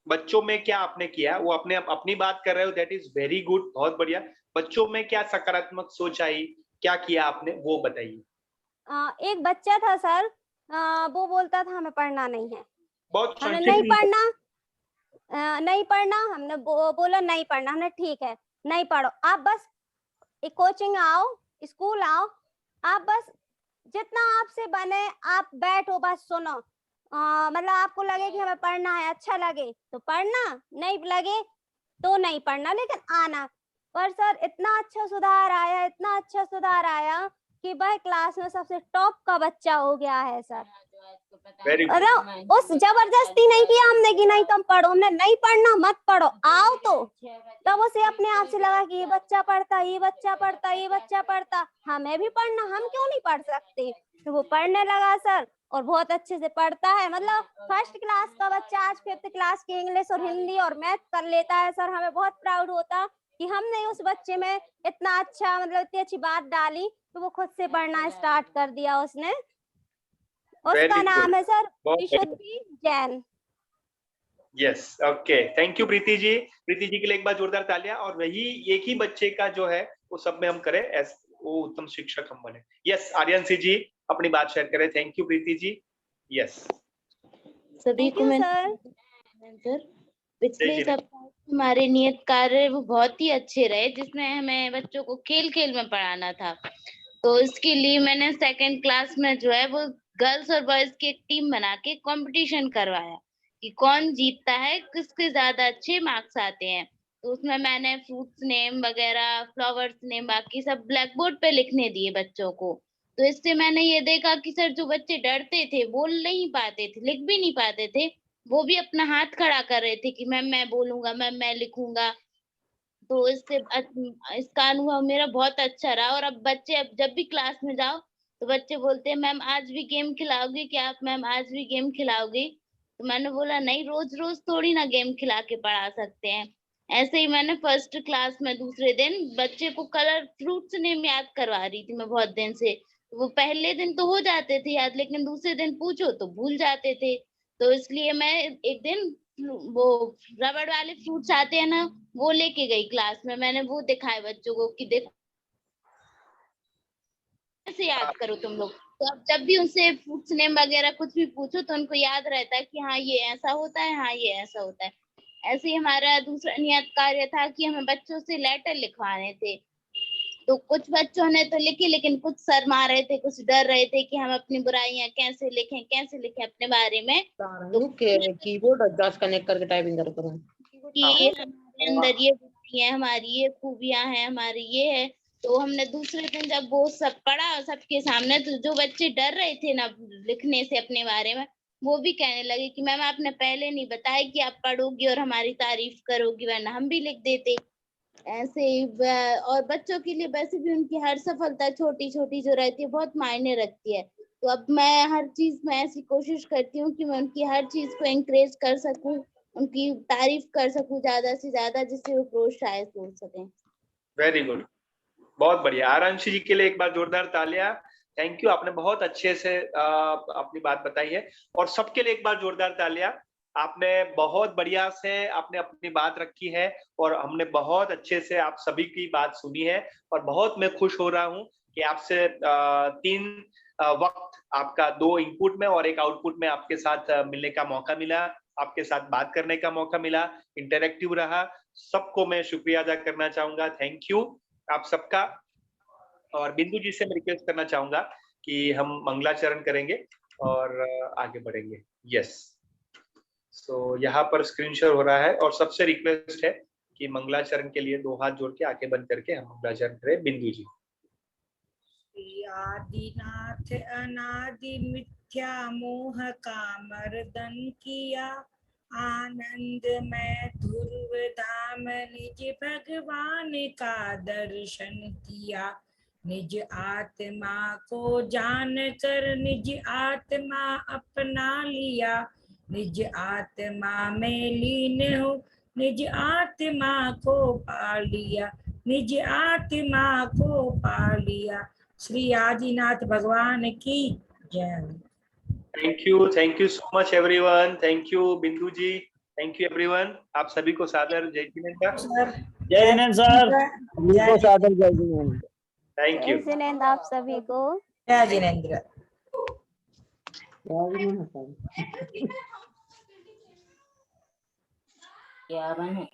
बच्चों में क्या आपने किया, वो अपनी बात कर रहे हो, दैट इज वेरी गुड, बहुत बढ़िया। बच्चों में क्या सकारात्मक सोच आई, क्या किया आपने, वो बताइए। एक बच्चा था सर, वो बोलता था हमें पढ़ना नहीं है, बहुत हमने नहीं पढ़ना, हमने बोला नहीं पढ़ना, हमने ठीक है नहीं पढ़ो, आप बस एक कोचिंग आओ, स्कूल आओ, आप बस जितना आपसे बने आप बैठो, बस सुनो, मतलब आपको लगे कि हमें पढ़ना है, अच्छा लगे तो पढ़ना, नहीं लगे तो नहीं पढ़ना, लेकिन आना। पर सर इतना अच्छा सुधार आया, इतना अच्छा सुधार आया कि भाई क्लास में सबसे टॉप का बच्चा हो गया है सर। उस जबरदस्ती नहीं किया हमने कि नहीं तुम पढ़ो, हमने नहीं पढ़ना मत पढ़ो, आओ तो तब उसे अपने आप से लगा कि ये बच्चा पढ़ता, ये बच्चा पढ़ता, ये बच्चा पढ़ता, हमें भी पढ़ना, हम क्यों नहीं पढ़ सकते। तो वो पढ़ने लगा सर, और बहुत अच्छे से पढ़ता है, मतलब फर्स्ट क्लास का बच्चा आज 5th क्लास की इंग्लिश और हिंदी और मैथ कर लेता है सर। हमें बहुत प्राउड होता कि हमने उस बच्चे में इतना अच्छा, मतलब इतनी अच्छी बात डाली, तो वो खुद से पढ़ना स्टार्ट कर दिया उसने। उसका नाम है sir Vishuddhi Jain. Yes, okay, thank you Preeti ji. Preeti ji के लिए एक बार जोरदार तालियां। और वही एक ही बच्चे का जो है वो सब में हम करें, वो उत्तम शिक्षक हम बने। यस, आर्यन सिंह जी अपनी बात शेयर करें। Thank you Preeti ji. Yes, सभी को सर पिछले सप्ताह हमारे नियत कार्य वो बहुत ही अच्छे रहे, जिसमें हमें बच्चों को खेल खेल में पढ़ाना था। तो इसके लिए मैंने 2nd क्लास में जो है वो गर्ल्स और बॉयज की एक टीम बना के कंपटीशन करवाया कि कौन जीतता है, किसके ज्यादा अच्छे मार्क्स आते हैं। तो उसमें मैंने फ्रूट्स नेम वगैरह, फ्लावर्स नेम, बाकी सब ब्लैक बोर्ड पे लिखने दिए बच्चों को। तो इससे मैंने ये देखा कि सर जो बच्चे डरते थे, बोल नहीं पाते थे, लिख भी नहीं पाते थे, वो भी अपना हाथ खड़ा कर रहे थे कि मैम मैं बोलूंगा, मैम मैं लिखूंगा। तो इसका अनुभव मेरा बहुत अच्छा रहा। और अब बच्चे अब जब भी क्लास में जाओ तो बच्चे बोलते हैं मैम आज भी गेम खिलाओगे क्या आप, मैम आज भी गेम खिलाओगे। तो मैंने बोला नहीं, रोज रोज थोड़ी ना गेम खिला के पढ़ा सकते हैं। ऐसे ही मैंने 1st क्लास में दूसरे दिन बच्चे को कलर फ्रूट्स नेम याद करवा रही थी मैं बहुत दिन से। वो पहले दिन तो हो जाते थे याद, लेकिन दूसरे दिन पूछो तो भूल जाते थे। तो इसलिए मैं एक दिन वो रबड़ वाले फ्रूट्स आते हैं ना, वो लेके गई क्लास में, मैंने वो दिखाए बच्चों को कि देखो ऐसे याद करो तुम लोग। तो अब जब भी उनसे फ्रूट्स नेम वगैरह कुछ भी पूछो तो उनको याद रहता है कि हाँ ये ऐसा होता है, हाँ ये ऐसा होता है। ऐसे ही हमारा दूसरा नियत कार्य था कि हमें बच्चों से लेटर लिखवाने थे। तो कुछ बच्चों ने तो लिखी, लेकिन कुछ शर्मा रहे थे, कुछ डर रहे थे कि हम अपनी बुराइयां कैसे लिखें अपने बारे में। तो कीबोर्ड एडजस्ट कनेक्ट करके टाइपिंग करो कि हमारे अंदर ये बुराइयां, हमारी ये खूबियां हैं, हमारी ये है। तो हमने दूसरे दिन जब वो सब पढ़ा सबके सामने, तो जो बच्चे डर रहे थे ना लिखने से अपने बारे में, वो भी कहने लगे कि मैम आपने पहले नहीं बताया कि आप पढ़ोगी और हमारी तारीफ करोगी, वरना हम भी लिख देते। ऐसे ही और बच्चों के लिए वैसे भी उनकी हर सफलता छोटी छोटी जो रहती है बहुत मायने रखती है। तो अब मैं हर चीज में ऐसी कोशिश करती हूँ कि मैं उनकी हर चीज को एनकरेज कर सकूं, उनकी तारीफ कर सकूं ज्यादा से ज्यादा, जिससे वो प्रोत्साहित हो सकें। वेरी गुड, बहुत बढ़िया। आरांशी जी के लिए एक बार जोरदार तालियां। थैंक यू, आपने बहुत अच्छे से अपनी बात बताई है। और सबके लिए एक बार जोरदार तालियां। आपने बहुत बढ़िया से आपने अपनी बात रखी है और हमने बहुत अच्छे से आप सभी की बात सुनी है। और बहुत मैं खुश हो रहा हूं कि आपसे 3 वक्त आपका 2 इनपुट में और 1 आउटपुट में आपके साथ मिलने का मौका मिला, आपके साथ बात करने का मौका मिला, इंटरेक्टिव रहा। सबको मैं शुक्रिया अदा करना चाहूंगा। थैंक यू आप सबका। और बिंदु जी से मैं रिक्वेस्ट करना चाहूंगा कि हम मंगलाचरण करेंगे और आगे बढ़ेंगे। यस, सो यहाँ पर स्क्रीन शेयर हो रहा है और सबसे रिक्वेस्ट है कि मंगलाचरण के लिए 2 हाथ जोड़ के आंखें बंद करके हम मंगलाचरण करें। बिंदु जी। आदिनाथ अनादि मिथ्या मोह का मर्दन किया, आनंद में ध्रुव धाम निज भगवान का दर्शन किया। निज आत्मा को जान कर निज आत्मा अपना लिया, निज आत्मा में लीन हो निज आत्मा को पा लिया। निज आत्मा को पा लिया। श्री आदिनाथ भगवान की जय। Thank you so much everyone. Thank you बिंदु जी, थैंक यू एवरीवन। आप सभी को सादर जय जिनेंद्र सर। जय जिनेंद्र सर। सबको सादर जय जिनेंद्र। Thank you. जय जिनेंद्र आप सभी को। जय जिनेंद्र। क्या बने